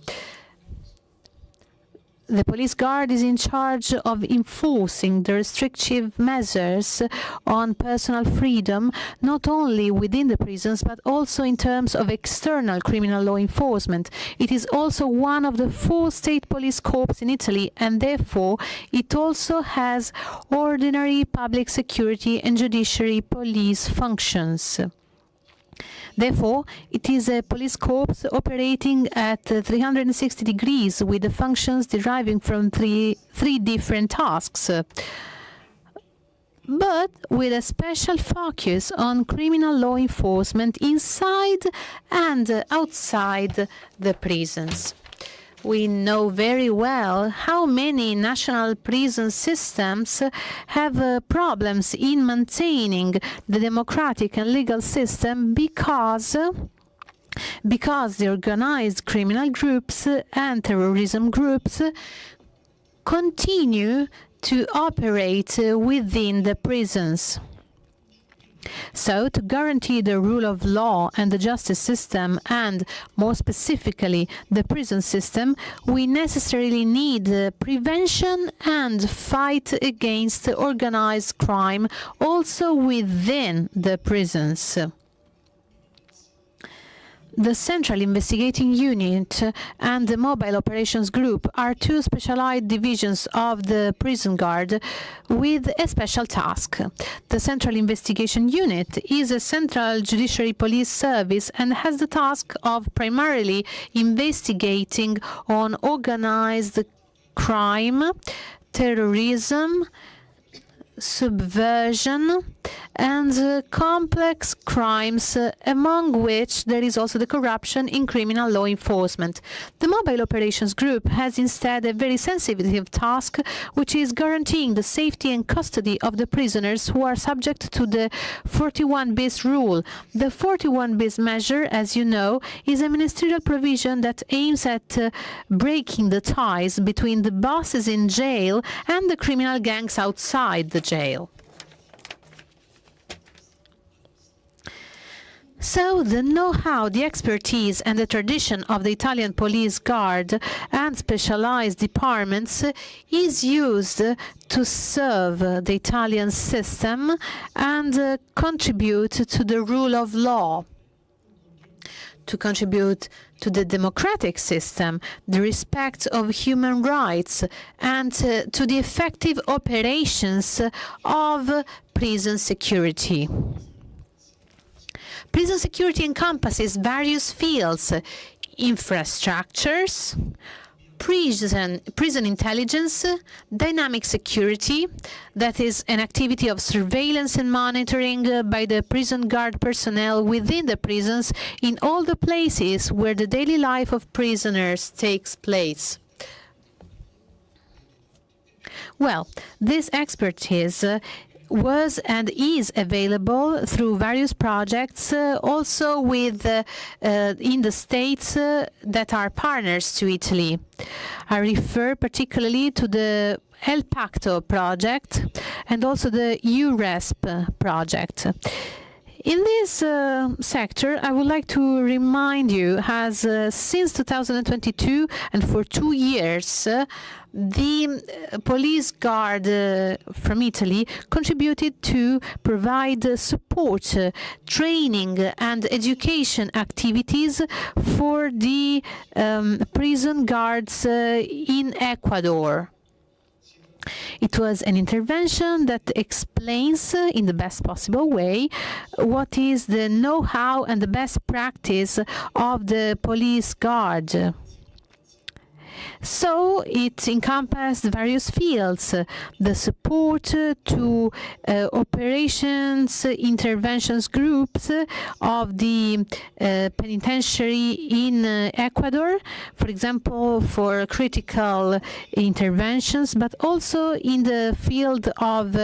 The Police Guard is in charge of enforcing the restrictive measures on personal freedom, not only within the prisons, but also in terms of external criminal law enforcement. It is also one of the 4 state police corps in Italy, and therefore it also has ordinary public security and judiciary police functions. Therefore, it is a police corps operating at 360 degrees with the functions deriving from three different tasks, but with a special focus on criminal law enforcement inside and outside the prisons. We know very well how many national prison systems have problems in maintaining the democratic and legal system because the organized criminal groups and terrorism groups continue to operate within the prisons. So, to guarantee the rule of law and the justice system, and more specifically the prison system, we necessarily need prevention and fight against organized crime also within the prisons. The Central Investigating Unit and the Mobile Operations Group are 2 specialized divisions of the Prison Guard with a special task. The Central Investigation Unit is a central judiciary police service and has the task of primarily investigating on organized crime, terrorism, subversion, and complex crimes, among which there is also the corruption in criminal law enforcement. The Mobile Operations Group has instead a very sensitive task, which is guaranteeing the safety and custody of the prisoners who are subject to the 41-bis rule. The 41-bis measure, as you know, is a ministerial provision that aims at breaking the ties between the bosses in jail and the criminal gangs outside the jail. So the know-how, the expertise and the tradition of the Italian Police Guard and specialized departments is used to serve the Italian system and contribute to the rule of law, to contribute to the democratic system, the respect of human rights, and to the effective operations of prison security. Prison security encompasses various fields: infrastructures, prison intelligence, dynamic security, that is an activity of surveillance and monitoring by the prison guard personnel within the prisons in all the places where the daily life of prisoners takes place. Well, this expertise was and is available through various projects, also with in the states that are partners to Italy. I refer particularly to the El Pacto project and also the URESP project. In this sector, I would like to remind you, has since 2022 and for 2 years, the police guard from Italy contributed to provide support, training and education activities for the prison guards in Ecuador. It was an intervention that explains in the best possible way what is the know-how and the best practice of the police guard. So it encompassed various fields, the support to operations, interventions groups of the penitentiary in Ecuador, for example, for critical interventions, but also in the field of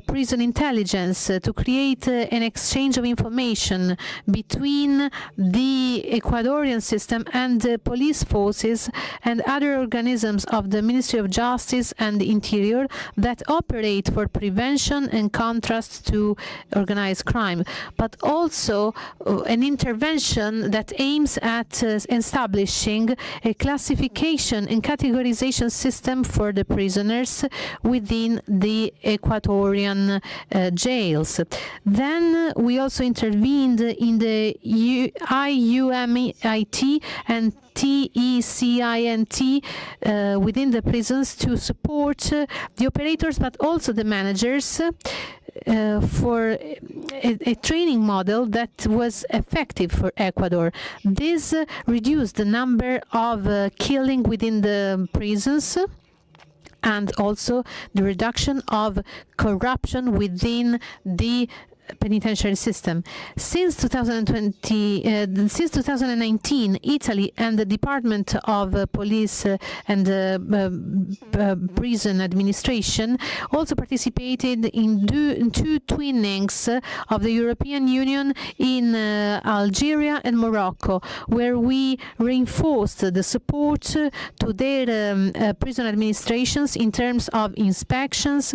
prison intelligence to create an exchange of information between the Ecuadorian system and the police forces and other organisms of the Ministry of Justice and the Interior that operate for prevention and contrast to organized crime, but also an intervention that aims at establishing a classification and categorization system for the prisoners within the Ecuadorian jails. Then we also intervened in the IUMIT and TECINT within the prisons to support the operators but also the managers for a training model that was effective for Ecuador. This reduced the number of killing within the prisons and also the reduction of corruption within the penitentiary system. Since 2019, Italy and the Department of Police and Prison Administration also participated in two twinnings of the European Union in Algeria and Morocco, where we reinforced the support to their prison administrations in terms of inspections,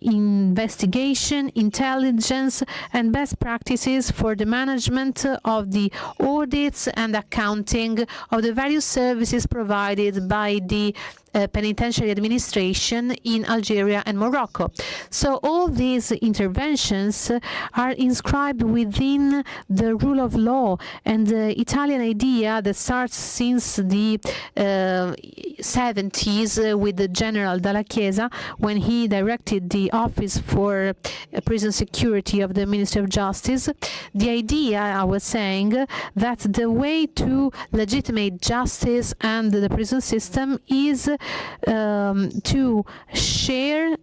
investigation, intelligence, and best practices for the management of the audits and accounting of the various services provided by the penitentiary administration in Algeria and Morocco. So all these interventions are inscribed within the rule of law and the Italian idea that starts since the 70s with the General Dalla Chiesa when he directed the Office for Prison Security of the Ministry of Justice. The idea, I was saying, that the way to legitimate justice and the prison system is to share,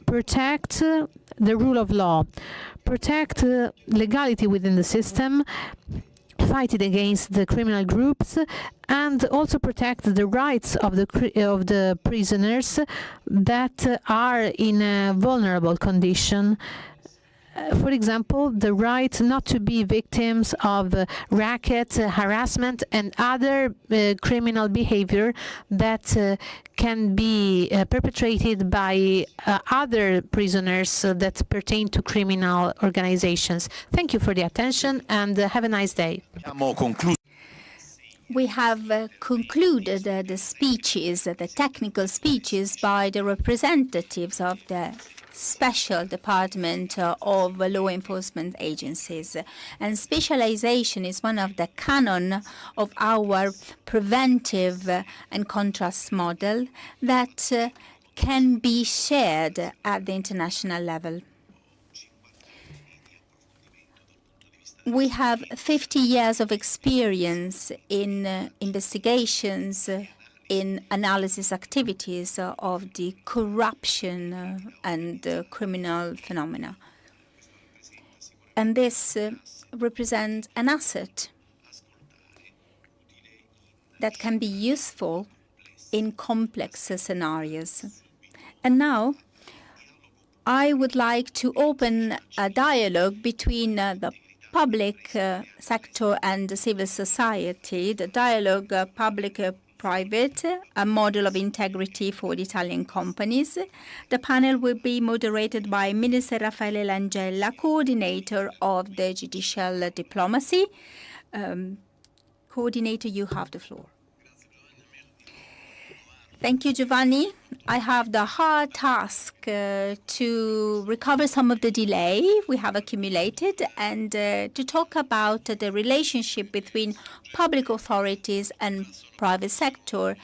protect the rule of law, protect legality within the system, fight it against the criminal groups, and also protect the rights of the prisoners that are in a vulnerable condition. For example, the right not to be victims of racket, harassment, and other criminal behavior that can be perpetrated by other prisoners that pertain to criminal organizations. Thank you for the attention and have a nice day. We have concluded the speeches, the technical speeches by the representatives of the Special Department of Law Enforcement Agencies. And specialization is one of the canon of our preventive and contrast model that can be shared at the international level. We have 50 years of experience in investigations, in analysis activities of the corruption and criminal phenomena. And this represents an asset that can be useful in complex scenarios. And now, I would like to open a dialogue between the public sector and the civil society, the dialogue public private, a model of integrity for the Italian companies. The panel will be moderated by Minister Raffaele Langella, coordinator of the judicial diplomacy. Coordinator, you have the floor. Thank you, Giovanni. I have the hard task to recover some of the delay we have accumulated and to talk about the relationship between public authorities and private sector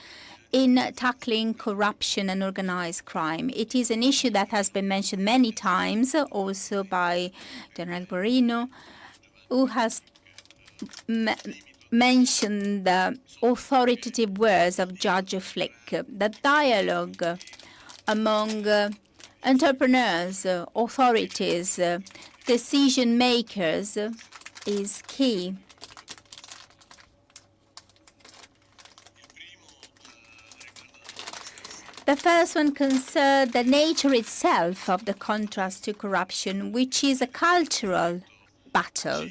in tackling corruption and organized crime. It is an issue that has been mentioned many times, also by General Guarino, who has mentioned the authoritative words of Judge Flick. The dialogue among entrepreneurs, authorities, decision makers is key. The first one concerns the nature itself of the contrast to corruption, which is a cultural battle.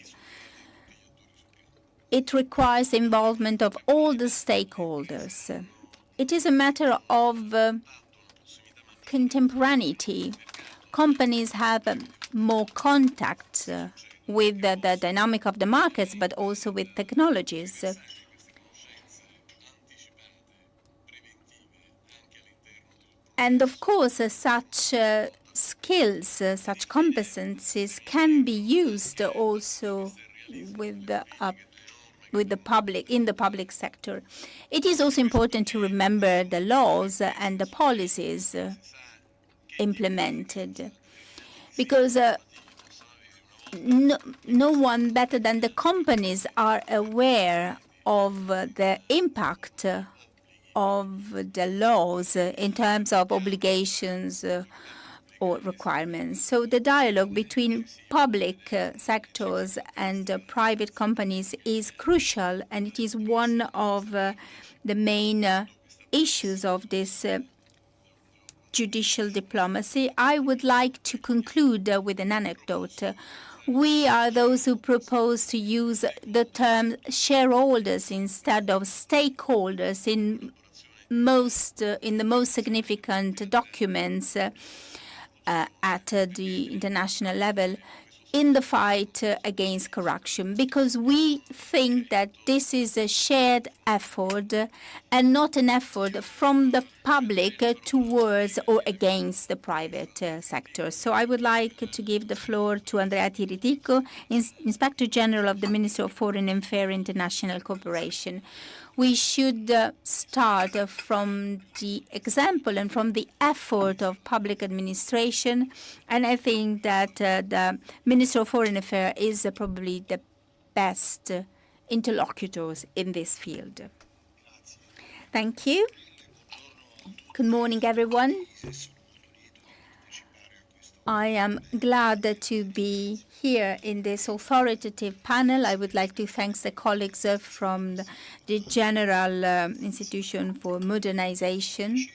It requires the involvement of all the stakeholders. It is a matter of contemporaneity. Companies have more contact with the dynamic of the markets, but also with technologies. And of course, such skills, such competencies can be used also with the public, in the public sector. It is also important to remember the laws and the policies implemented, because no one better than the companies are aware of the impact of the laws in terms of obligations or requirements. So the dialogue between public sectors and private companies is crucial, and it is one of the main issues of this judicial diplomacy. I would like to conclude with an anecdote. We are those who propose to use the term shareholders instead of stakeholders in the most significant documents at the international level in the fight against corruption, because we think that this is a shared effort and not an effort from the public towards or against the private sector. So I would like to give the floor to Andrea Tiritico, Inspector General of the Ministry of Foreign Affairs International Cooperation. We should start from the example and from the effort of public administration, and I think that the Minister of Foreign Affairs is probably the best interlocutors in this field. Thank you. Good morning, everyone. I am glad to be here in this authoritative panel. I would like to thank the colleagues from the General Institution for Modernization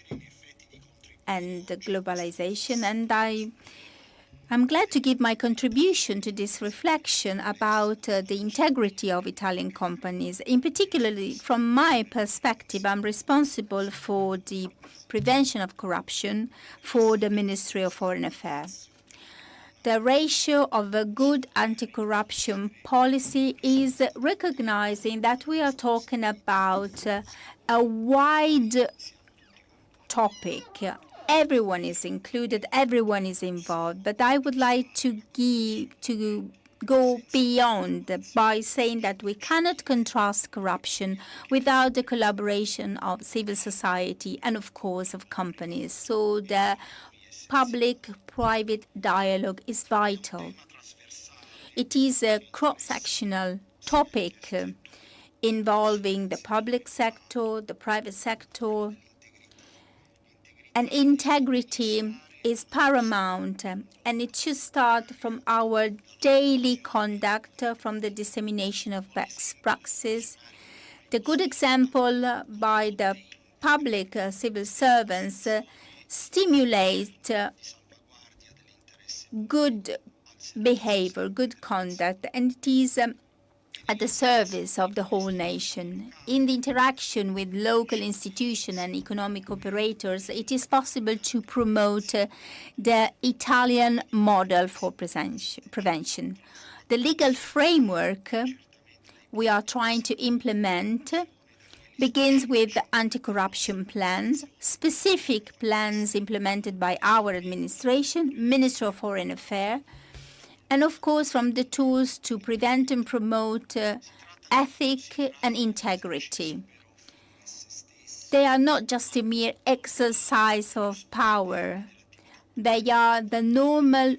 and Globalization, and I'm glad to give my contribution to this reflection about the integrity of Italian companies. In particularly, from my perspective, I'm responsible for the prevention of corruption for the Ministry of Foreign Affairs. The ratio of a good anti-corruption policy is recognizing that we are talking about a wide topic. Everyone is included, everyone is involved, but I would like to go beyond by saying that we cannot contrast corruption without the collaboration of civil society and, of course, of companies. So the public-private dialogue is vital. It is a cross-sectional topic involving the public sector, the private sector, and integrity is paramount, and it should start from our daily conduct, from the dissemination of best practices. The good example by the public civil servants stimulate good behavior, good conduct, and it is at the service of the whole nation. In the interaction with local institutions and economic operators, it is possible to promote the Italian model for prevention. The legal framework we are trying to implement begins with anti-corruption plans, specific plans implemented by our administration, Ministry of Foreign Affairs, and of course from the tools to prevent and promote ethic and integrity. They are not just a mere exercise of power. They are the normal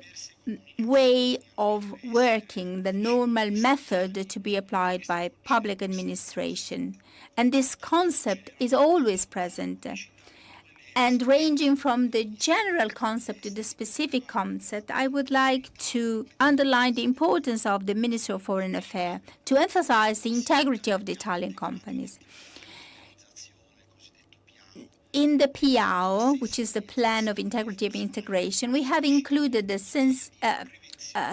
way of working, the normal method to be applied by public administration. And this concept is always present. And ranging from the general concept to the specific concept, I would like to underline the importance of the Ministry of Foreign Affairs to emphasize the integrity of the Italian companies. In the PIAO, which is the Plan of Integrity of Integration, we have included the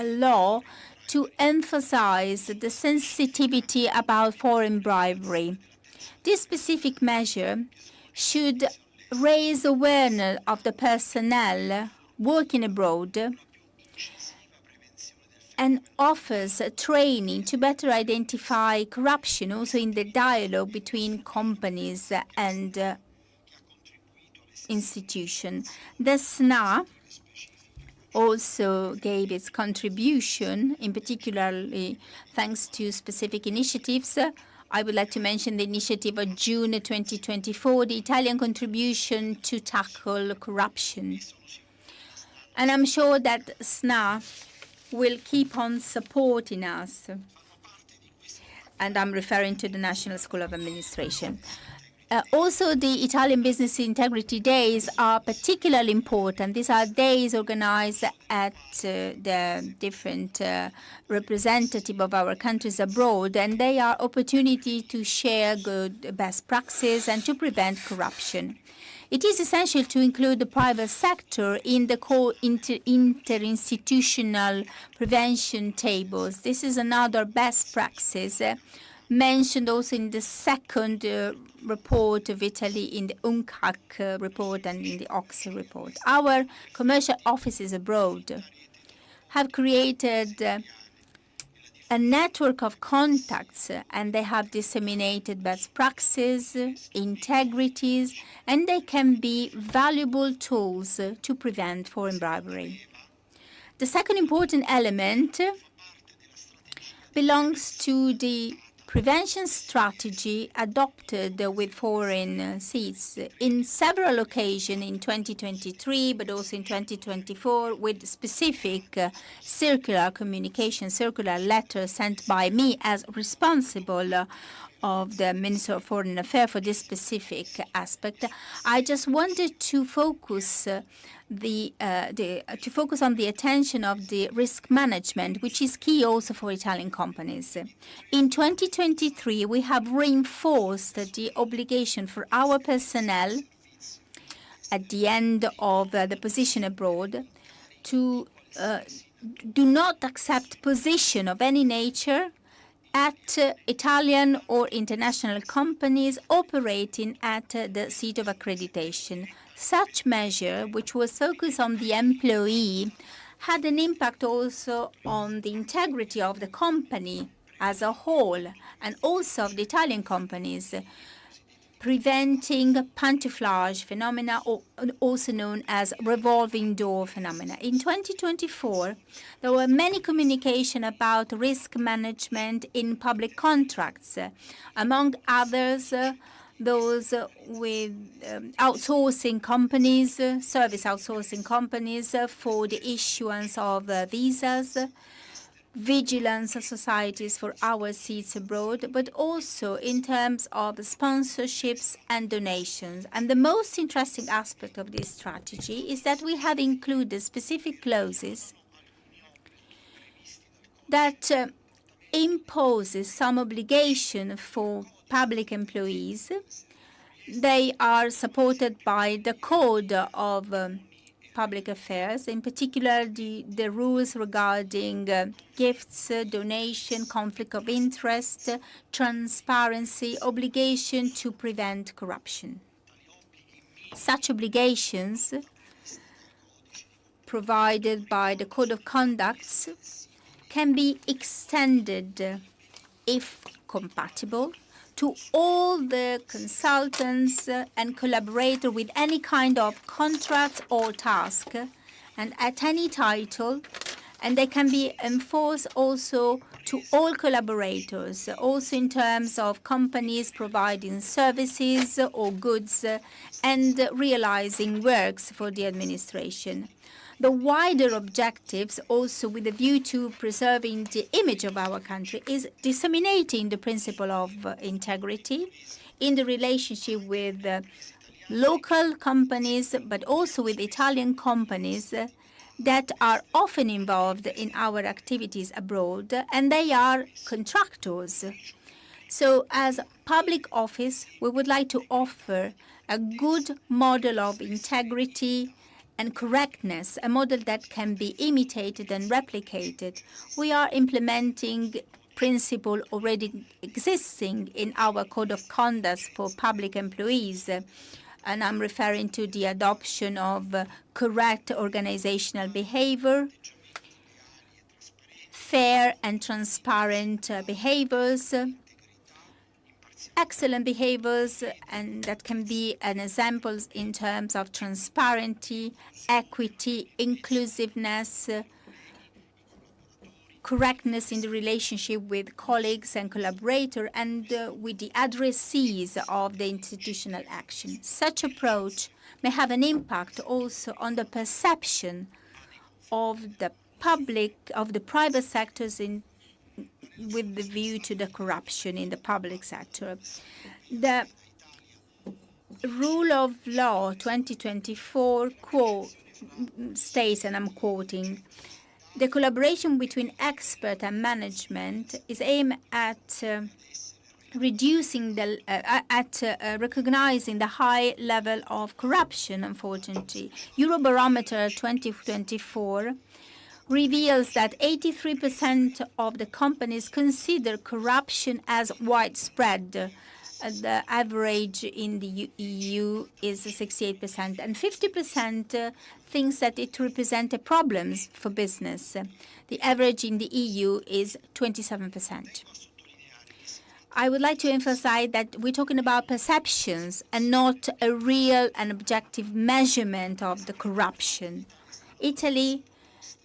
law to emphasize the sensitivity about foreign bribery. This specific measure should raise awareness of the personnel working abroad and offers training to better identify corruption, also in the dialogue between companies and institutions. The SNA also gave its contribution, in particularly thanks to specific initiatives. I would like to mention the initiative of June 2024, the Italian contribution to tackle corruption. And I'm sure that SNA will keep on supporting us. And I'm referring to the National School of Administration. Also, the Italian Business Integrity Days are particularly important. These are days organized at the different representatives of our countries abroad, and they are opportunity to share good best practices and to prevent corruption. It is essential to include the private sector in the interinstitutional prevention tables. This is another best practice mentioned also in the second report of Italy, in the UNCAC report and in the OXE report. Our commercial offices abroad have created a network of contacts, and they have disseminated best practices, integrities, and they can be valuable tools to prevent foreign bribery. The second important element belongs to the prevention strategy adopted with foreign seats in several occasions in 2023, but also in 2024, with specific circular communication, circular letters sent by me as responsible of the Minister of Foreign Affairs for this specific aspect. I just wanted to focus on the attention of the risk management, which is key also for Italian companies. In 2023, we have reinforced the obligation for our personnel at the end of the position abroad to do not accept position of any nature at Italian or international companies operating at the seat of accreditation. Such measure, which was focused on the employee, had an impact also on the integrity of the company as a whole, and also of the Italian companies, preventing pantouflage phenomena, also known as revolving door phenomena. In 2024, there were many communications about risk management in public contracts, among others, those with outsourcing companies, service outsourcing companies for the issuance of visas, vigilance societies for our seats abroad, but also in terms of sponsorships and donations. And the most interesting aspect of this strategy is that we have included specific clauses that imposes some obligation for public employees. They are supported by the code of public affairs, in particular the rules regarding gifts, donation, conflict of interest, transparency, obligation to prevent corruption. Such obligations provided by the Code of Conduct can be extended, if compatible, to all the consultants and collaborators with any kind of contract or task and at any title, and they can be enforced also to all collaborators, also in terms of companies providing services or goods and realizing works for the administration. The wider objectives, also with a view to preserving the image of our country, is disseminating the principle of integrity in the relationship with local companies, but also with Italian companies that are often involved in our activities abroad, and they are contractors. So as public office, we would like to offer a good model of integrity and correctness, a model that can be imitated and replicated. We are implementing principle already existing in our Code of Conduct for public employees, and I'm referring to the adoption of correct organizational behavior, fair and transparent behaviors, excellent behaviors, and that can be an example in terms of transparency, equity, inclusiveness, correctness in the relationship with colleagues and collaborators, and with the addressees of the institutional action. Such approach may have an impact also on the perception of the public, of the private sectors with the view to the corruption in the public sector. The Rule of Law 2024 states, and I'm quoting, the collaboration between expert and management is aimed at reducing the recognizing the high level of corruption. Unfortunately, Eurobarometer 2024 reveals that 83% of the companies consider corruption as widespread. The average in the EU is 68%, and 50% thinks that it represents problems for business. The average in the EU is 27%. I would like to emphasize that we're talking about perceptions and not a real and objective measurement of the corruption. Italy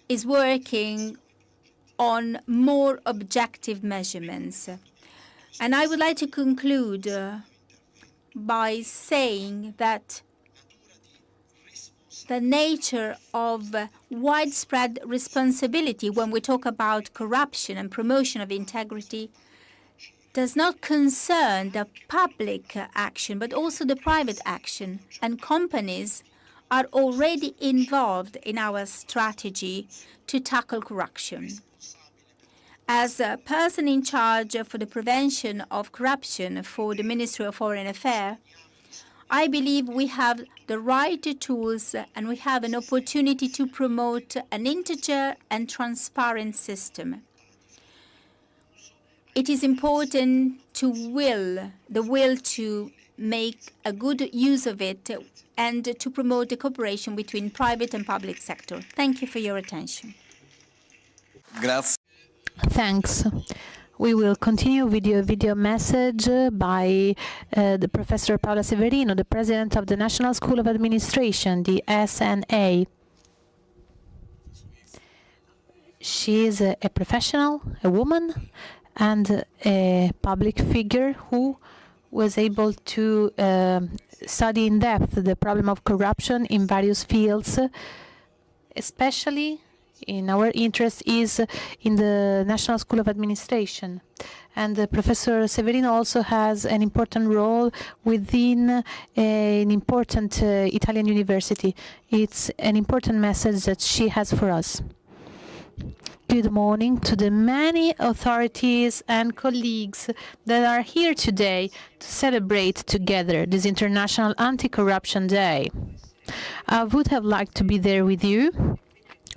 is working on more objective measurements. And I would like to conclude by saying that the nature of widespread responsibility when we talk about corruption and promotion of integrity does not concern the public action, but also the private action. And companies are already involved in our strategy to tackle corruption. As a person in charge for the prevention of corruption for the Ministry of Foreign Affairs, I believe we have the right tools and we have an opportunity to promote an integer and transparent system. It is important to the will to make a good use of it and to promote the cooperation between private and public sector. Thank you for your attention. Grazie. Thanks. We will continue with your video message by the Professor Paola Severino, the President of the National School of Administration, the SNA. She is a professional, a woman, and a public figure who was able to study in depth the problem of corruption in various fields, especially in our interest is in the National School of Administration. And Professor Severino also has an important role within an important Italian university. It's an important message that she has for us. Good morning to the many authorities and colleagues that are here today to celebrate together this International Anti-Corruption Day. I would have liked to be there with you,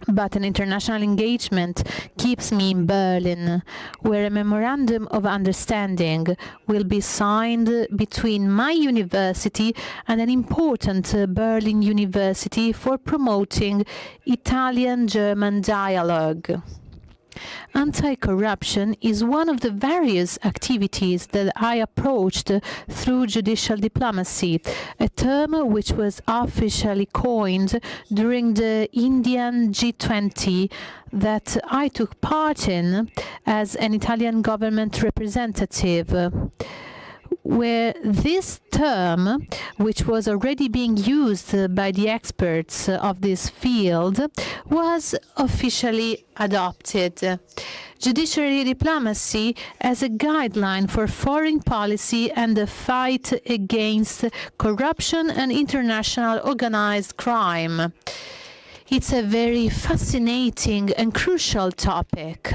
but an international engagement keeps me in Berlin, where a memorandum of understanding will be signed between my university and an important Berlin university for promoting Italian-German dialogue. Anti-corruption is one of the various activities that I approached through judicial diplomacy, a term which was officially coined during the Indian G20 that I took part in as an Italian government representative, where this term, which was already being used by the experts of this field, was officially adopted. Judiciary diplomacy as a guideline for foreign policy and the fight against corruption and international organized crime. It's a very fascinating and crucial topic.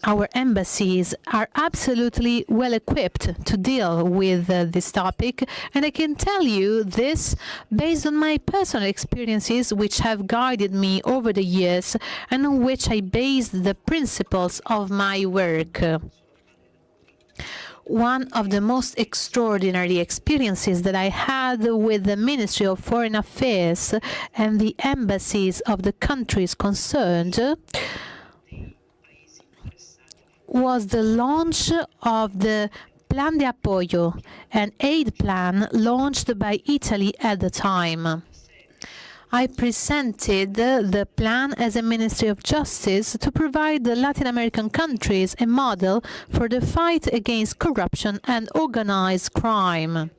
Our embassies are absolutely well equipped to deal with this topic, and I can tell you this based on my personal experiences which have guided me over the years and on which I based the principles of my work. One of the most extraordinary experiences that I had with the Ministry of Foreign Affairs and the embassies of the countries concerned was the launch of the Plan de Apoyo, an aid plan launched by Italy at the time. I presented the plan as a Ministry of Justice to provide the Latin American countries a model for the fight against corruption and organized crime.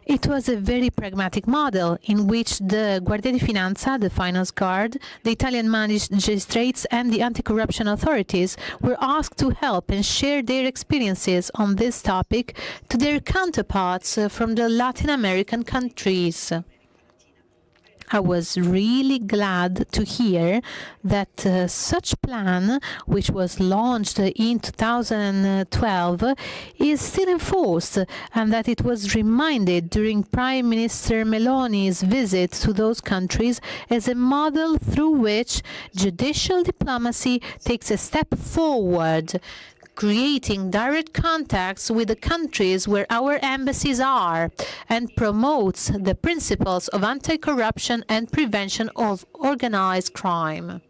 It was a very pragmatic model in which the Guardia di Finanza, the Finance Guard, the Italian magistrates and the anti-corruption authorities were asked to help and share their experiences on this topic to their counterparts from the Latin American countries. I was really glad to hear that such plan, which was launched in 2012, is still enforced, and that it was reminded during Prime Minister Meloni's visit to those countries as a model through which judicial diplomacy takes a step forward, creating direct contacts with the countries where our embassies are, and promotes the principles of anti-corruption and prevention of organized crime.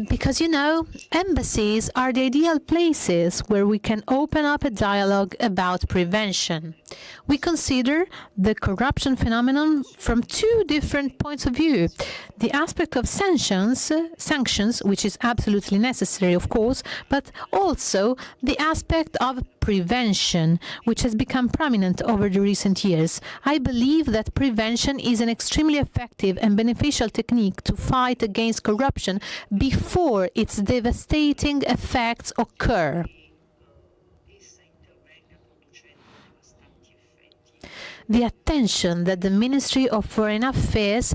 Because, you know, embassies are the ideal places where we can open up a dialogue about prevention. We consider the corruption phenomenon from two different points of view. The aspect of sanctions, which is absolutely necessary, of course, but also the aspect of prevention, which has become prominent over the recent years. I believe that prevention is an extremely effective and beneficial technique to fight against corruption before its devastating effects occur. The attention that the Ministry of Foreign Affairs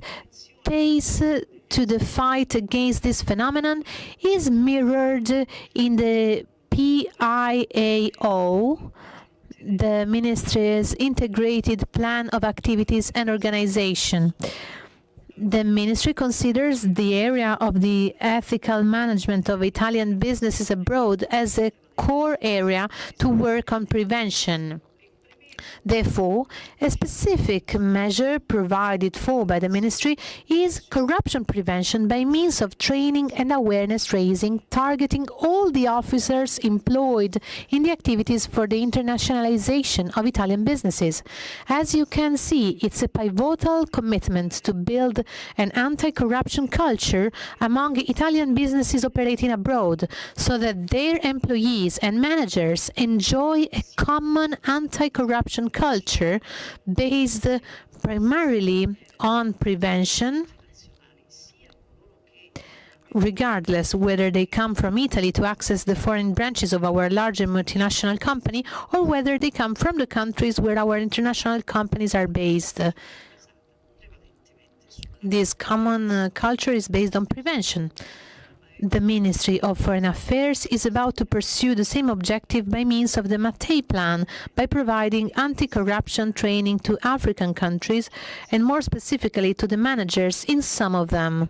pays to the fight against this phenomenon is mirrored in the PIAO, the Ministry's Integrated Plan of Activities and Organization. The Ministry considers the area of the ethical management of Italian businesses abroad as a core area to work on prevention. Therefore, a specific measure provided for by the Ministry is corruption prevention by means of training and awareness raising, targeting all the officers employed in the activities for the internationalization of Italian businesses. As you can see, it's a pivotal commitment to build an anti-corruption culture among Italian businesses operating abroad, so that their employees and managers enjoy a common anti-corruption culture based primarily on prevention, regardless whether they come from Italy to access the foreign branches of our larger multinational company or whether they come from the countries where our international companies are based. This common culture is based on prevention. The Ministry of Foreign Affairs is about to pursue the same objective by means of the Mattei Plan, by providing anti-corruption training to African countries, and more specifically to the managers in some of them.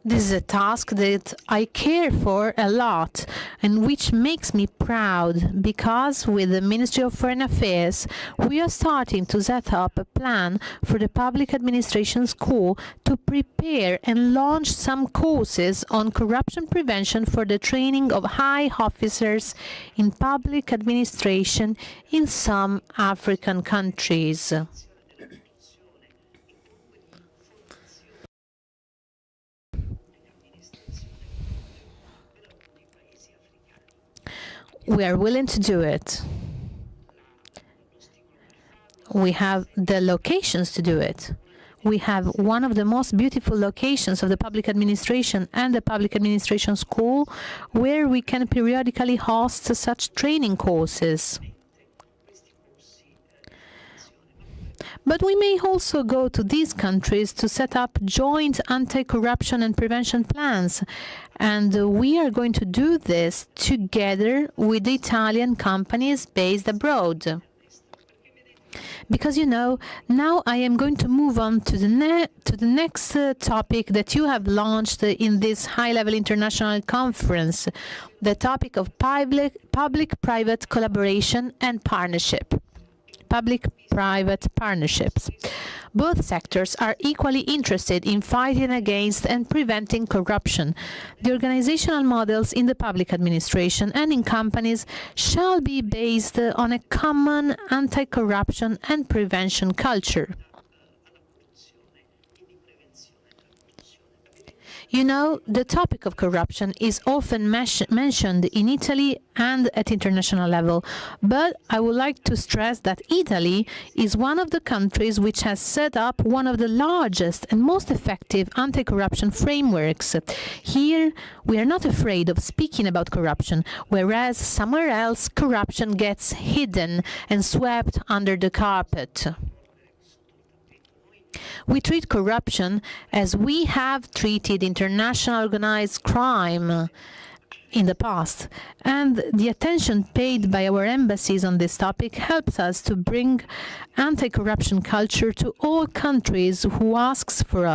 This is a task that I care for a lot and which makes me proud, because with the Ministry of Foreign Affairs we are starting to set up a plan for the Public Administration School to prepare and launch some courses on corruption prevention for the training of high officers in public administration in some African countries. We are willing to do it. We have the locations to do it. We have one of the most beautiful locations of the public administration and the public administration school, where we can periodically host such training courses. But we may also go to these countries to set up joint anti-corruption and prevention plans. And we are going to do this together with the Italian companies based abroad. Because, you know, now I am going to move on to the next topic that you have launched in this high-level international conference, the topic of public-private collaboration and partnership. Public-private partnerships. Both sectors are equally interested in fighting against and preventing corruption. The organizational models in the public administration and in companies shall be based on a common anti-corruption and prevention culture. You know, the topic of corruption is often mentioned in Italy and at international level, but I would like to stress that Italy is one of the countries which has set up one of the largest and most effective anti-corruption frameworks. Here, we are not afraid of speaking about corruption, whereas somewhere else corruption gets hidden and swept under the carpet. We treat corruption as we have treated international organized crime in the past, and the attention paid by our embassies on this topic helps us to bring anti-corruption culture to all countries who asks for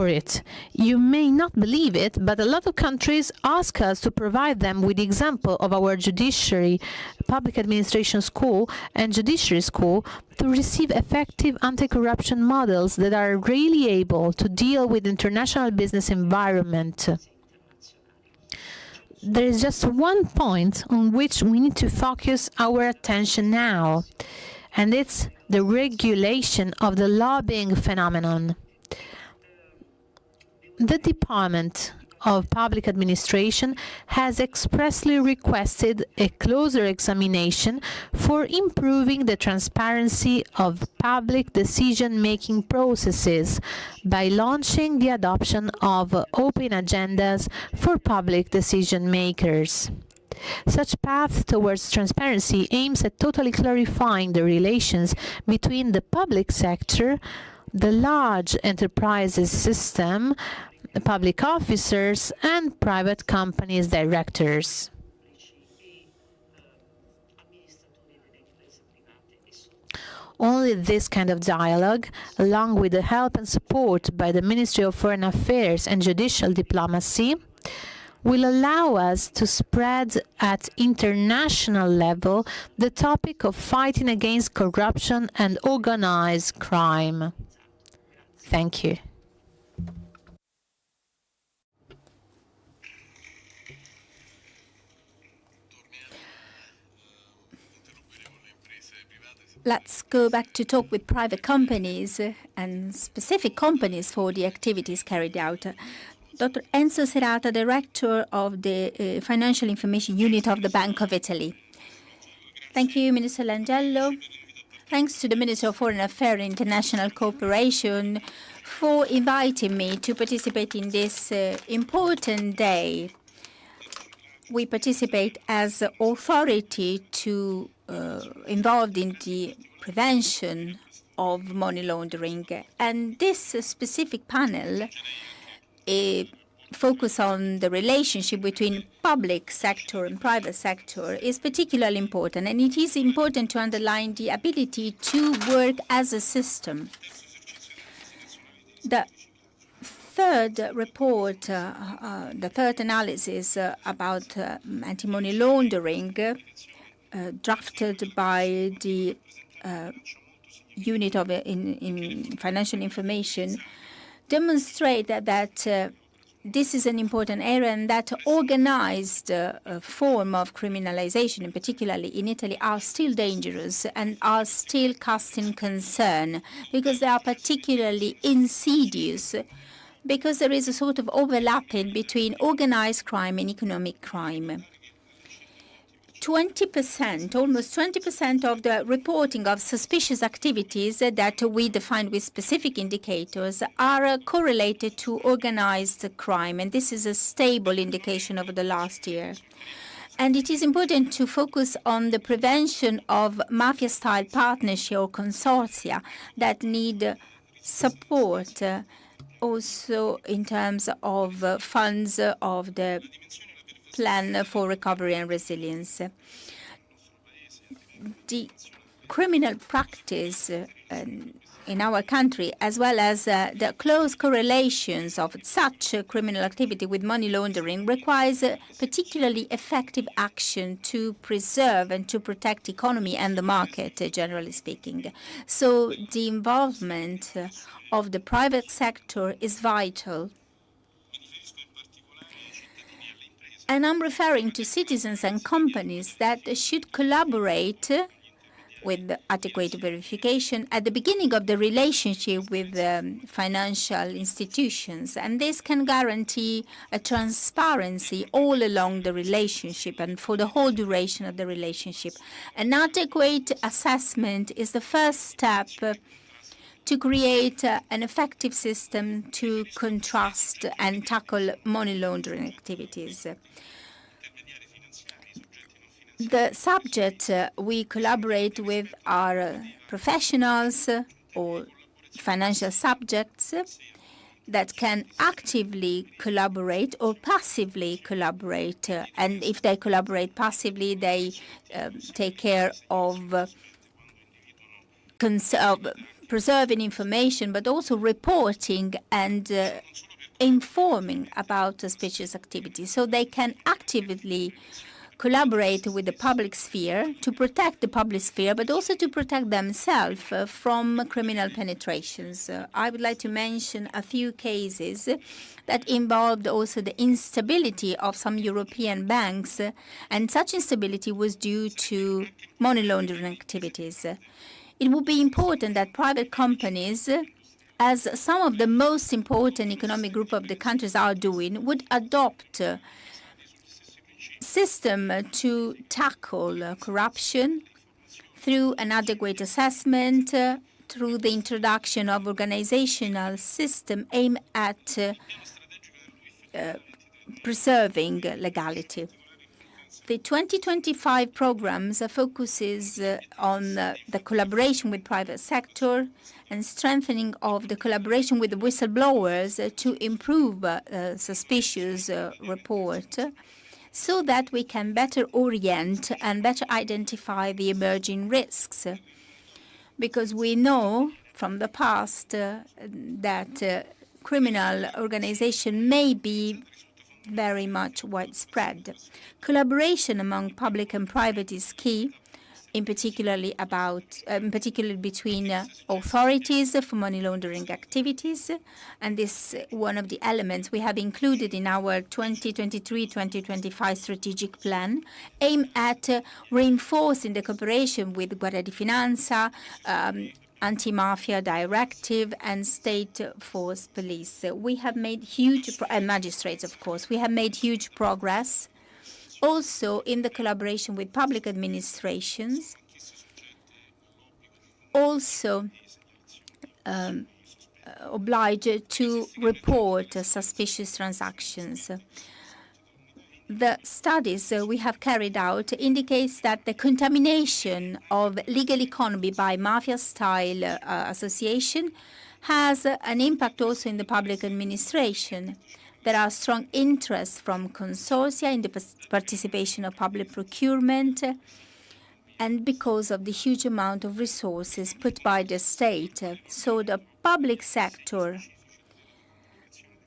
it. You may not believe it, but a lot of countries ask us to provide them with the example of our judiciary, public administration school and judiciary school to receive effective anti-corruption models that are really able to deal with international business environment. There is just one point on which we need to focus our attention now, and it's the regulation of the lobbying phenomenon. The Department of Public Administration has expressly requested a closer examination for improving the transparency of public decision-making processes by launching the adoption of open agendas for public decision-makers. Such path towards transparency aims at totally clarifying the relations between the public sector, the large enterprises system, the public officers, and private companies' directors. Only this kind of dialogue, along with the help and support by the Ministry of Foreign Affairs and Judicial Diplomacy, will allow us to spread at international level the topic of fighting against corruption and organized crime. Thank you. Let's go back to talk with private companies and specific companies for the activities carried out. Dr. Enzo Serata, Director of the Financial Information Unit of the Bank of Italy. Thank you, Minister Langello. Thanks to the Minister of Foreign Affairs and International Cooperation for inviting me to participate in this important day. We participate as authority to involved in the prevention of money laundering. And this specific panel focus on the relationship between public sector and private sector is particularly important. And it is important to underline the ability to work as a system. The third report, the third analysis about anti-money laundering, drafted by the Unit of in Financial Information, demonstrate that this is an important area and that organized form of criminalization, and particularly in Italy, are still dangerous and are still casting concern because they are particularly insidious, because there is a sort of overlapping between organized crime and economic crime. 20%, almost 20% of the reporting of suspicious activities that we define with specific indicators are correlated to organized crime, and this is a stable indication over the last year. And it is important to focus on the prevention of mafia-style partnership or consortia that need support, also in terms of funds of the Plan for Recovery and Resilience. The criminal practice in our country, as well as the close correlations of such criminal activity with money laundering, requires particularly effective action to preserve and to protect the economy and the market, generally speaking. So the involvement of the private sector is vital. And I'm referring to citizens and companies that should collaborate with adequate verification at the beginning of the relationship with financial institutions. And this can guarantee a transparency all along the relationship and for the whole duration of the relationship. An adequate assessment is the first step to create an effective system to contrast and tackle money laundering activities. The subject we collaborate with are professionals or financial subjects that can actively collaborate or passively collaborate. And if they collaborate passively, they take care of preserving information, but also reporting and informing about suspicious activities. So they can actively collaborate with the public sphere to protect the public sphere, but also to protect themselves from criminal penetrations. I would like to mention a few cases that involved also the instability of some European banks, and such instability was due to money laundering activities. It would be important that private companies, as some of the most important economic group of the countries are doing, would adopt system to tackle corruption through an adequate assessment, through the introduction of organizational system aimed at preserving legality. The 2025 programs focuses on the collaboration with private sector and strengthening of the collaboration with the whistleblowers to improve suspicious report, so that we can better orient and better identify the emerging risks. Because we know from the past that criminal organization may be very much widespread. Collaboration among public and private is key, in particularly between authorities for money laundering activities, and this is one of the elements we have included in our 2023-2025 strategic plan, aimed at reinforcing the cooperation with Guardia di Finanza, anti-mafia directive, and state force police. We have made huge, and magistrates, of course, we have made huge progress. Also, in the collaboration with public administrations, also obliged to report suspicious transactions. The studies we have carried out indicates that the contamination of legal economy by mafia-style association has an impact also in the public administration. There are strong interests from consortia in the participation of public procurement, and because of the huge amount of resources put by the state. So the public sector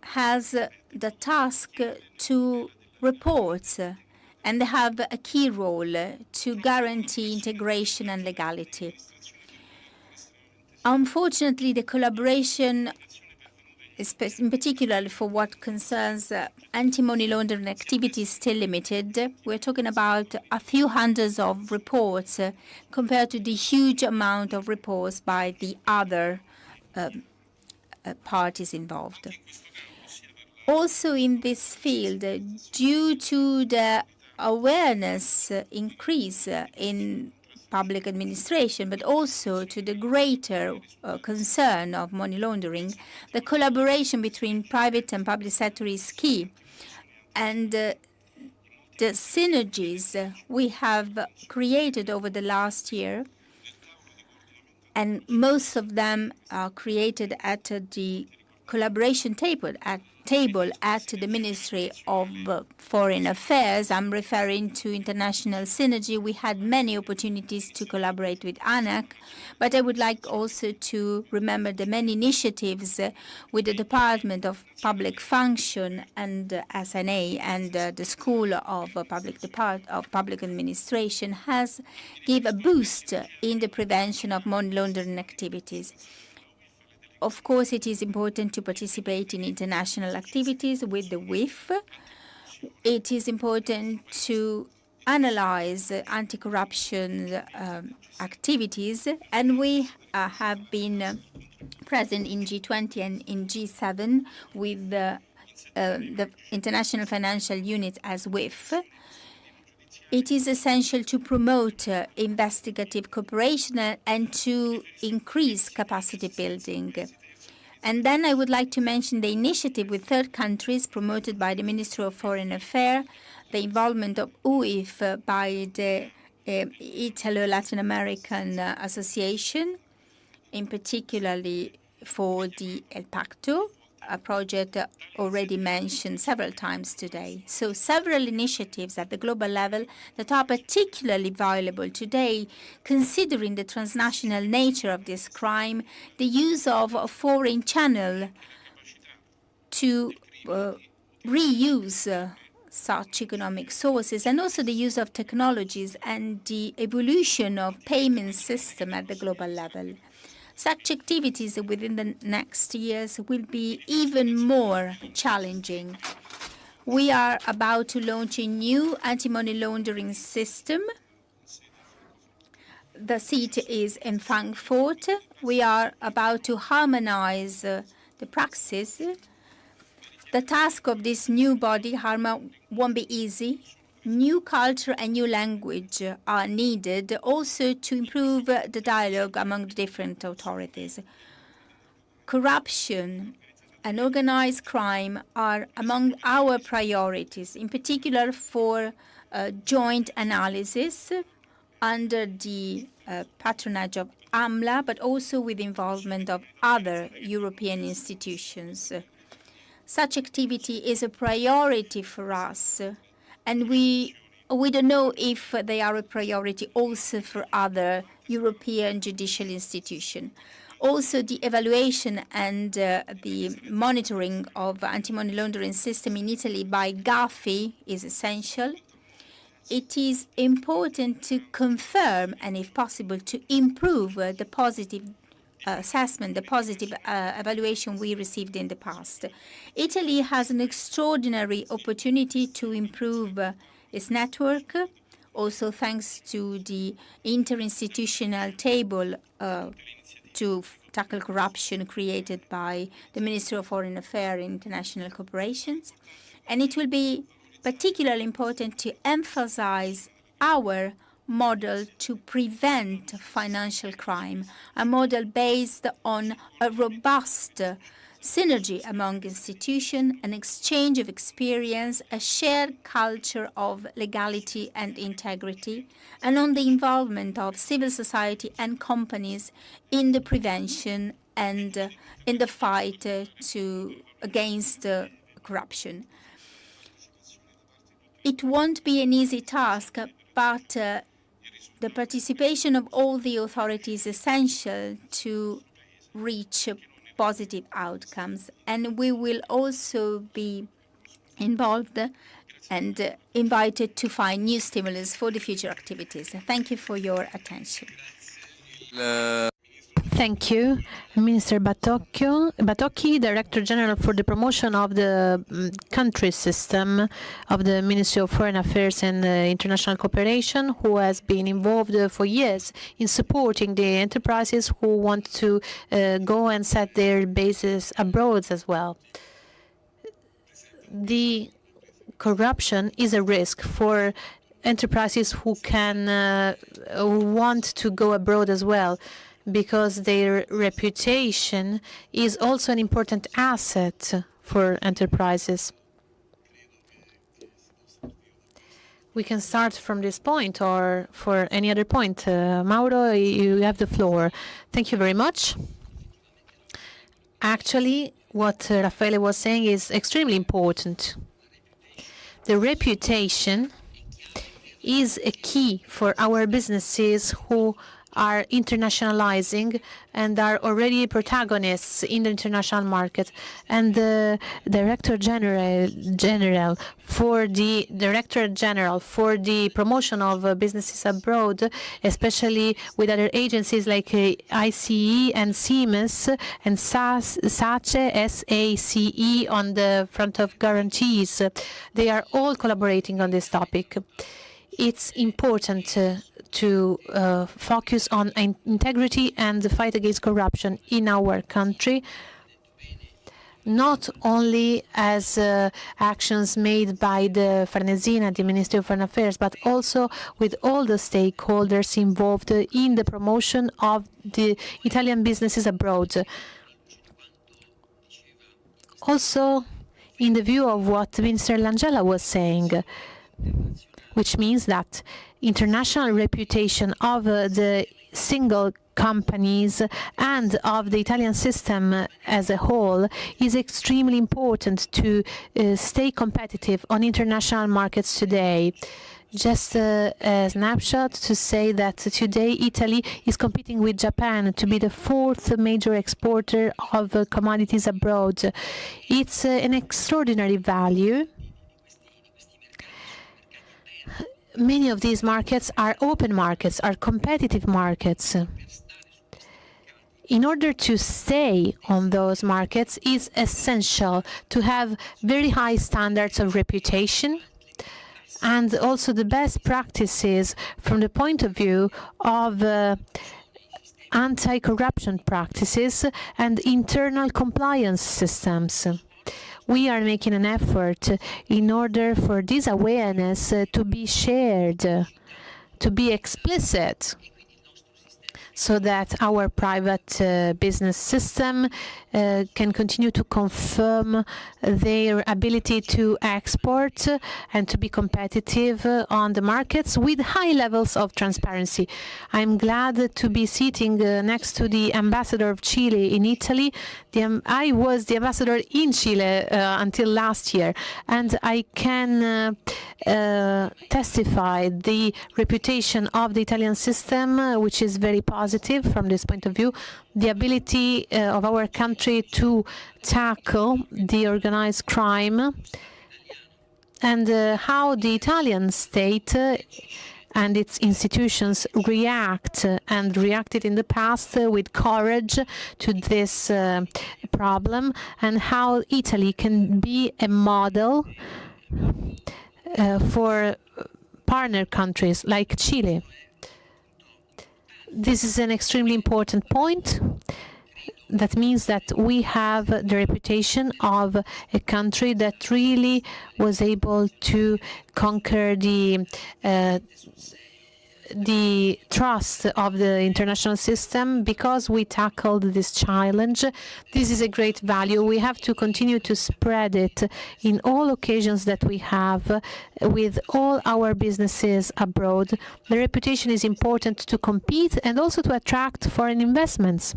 has the task to report, and they have a key role to guarantee integration and legality. Unfortunately, the collaboration, in particular for what concerns anti-money laundering activities, is still limited. We're talking about a few hundreds of reports compared to the huge amount of reports by the other parties involved. Also in this field, due to the awareness increase in public administration, but also to the greater concern of money laundering, the collaboration between private and public sector is key. And the synergies we have created over the last year, and most of them are created at the collaboration table at the Ministry of Foreign Affairs. I'm referring to international synergy. We had many opportunities to collaborate with ANAC, but I would like also to remember the many initiatives with the Department of Public Function and SNA and the School of Public Administration has given a boost in the prevention of money laundering activities. Of course, it is important to participate in international activities with the WIF. It is important to analyze anti-corruption activities, and we have been present in G20 and in G7 with the international financial unit as WIF. It is essential to promote investigative cooperation and to increase capacity building. And then I would like to mention the initiative with third countries promoted by the Ministry of Foreign Affairs, the involvement of UIF by the Italo-Latin American Association, in particularly for the El Pacto, a project already mentioned several times today. So several initiatives at the global level that are particularly valuable today, considering the transnational nature of this crime, the use of a foreign channel to reuse such economic sources, and also the use of technologies and the evolution of payment system at the global level. Such activities within the next years will be even more challenging. We are about to launch a new anti-money laundering system. The seat is in Frankfurt. We are about to harmonize the praxis. The task of this new body, HARMA, won't be easy. New culture and new language are needed also to improve the dialogue among the different authorities. Corruption and organized crime are among our priorities, in particular for joint analysis under the patronage of AMLA, but also with involvement of other European institutions. Such activity is a priority for us, and we don't know if they are a priority also for other European judicial institutions. Also, the evaluation and the monitoring of anti-money laundering system in Italy by GAFI is essential. It is important to confirm and, if possible, to improve the positive assessment, the positive evaluation we received in the past. Italy has an extraordinary opportunity to improve its network, also thanks to the interinstitutional table to tackle corruption created by the Ministry of Foreign Affairs and International Cooperations. And it will be particularly important to emphasize our model to prevent financial crime, a model based on a robust synergy among institutions, an exchange of experience, a shared culture of legality and integrity, and on the involvement of civil society and companies in the prevention and in the fight against corruption. It won't be an easy task, but the participation of all the authorities is essential to reach positive outcomes. And we will also be involved and invited to find new stimulus for the future activities. Thank you for your attention. Thank you, Minister Batocchi, Director General for the Promotion of the Country System of the Ministry of Foreign Affairs and International Cooperation, who has been involved for years in supporting the enterprises who want to go and set their bases abroad as well. The corruption is a risk for enterprises who want to go abroad as well, because their reputation is also an important asset for enterprises. We can start from this point or for any other point. Mauro, you have the floor. Thank you very much. Actually, what Raffaele was saying is extremely important. The reputation is a key for our businesses who are internationalizing and are already protagonists in the international market. And the Director General for the promotion of businesses abroad, especially with other agencies like ICE and SIMES and SACE on the front of guarantees. They are all collaborating on this topic. It's important to focus on integrity and the fight against corruption in our country, not only as actions made by the Farnesina, the Ministry of Foreign Affairs, but also with all the stakeholders involved in the promotion of the Italian businesses abroad. Also, in the view of what Minister Langella was saying, which means that international reputation of the single companies and of the Italian system as a whole is extremely important to stay competitive on international markets today. Just a snapshot to say that today Italy is competing with Japan to be the fourth major exporter of commodities abroad. It's an extraordinary value. Many of these markets are open markets, are competitive markets. In order to stay on those markets, it's essential to have very high standards of reputation and also the best practices from the point of view of anti-corruption practices and internal compliance systems. We are making an effort in order for this awareness to be shared, to be explicit, so that our private business system can continue to confirm their ability to export and to be competitive on the markets with high levels of transparency. I'm glad to be sitting next to the ambassador of Chile in Italy. I was the ambassador in Chile until last year, and I can testify the reputation of the Italian system, which is very positive from this point of view. The ability of our country to tackle the organized crime, and how the Italian state and its institutions react and reacted in the past with courage to this problem, and how Italy can be a model for partner countries like Chile. This is an extremely important point. That means that we have the reputation of a country that really was able to conquer the the trust of the international system because we tackled this challenge. This is a great value. We have to continue to spread it in all occasions that we have with all our businesses abroad. The reputation is important to compete and also to attract foreign investments,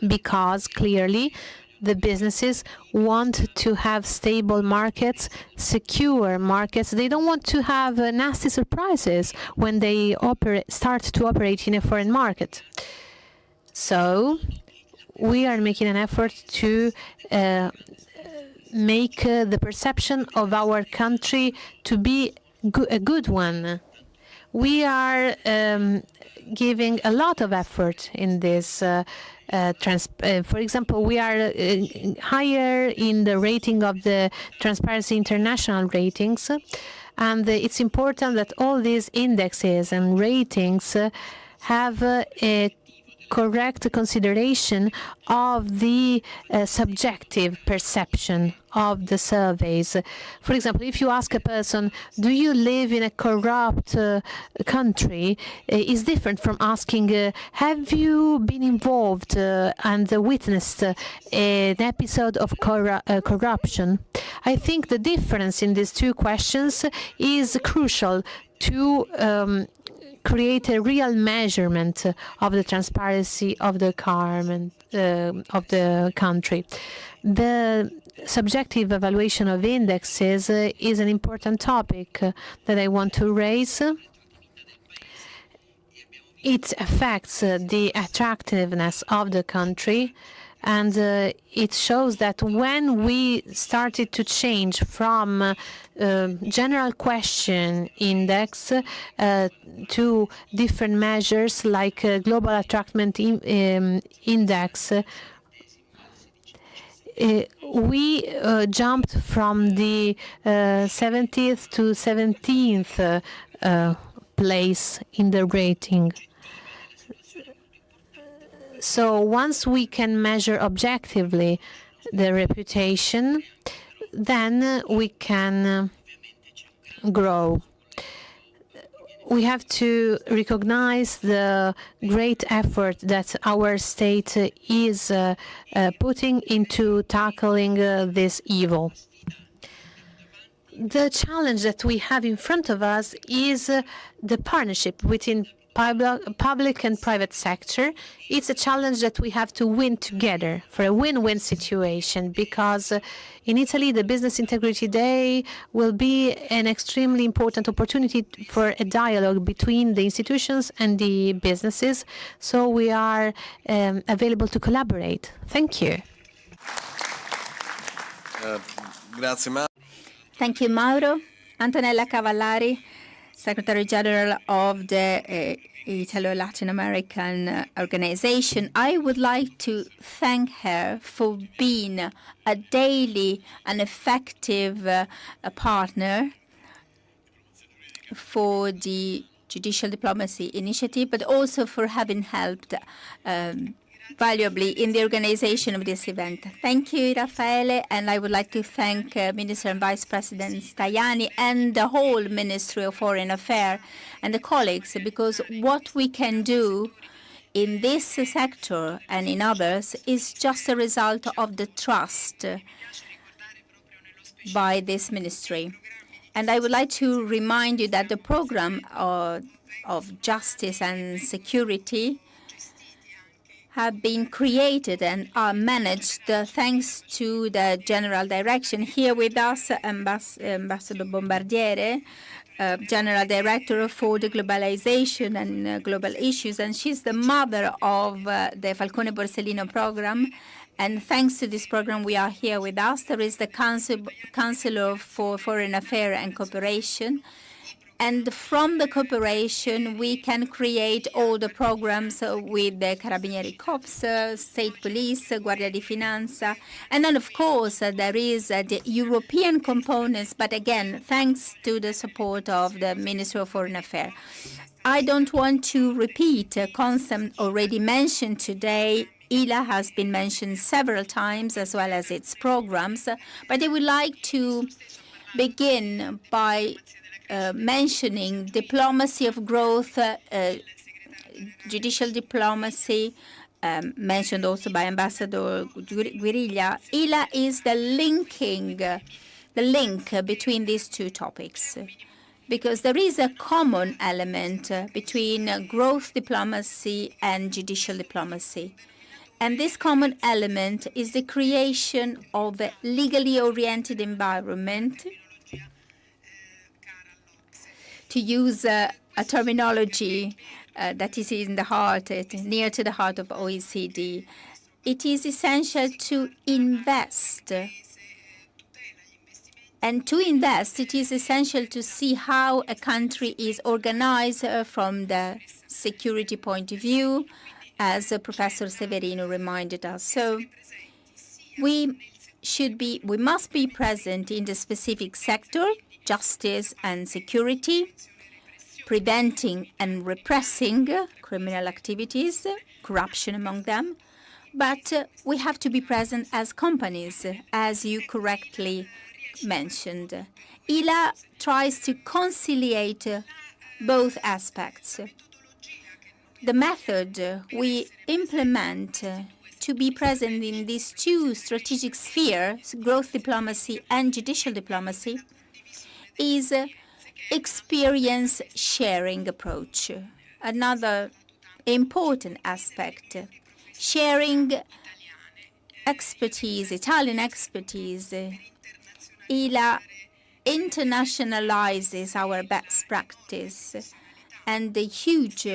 because clearly the businesses want to have stable markets, secure markets. They don't want to have nasty surprises when they start to operate in a foreign market. So we are making an effort to make the perception of our country to be a good one. We are giving a lot of effort in this. For example, we are higher in the rating of the Transparency International ratings, and it's important that all these indexes and ratings have a correct consideration of the subjective perception of the surveys. For example, if you ask a person, do you live in a corrupt country, is different from asking, have you been involved and witnessed an episode of corruption? I think the difference in these two questions is crucial to create a real measurement of the transparency of the country. The subjective evaluation of indexes is an important topic that I want to raise. It affects the attractiveness of the country, and it shows that when we started to change from general question index to different measures like global attractment index, we jumped from the 70th to 17th place in the rating. So once we can measure objectively the reputation, then we can grow. We have to recognize the great effort that our state is putting into tackling this evil. The challenge that we have in front of us is the partnership between public and private sector. It's a challenge that we have to win together for a win-win situation, because in Italy the Business Integrity Day will be an extremely important opportunity for a dialogue between the institutions and the businesses. So we are available to collaborate. Thank you. Thank you, Mauro. Antonella Cavallari, Secretary General of the Italo-Latin American Organization. I would like to thank her for being a daily and effective partner for the Judicial Diplomacy Initiative, but also for having helped valuably in the organization of this event. Thank you, Raffaele, and I would like to thank Minister and Vice President Tajani and the whole Ministry of Foreign Affairs and the colleagues, because what we can do in this sector and in others is just a result of the trust by this ministry. And I would like to remind you that the program of justice and security have been created and are managed thanks to the general direction. Here with us, Ambassador Bombardiere, General Director for the Globalization and Global Issues, and she's the mother of the Falcone Borsellino program. And thanks to this program, we are here with us. There is the Counselor for Foreign Affairs and Cooperation. And from the cooperation, we can create all the programs with the Carabinieri Corps, State Police, Guardia di Finanza. And then, of course, there is the European components, but again, thanks to the support of the Ministry of Foreign Affairs. I don't want to repeat a concept already mentioned today. ILA has been mentioned several times, as well as its programs, but I would like to begin by mentioning diplomacy of growth, judicial diplomacy, mentioned also by Ambassador Guerriglia. ILA is the link between these two topics, because there is a common element between growth diplomacy and judicial diplomacy. And this common element is the creation of a legally oriented environment, to use a terminology that is in the heart, near to the heart of OECD. It is essential to invest. And to invest, it is essential to see how a country is organized from the security point of view, as Professor Severino reminded us. So we must be present in the specific sector, justice and security, preventing and repressing criminal activities, corruption among them. But we have to be present as companies, as you correctly mentioned. ILA tries to conciliate both aspects. The method we implement to be present in these two strategic spheres, growth diplomacy and judicial diplomacy, is experience sharing approach. Another important aspect, sharing expertise, Italian expertise. ILA internationalizes our best practice and the huge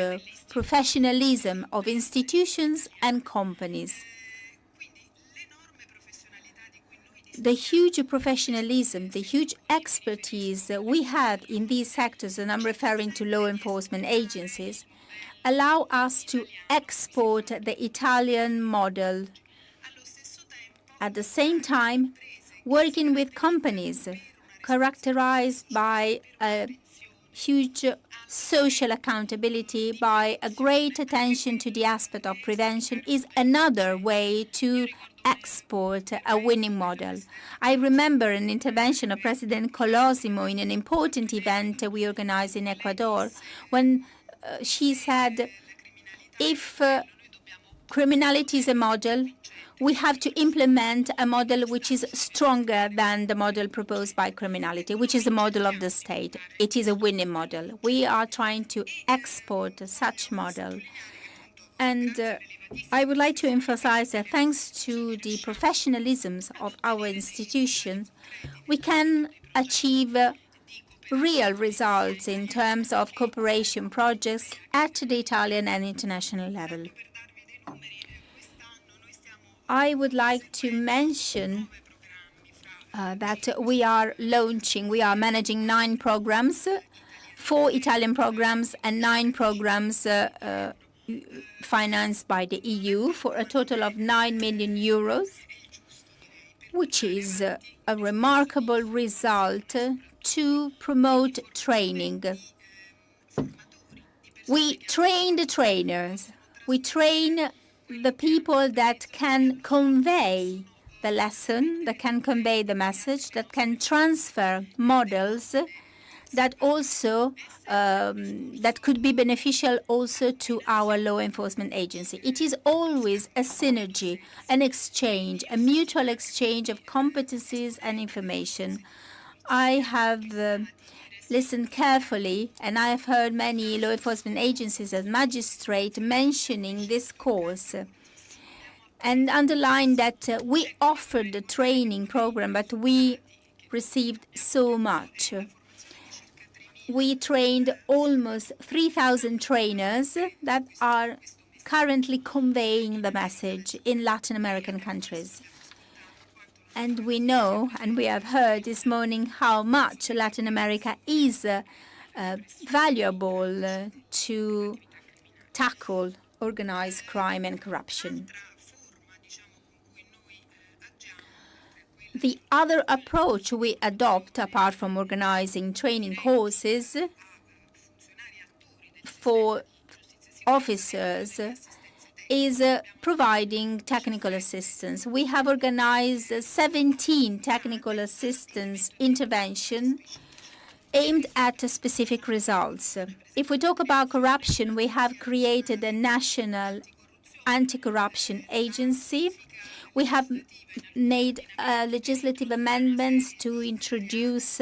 professionalism of institutions and companies. The huge professionalism, the huge expertise we have in these sectors, and I'm referring to law enforcement agencies, allow us to export the Italian model. At the same time, working with companies characterized by a huge social accountability, by a great attention to the aspect of prevention, is another way to export a winning model. I remember an intervention of President Colosimo in an important event we organized in Ecuador, when she said, if criminality is a model, we have to implement a model which is stronger than the model proposed by criminality, which is the model of the state. It is a winning model. We are trying to export such model. And I would like to emphasize that thanks to the professionalisms of our institutions, we can achieve real results in terms of cooperation projects at the Italian and international level. I would like to mention that we are managing 9 programs, 4 Italian programs and 9 programs financed by the EU for a total of 9 million euros, which is a remarkable result to promote training. We train the trainers. We train the people that can convey the lesson, that can convey the message, that can transfer models that also that could be beneficial also to our law enforcement agency. It is always a synergy, an exchange, a mutual exchange of competencies and information. I have listened carefully, and I have heard many law enforcement agencies and magistrates mentioning this course and underline that we offered the training program, but we received so much. We trained almost 3,000 trainers that are currently conveying the message in Latin American countries. And we know, and we have heard this morning, how much Latin America is valuable to tackle organized crime and corruption. The other approach we adopt, apart from organizing training courses for officers, is providing technical assistance. We have organized 17 technical assistance intervention aimed at specific results. If we talk about corruption, we have created a national anti-corruption agency. We have made legislative amendments to introduce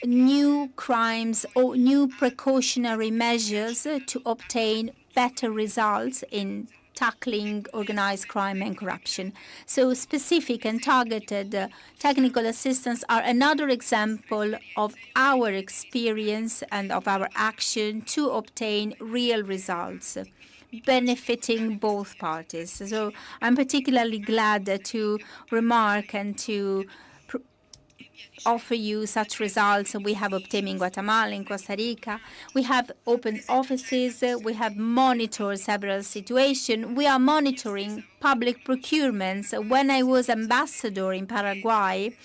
new crimes or new precautionary measures to obtain better results in tackling organized crime and corruption. So specific and targeted technical assistance are another example of our experience and of our action to obtain real results, benefiting both parties. So I'm particularly glad to remark and to offer you such results we have obtained in Guatemala, in Costa Rica. We have opened offices. We have monitored several situations. We are monitoring public procurements. When I was ambassador in Paraguay,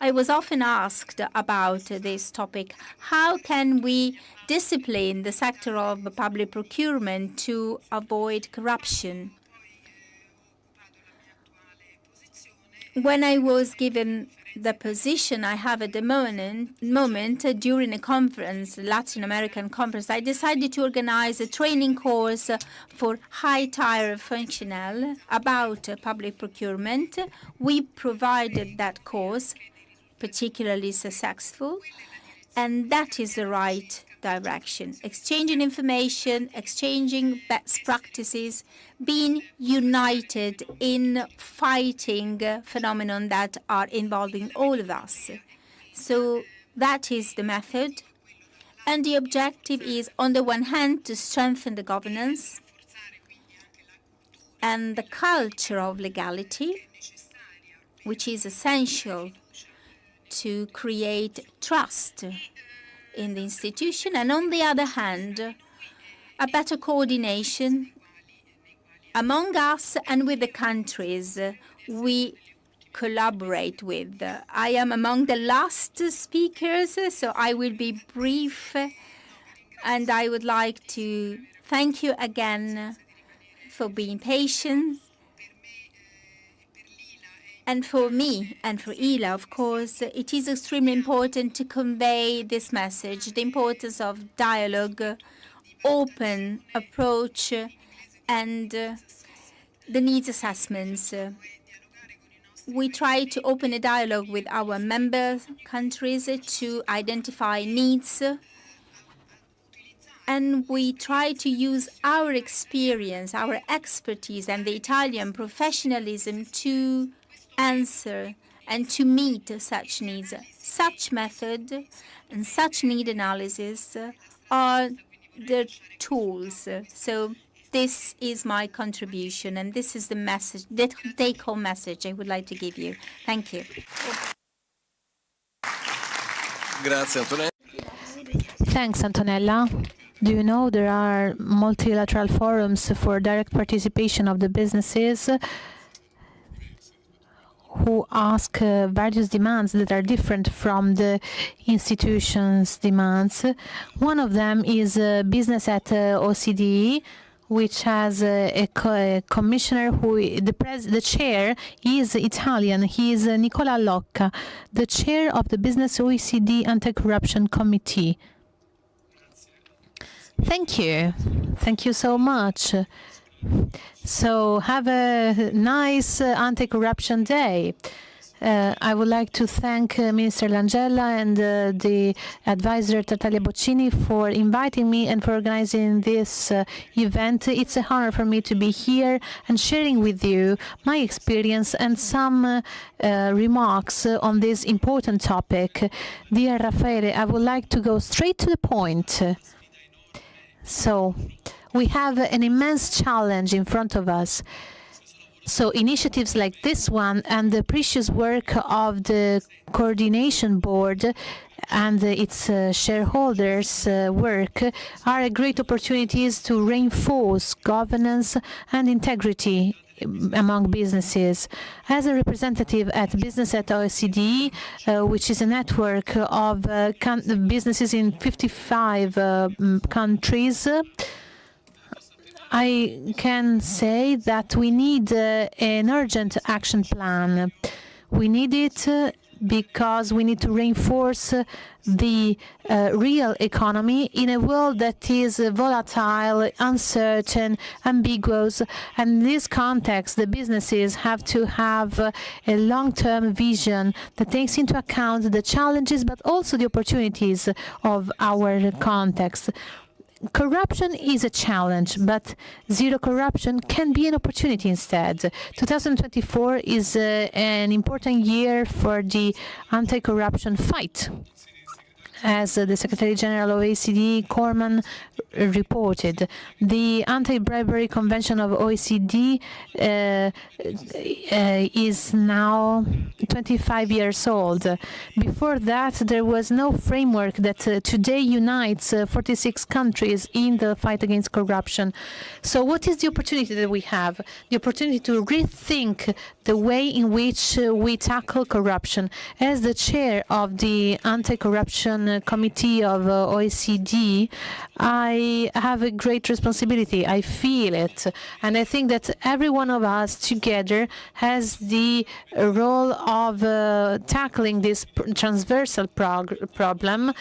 I was often asked about this topic. How can we discipline the sector of public procurement to avoid corruption? When I was given the position I have at the moment during a conference, Latin American conference, I decided to organize a training course for high-tier personnel about public procurement. We provided that course, particularly successful, and that is the right direction. Exchanging information, exchanging best practices, being united in fighting phenomena that are involving all of us. So that is the method. And the objective is, on the one hand, to strengthen the governance and the culture of legality, which is essential to create trust in the institution, and on the other hand, a better coordination among us and with the countries we collaborate with. I am among the last speakers, so I will be brief, and I would like to thank you again for being patient. And for me and for Ila, of course, it is extremely important to convey this message, the importance of dialogue, open approach, and the needs assessments. We try to open a dialogue with our member countries to identify needs, and we try to use our experience, our expertise, and the Italian professionalism to answer and to meet such needs. Such method and such need analysis are the tools. So this is my contribution, and this is the message, the take-home message I would like to give you. Thank you. Thanks, Antonella. Do you know there are multilateral forums for direct participation of the businesses who ask various demands that are different from the institution's demands. One of them is business at OCDE, which has a commissioner who, the chair is Italian. He is Nicola Locca, the chair of the Business OECD Anti-Corruption Committee. Thank you. Thank you so much. So have a nice anti-corruption day. I would like to thank Minister Langella and the advisor Tartaglia Boccini for inviting me and for organizing this event. It's an honor for me to be here and sharing with you my experience and some remarks on this important topic. Dear Raffaele, I would like to go straight to the point. So we have an immense challenge in front of us. So initiatives like this one and the precious work of the coordination board and its shareholders' work are great opportunities to reinforce governance and integrity among businesses. As a representative at Business at OECD, which is a network of businesses in 55 countries, I can say that we need an urgent action plan. We need it because we need to reinforce the real economy in a world that is volatile, uncertain, ambiguous. And in this context, the businesses have to have a long-term vision that takes into account the challenges but also the opportunities of our context. Corruption is a challenge, but zero corruption can be an opportunity instead. 2024 is an important year for the anti-corruption fight. As the Secretary General of OECD, Corman, reported, the Anti-Bribery Convention of OECD is now 25 years old. Before that, there was no framework that today unites 46 countries in the fight against corruption. So what is the opportunity that we have? The opportunity to rethink the way in which we tackle corruption. As the chair of the Anti-Corruption Committee of OECD, I have a great responsibility. I feel it. And I think that every one of us together has the role of tackling this transversal problem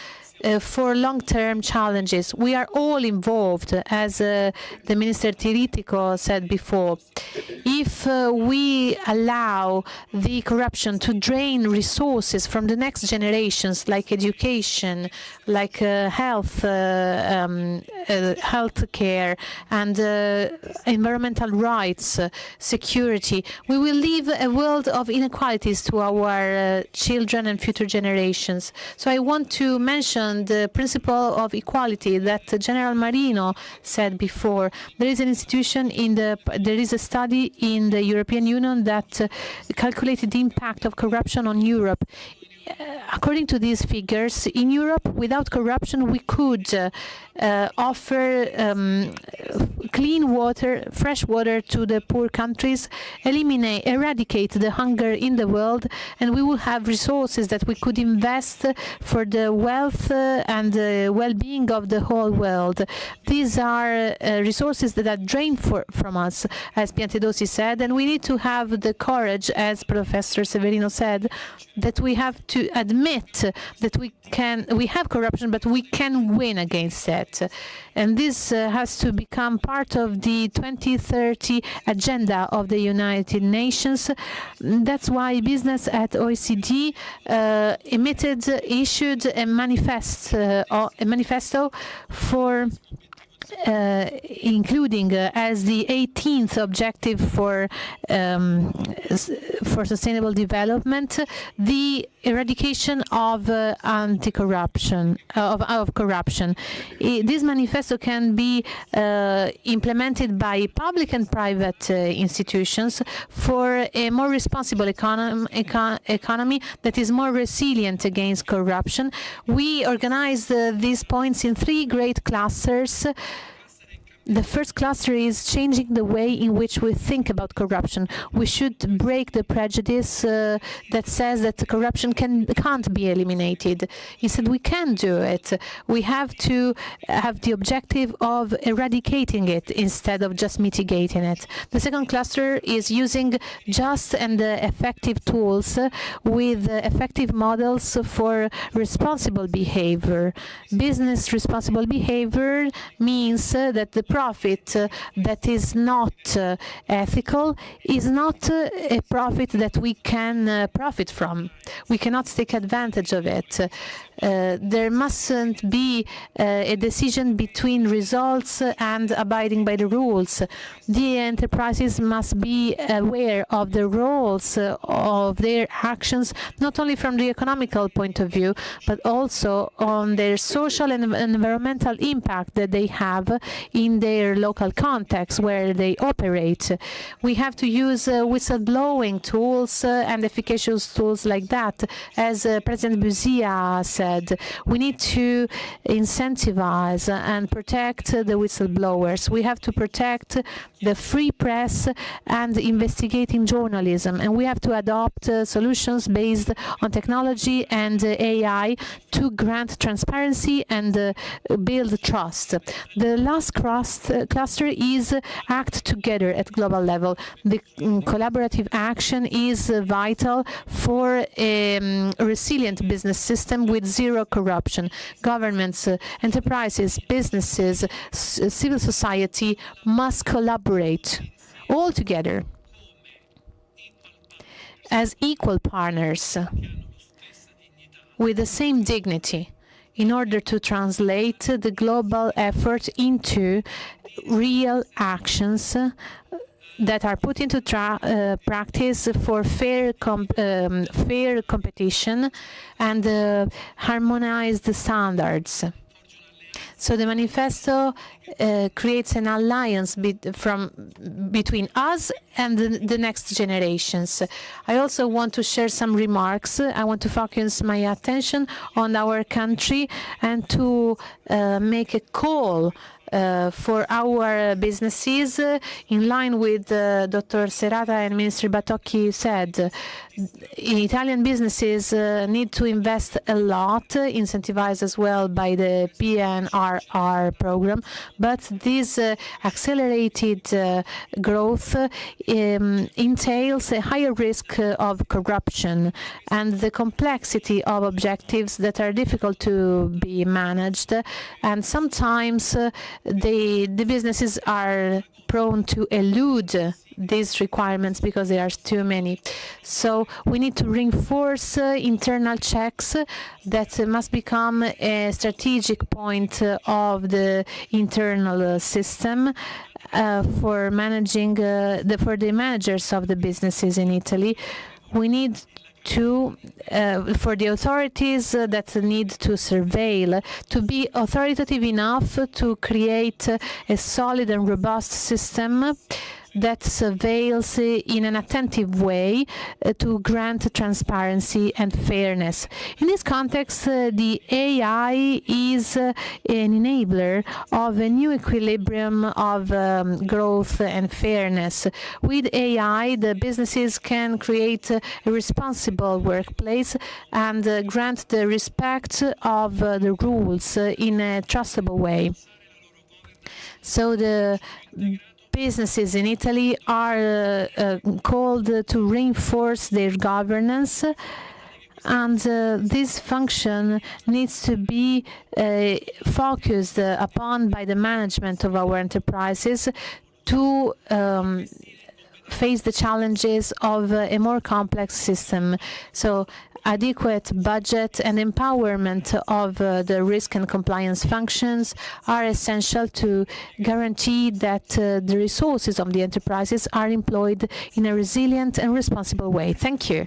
for long-term challenges. We are all involved, as the Minister Tiritico said before. If we allow the corruption to drain resources from the next generations, like education, like health care, and environmental rights, security, we will leave a world of inequalities to our children and future generations. So I want to mention the principle of equality that General Marino said before. There is an institution there is a study in the European Union that calculated the impact of corruption on Europe. According to these figures, in Europe, without corruption, we could offer clean water, fresh water to the poor countries, eradicate the hunger in the world, and we will have resources that we could invest for the wealth and the well-being of the whole world. These are resources that are drained from us, as Piantedosi said, and we need to have the courage, as Professor Severino said, that we have to admit that we have corruption, but we can win against it. And this has to become part of the 2030 agenda of the United Nations. That's why business at OECD issued a manifesto for including as the 18th objective for sustainable development, the eradication of anti-corruption, of corruption. This manifesto can be implemented by public and private institutions for a more responsible economy that is more resilient against corruption. We organized these points in 3 great clusters. The first cluster is changing the way in which we think about corruption. We should break the prejudice that says that corruption can't be eliminated. Instead, we can do it. We have to have the objective of eradicating it instead of just mitigating it. The second cluster is using just and effective tools with effective models for responsible behavior. Business responsible behavior means that the profit that is not ethical is not a profit that we can profit from. We cannot take advantage of it. There mustn't be a decision between results and abiding by the rules. The enterprises must be aware of the roles of their actions, not only from the economical point of view, but also on their social and environmental impact that they have in their local context where they operate. We have to use whistleblowing tools and efficacious tools like that, as President Buzia said. said, we need to incentivize and protect the whistleblowers. We have to protect the free press and investigating journalism, and we have to adopt solutions based on technology and AI to grant transparency and build trust. The last cluster is act together at global level. The collaborative action is vital for a resilient business system with zero corruption. Governments, enterprises, businesses, civil society must collaborate all together as equal partners with the same dignity in order to translate the global effort into real actions that are put into practice for fair competition and harmonized standards. So the manifesto creates an alliance between us and the next generations. I also want to share some remarks. I want to focus my attention on our country and to make a call for our businesses in line with Dr. Serrata and Minister Batocchi said. Italian businesses need to invest a lot, incentivized as well by the PNRR program, but this accelerated growth entails a higher risk of corruption and the complexity of objectives that are difficult to be managed, and sometimes the businesses are prone to elude these requirements because there are too many. So we need to reinforce internal checks that must become a strategic point of the internal system for managing for the managers of the businesses in Italy. We need to, for the authorities that need to surveil, to be authoritative enough to create a solid and robust system that surveils in an attentive way to grant transparency and fairness. In this context, the AI is an enabler of a new equilibrium of growth and fairness. With AI, the businesses can create a responsible workplace and grant the respect of the rules in a trustable way. So the businesses in Italy are called to reinforce their governance, and this function needs to be focused upon by the management of our enterprises to face the challenges of a more complex system. So adequate budget and empowerment of the risk and compliance functions are essential to guarantee that the resources of the enterprises are employed in a resilient and responsible way. Thank you.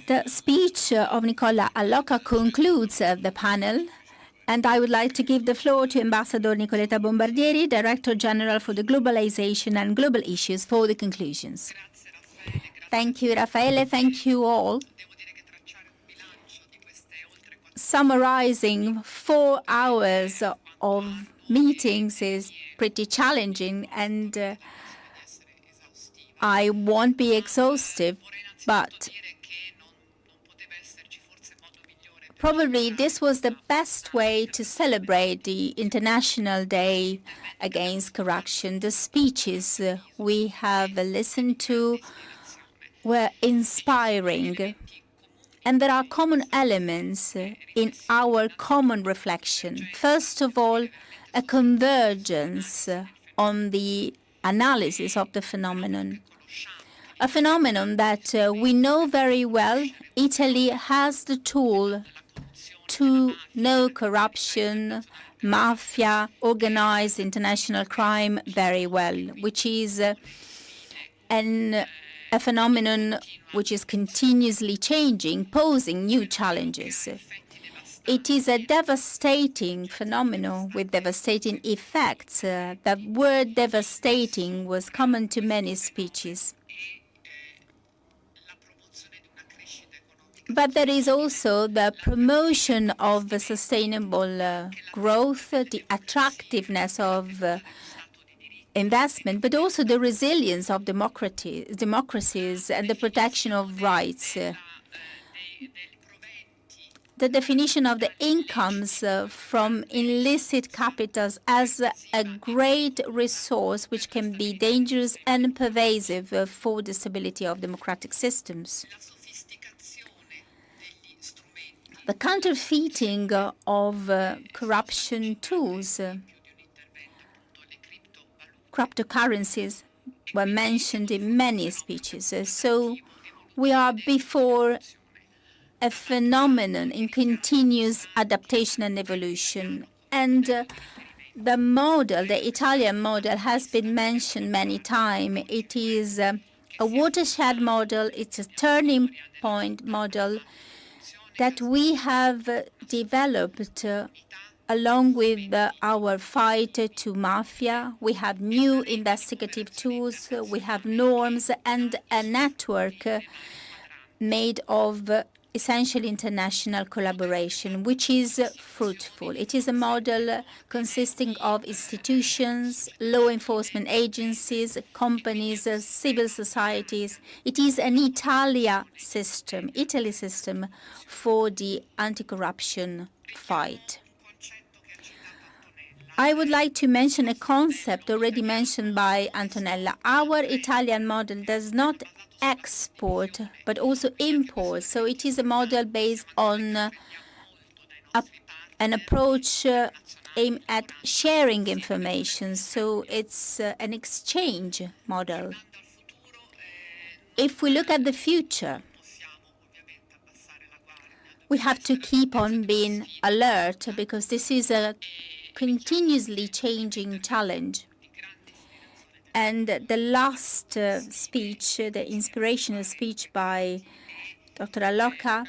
The speech of Nicola Allocca concludes the panel. And I would like to give the floor to Ambassador Nicoletta Bombardieri, Director General for the Globalization and Global Issues, for the conclusions. Thank you, Raffaele. Thank you all. Summarizing 4 hours of meetings is pretty challenging, and I won't be exhaustive, but probably this was the best way to celebrate the International Day Against Corruption. The speeches we have listened to were inspiring, and there are common elements in our common reflection. First of all, a convergence on the analysis of the phenomenon. A phenomenon that we know very well. Italy has the tool to know corruption, mafia, organized international crime very well, which is a phenomenon which is continuously changing, posing new challenges. It is a devastating phenomenon with devastating effects. The word devastating was common to many speeches. But there is also the promotion of the sustainable growth, the attractiveness of investment, but also the resilience of democracies and the protection of rights. The definition of the incomes from illicit capitals as a great resource which can be dangerous and pervasive for the stability of democratic systems. The counterfeiting of corruption tools, cryptocurrencies, were mentioned in many speeches. So we are before a phenomenon in continuous adaptation and evolution. And the model, the Italian model, has been mentioned many times. It is a watershed model. It's a turning point model that we have developed along with our fight to mafia. We have new investigative tools. We have norms and a network made of essential international collaboration, which is fruitful. It is a model consisting of institutions, law enforcement agencies, companies, civil societies. It is an Italy system for the anti-corruption fight. I would like to mention a concept already mentioned by Antonella. Our Italian model does not export, but also import. So it is a model based on an approach aimed at sharing information. So it's an exchange model. If we look at the future, we have to keep on being alert because this is a continuously changing challenge. And the last speech, the inspirational speech by Dr. Allocca,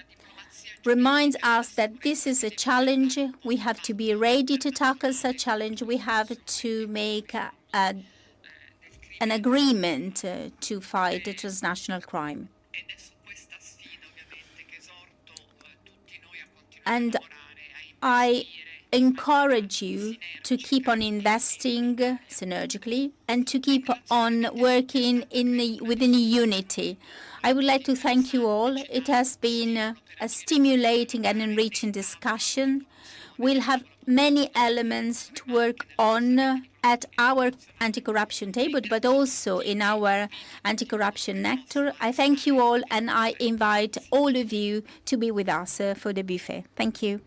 reminds us that this is a challenge. We have to be ready to tackle such challenge. We have to make an agreement to fight the transnational crime. And I encourage you to keep on investing synergically and to keep on working within unity. I would like to thank you all. It has been a stimulating and enriching discussion. We'll have many elements to work on at our anti-corruption table, but also in our anti-corruption nectar. I thank you all, and I invite all of you to be with us for the buffet. Thank you.